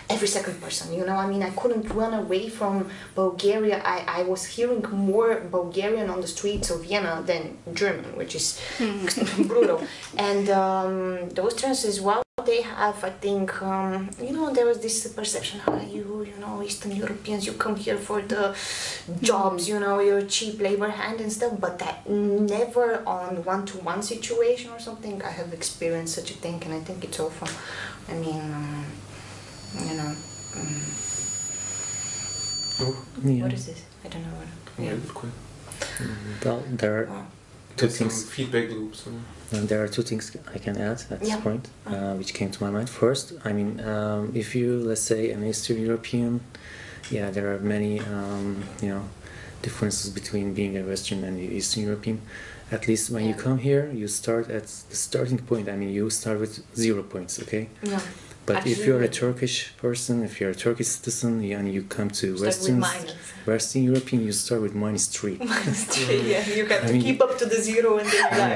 every second person, you know. I mean, I couldn't run away from Bulgaria. I was hearing more Bulgarian on the streets of Vienna than German, which is brutal. And the Austrians as well, they have, I think, you know, there was this perception, you know, Eastern Europeans, you come here for the jobs, you know, you're cheap labor hand and stuff, but that never on one-to-one situation or something I have experienced such a thing, and I think it's awful. I mean, you know, what is this? I don't know what. Well, there are two things. Feedback loops. There are two things I can add at this point, which came to my mind. First, I mean, if you, let's say, an Eastern European, there are many, you know, differences between being a Western and the Eastern European. At least when you come here, you start at the starting point. I mean, you start with 0 points, okay? Yeah. But Absolutely. if you're a Turkish person, if you're a Turkish citizen, and you come to Western European, you start with -3. -3, yeah. You have to keep up to the 0, and then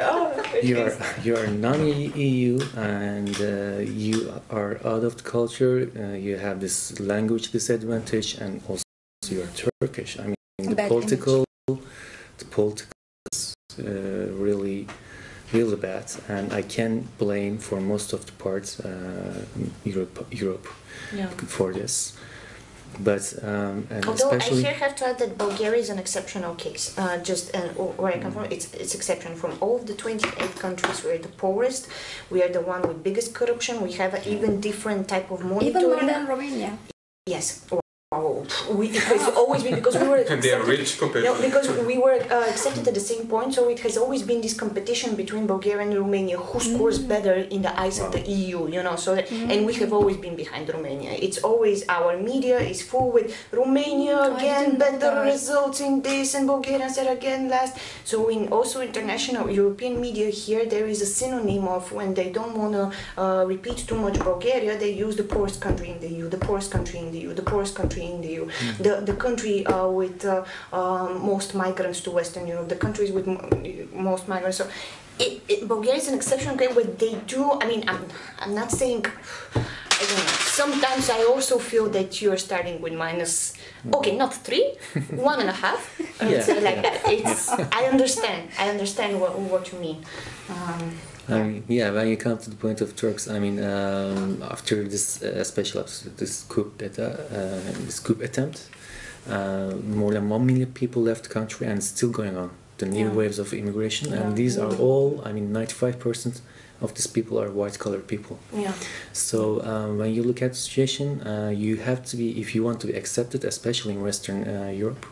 you're like, you are non-EU, and you are out of the culture. You have this language disadvantage, and also you're Turkish. I mean, the political is really bad, and I can blame for most of the parts Europe for this. But and although especially I here have to add that Bulgaria is an exceptional case. Where I come from, it's exception from all of the 28 countries. We're the poorest. We are the one with biggest corruption. We have an even different type of monitoring. Even more than Romania. Yes. it has always been because we were and they are rich compared to because we were accepted at the same point, so it has always been this competition between Bulgaria and Romania who scores better in the eyes of the EU, you know. So and we have always been behind Romania. It's always our media is full with Romania again better results in this and Bulgarians are again last. So in also international European media here there is a synonym of when they don't want to repeat too much Bulgaria, they use the poorest country in the EU, the poorest country in the EU, the poorest country in the EU, the country with most migrants to Western Europe, the countries with most migrants. So Bulgaria is an exception, okay, what they do, I mean, I'm not saying, I don't know, sometimes I also feel that you're starting with minus, okay, not 3, 1.5, like that. It's, I understand what you mean. When you come to the point of Turks, I mean, after this, especially after this coup attempt, more than 1 million people left the country, and it's still going on. The new waves of immigration, and these are all, I mean, 95% of these people are white-collar people. Yeah. So when you look at the situation, you have to be, if you want to be accepted, especially in Western Europe,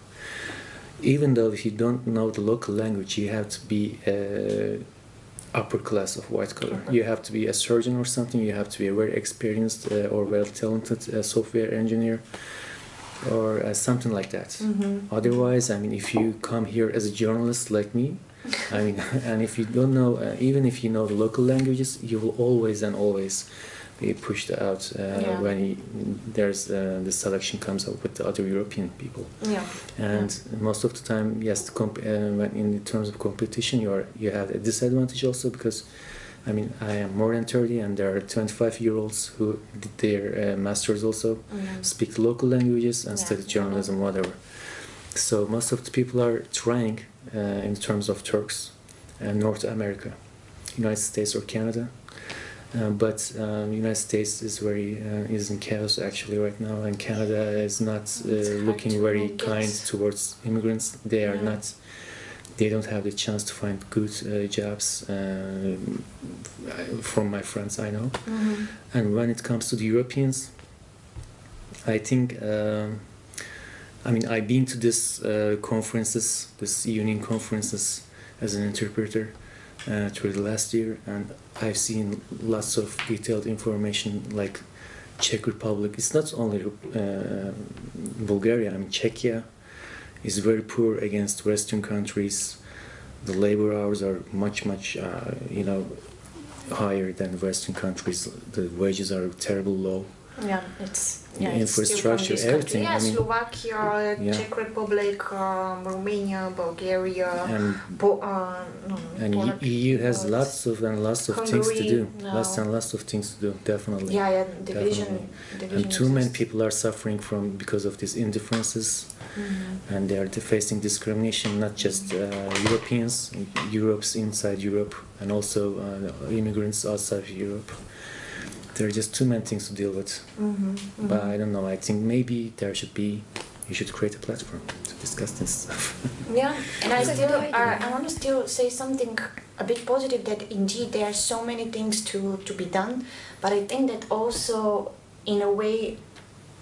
even though if you don't know the local language, you have to be upper class of white collar. You have to be a surgeon or something. You have to be a very experienced or well talented software engineer or something like that. Otherwise, I mean, if you come here as a journalist like me, I mean, and if you don't know, even if you know the local languages, you will always be pushed out when there's the selection comes up with the other European people. And most of the time, yes, when in terms of competition, you have a disadvantage also because, I mean, I am more than 30 and there are 25-year-olds who did their masters also, speak the local languages and study journalism, whatever. So most of the people are trying in terms of Turks and North America, United States or Canada. But United States is is in chaos actually right now, and Canada is not looking very kind towards immigrants. They are not. They don't have the chance to find good jobs. From my friends I know, and when it comes to the Europeans, I think. I mean, I've been to this conferences, this union conferences, as an interpreter. Through the last year, and I've seen lots of detailed information like Czech Republic. It's not only Bulgaria, I mean Czechia is very poor against Western countries. The labor hours are much higher than Western countries. The wages are terribly low. Infrastructure, everything. I mean, Slovakia, Czech Republic, Romania, Bulgaria, and EU has lots of Hungary, things to do. Lots of things to do, definitely. Division. And too many people are suffering because of these indifferences, and they are facing discrimination. Not just Europeans, Europe's inside Europe, and also immigrants outside of Europe. There are just too many things to deal with. But I don't know, I think maybe you should create a platform to discuss this stuff. And I want to still say something a bit positive, that indeed there are so many things to be done, but I think that also in a way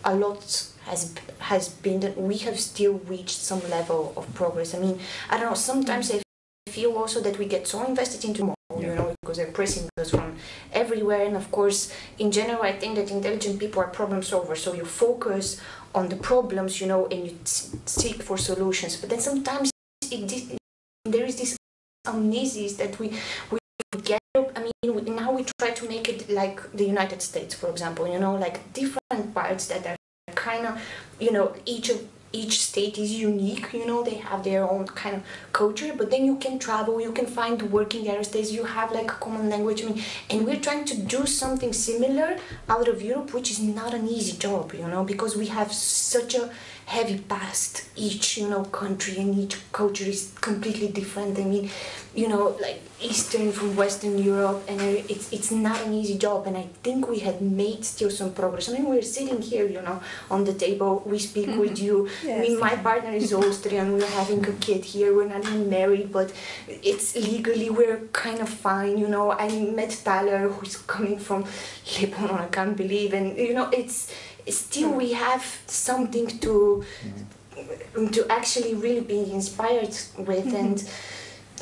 a lot has been that we have still reached some level of progress. I mean, I don't know, sometimes I feel also that we get so invested into more, you know, because they're pressing us from everywhere, and of course in general I think that intelligent people are problem solvers, so you focus on the problems, you know, and you seek for solutions, but then sometimes there is this amnesia that we get. I mean, now we try to make it like the United States, for example, you know, like different parts that are kind of, you know, each state is unique, you know, they have their own kind of culture, but then you can travel, you can find working areas, you have like a common language. I mean, and we're trying to do something similar out of Europe, which is not an easy job, you know, because we have such a heavy past. Each, you know, country and each culture is completely different. I mean, you know, like Eastern from Western Europe, and it's not an easy job, and I think we had made still some progress. I mean, we're sitting here, you know, on the table, we speak with you. Yes. I mean, my partner is Austrian, we're having a kid here, we're not even married, but it's legally, we're kind of fine, you know. I met Tyler, who's coming from Lebanon, I can't believe, and, you know, it's still we have something to actually really be inspired with. And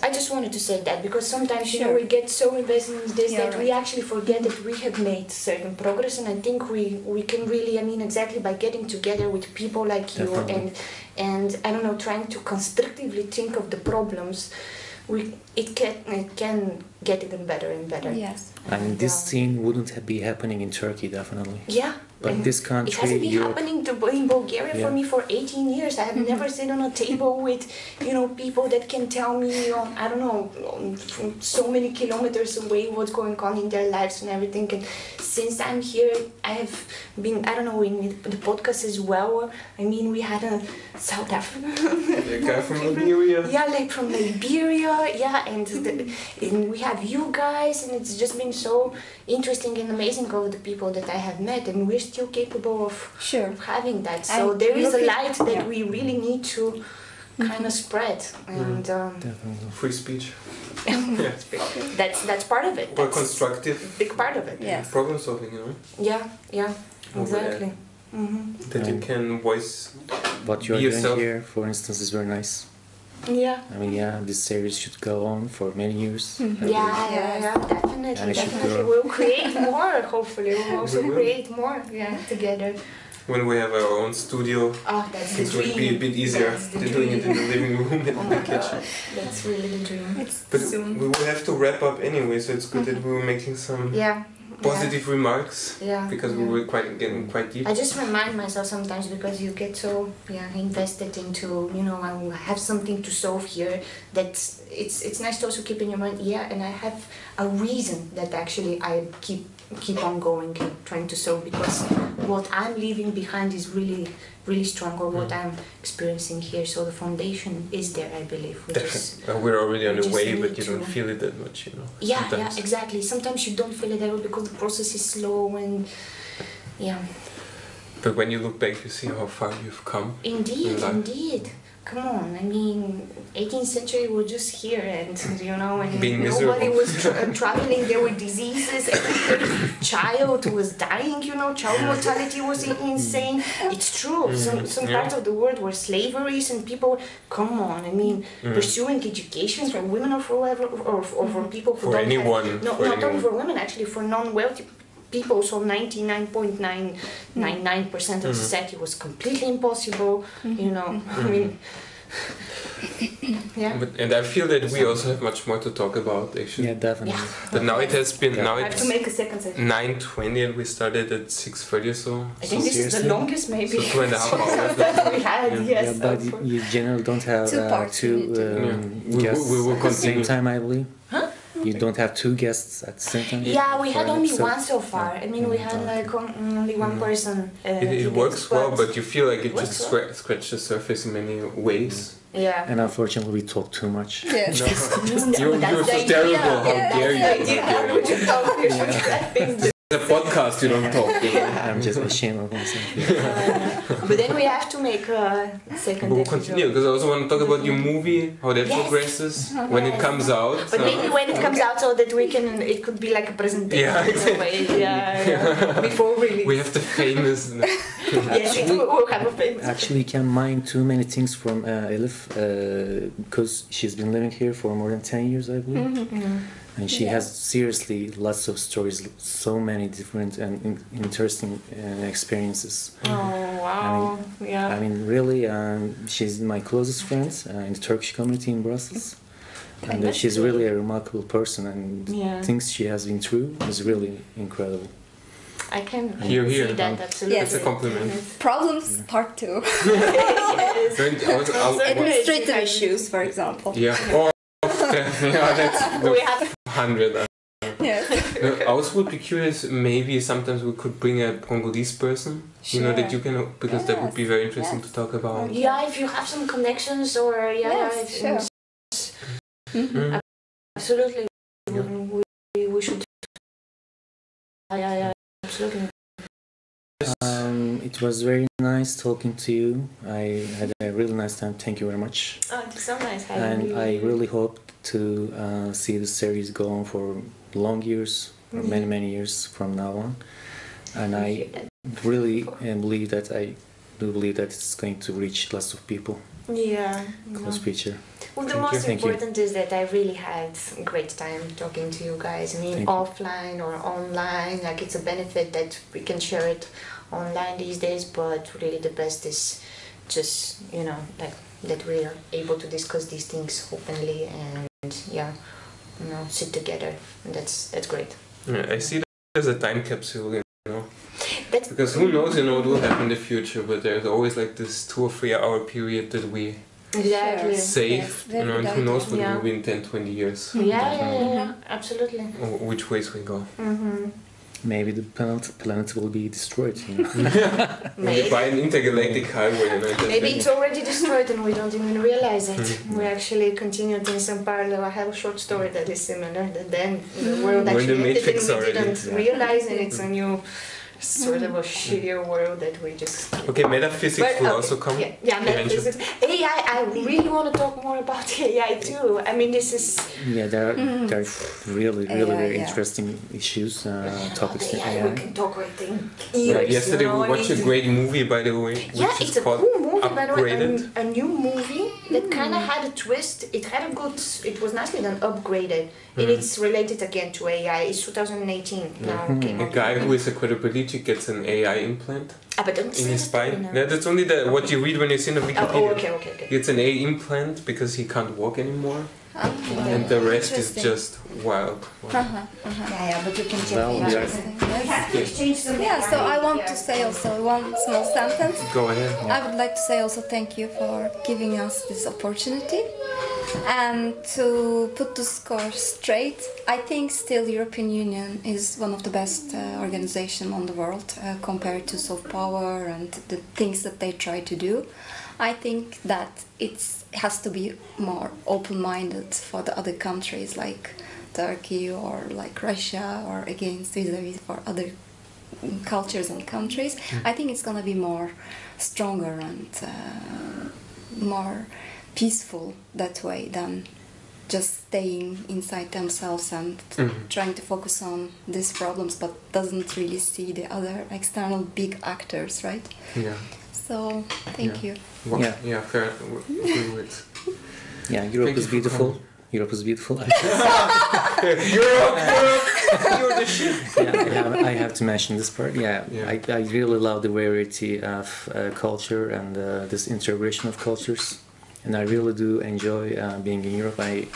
I just wanted to say that, because sometimes you know, we get so invested in this that we actually forget that we have made certain progress. And I think we can really, I mean, exactly by getting together with people like you and I don't know, trying to constructively think of the problems, it can get even better and better. Yes. And this scene wouldn't be happening in Turkey, definitely. Yeah. But and this country, it hasn't been Europe, happening in Bulgaria for me for 18 years. I have never sat on a table with, you know, people that can tell me, I don't know, from so many kilometers away what's going on in their lives and everything. And since I'm here, I have been, I don't know, in the podcast as well. I mean, we had a South African. A guy from Liberia. Yeah, like from Liberia. Yeah, and we have you guys, and it's just been so interesting and amazing of the people that I have met, and we're still capable of having that. So there is a light that we really need to kind of spread, and free speech. That's part of it. Or constructive. Big part of it. Yes. Problem solving, you know. Yeah, exactly. That you can voice. What you're doing here, for instance, is very nice. Yeah. I mean, this series should go on for many years. Yeah, definitely. We'll create more, hopefully. We'll also create more, together. When we have our own studio, it will be a bit easier than doing it in the living room and in the kitchen. That's really the dream. But we will have to wrap up anyway, so it's good that we were making some positive remarks, because we were getting quite deep. I just remind myself sometimes, because you get so invested into, you know, I have something to solve here, that it's nice to also keep in your mind, and I have a reason that actually I keep on going and trying to solve, because what I'm leaving behind is really, really strong, or what I'm experiencing here. So the foundation is there, I believe. We're already on the way, but you don't feel it that much, you know. Yeah, exactly. Sometimes you don't feel it that way because the process is slow and But when you look back, you see how far you've come. Indeed. Come on, I mean, 18th century was just here, and you know, and nobody was traveling. There were diseases. Every child was dying. You know, child mortality was insane. It's true. Some parts of the world were slaveries, and people. Come on, I mean, pursuing education for women or for whoever, or for people who don't have, not only for women, actually, for non-wealthy people. So 99.999% of society was completely impossible. You know, I mean. And I feel that we also have much more to talk about, actually. Yeah, definitely. But now it has been. Now I have to make a second session. 9:20, and we started at 6:30 or so. I think this is the longest, maybe. So 2.5 hours that we had. Yes. But you generally don't have two guests we will at the same time, I believe. Huh? You don't have two guests at the same time? Yeah, we had only one so far. I mean, we had like only one person. It works well, but you feel like it just scratched the surface in many ways. Yeah. And unfortunately, we talk too much. Yes. You're so terrible. How dare you? The podcast, you don't talk. I'm just ashamed of myself. But then we have to make a second. But we'll continue, because I also want to talk about your movie, how that progresses when it comes out. But maybe when it comes out, so that we can, it could be like a presentation in a way. Before release. We have the famous. We'll have a famous. Actually, you can mine too many things from Elif, because she's been living here for more than 10 years, I believe. And she has seriously lots of stories, so many different and interesting experiences. Oh, wow. I mean, really, she's my closest friend in the Turkish community in Brussels. And she's really a remarkable person, and things she has been through is really incredible. I can see that, absolutely. That's a compliment. Problems, part 2. Administrative issues, for example. That's we have 100. Yes. I also would be curious, maybe sometimes we could bring a Congolese person, you know, that you can, because that would be very interesting to talk about. Yeah, if you have some connections or, absolutely, we should. Absolutely. It was very nice talking to you. I had a really nice time. Thank you very much. Oh, it's so nice having you. And I really hope to see the series go on for long years, or many years from now on. And I really believe that it's going to reach lots of people. Yeah. Close picture. Well, the most important is that I really had a great time talking to you guys. I mean, offline or online, like it's a benefit that we can share it online these days, but really the best is just, you know, like that we are able to discuss these things openly and, yeah, you know, sit together. And that's great. Yeah, I see that as a time capsule, you know. Because who knows, you know, what will happen in the future, but there's always like this 2 or 3 hour period that we save, you know, and who knows what will be in 10, 20 years. Yeah, absolutely. Or which ways we go. Maybe the planet will be destroyed, you know. Maybe by an intergalactic highway. You know, maybe it's already destroyed and we don't even realize it. We actually continued in some parallel. I have a short story that is similar. That then the world actually ended and we didn't realize, and it's a new sort of a shittier world that we just... Okay, metaphysics will also come. Yeah, metaphysics. AI, I really want to talk more about AI too. I mean, this is... Yeah, there are really very interesting issues, topics in AI. We can talk great things. Yesterday we watched a great movie, by the way. Yeah, it's a cool movie, by the way. A new movie that kind of had a twist. It had a good... It was nicely done, upgraded. And it's related again to AI. It's 2018 now. A guy who is a quadriplegic gets an AI implant but in his spine. Yeah, that's only what you read when you see the Wikipedia. Okay. He gets an AI implant because he can't walk anymore. And the rest is just wild. Yeah, but you can check so I want to say also one small sentence. Go ahead. I would like to say also thank you for giving us this opportunity. And to put the score straight, I think still European Union is one of the best organizations on the world compared to soft power and the things that they try to do. I think that it has to be more open-minded for the other countries like Turkey or like Russia or against vis-a-vis for other cultures and countries. I think it's going to be more stronger and more peaceful that way than just staying inside themselves and trying to focus on these problems but doesn't really see the other external big actors, right? Yeah. So, thank you. Well, yeah, fair. Yeah, Europe is beautiful. Europe is beautiful. Europe, you're the shit. I have to mention this part. I really love the variety of culture and this integration of cultures. And I really do enjoy being in Europe. I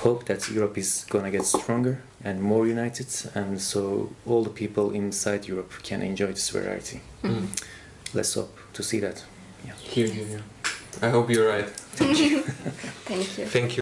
hope that Europe is gonna get stronger and more united, and so all the people inside Europe can enjoy this variety. Let's hope to see that. Here. I hope you're right. Thank you. Thank you.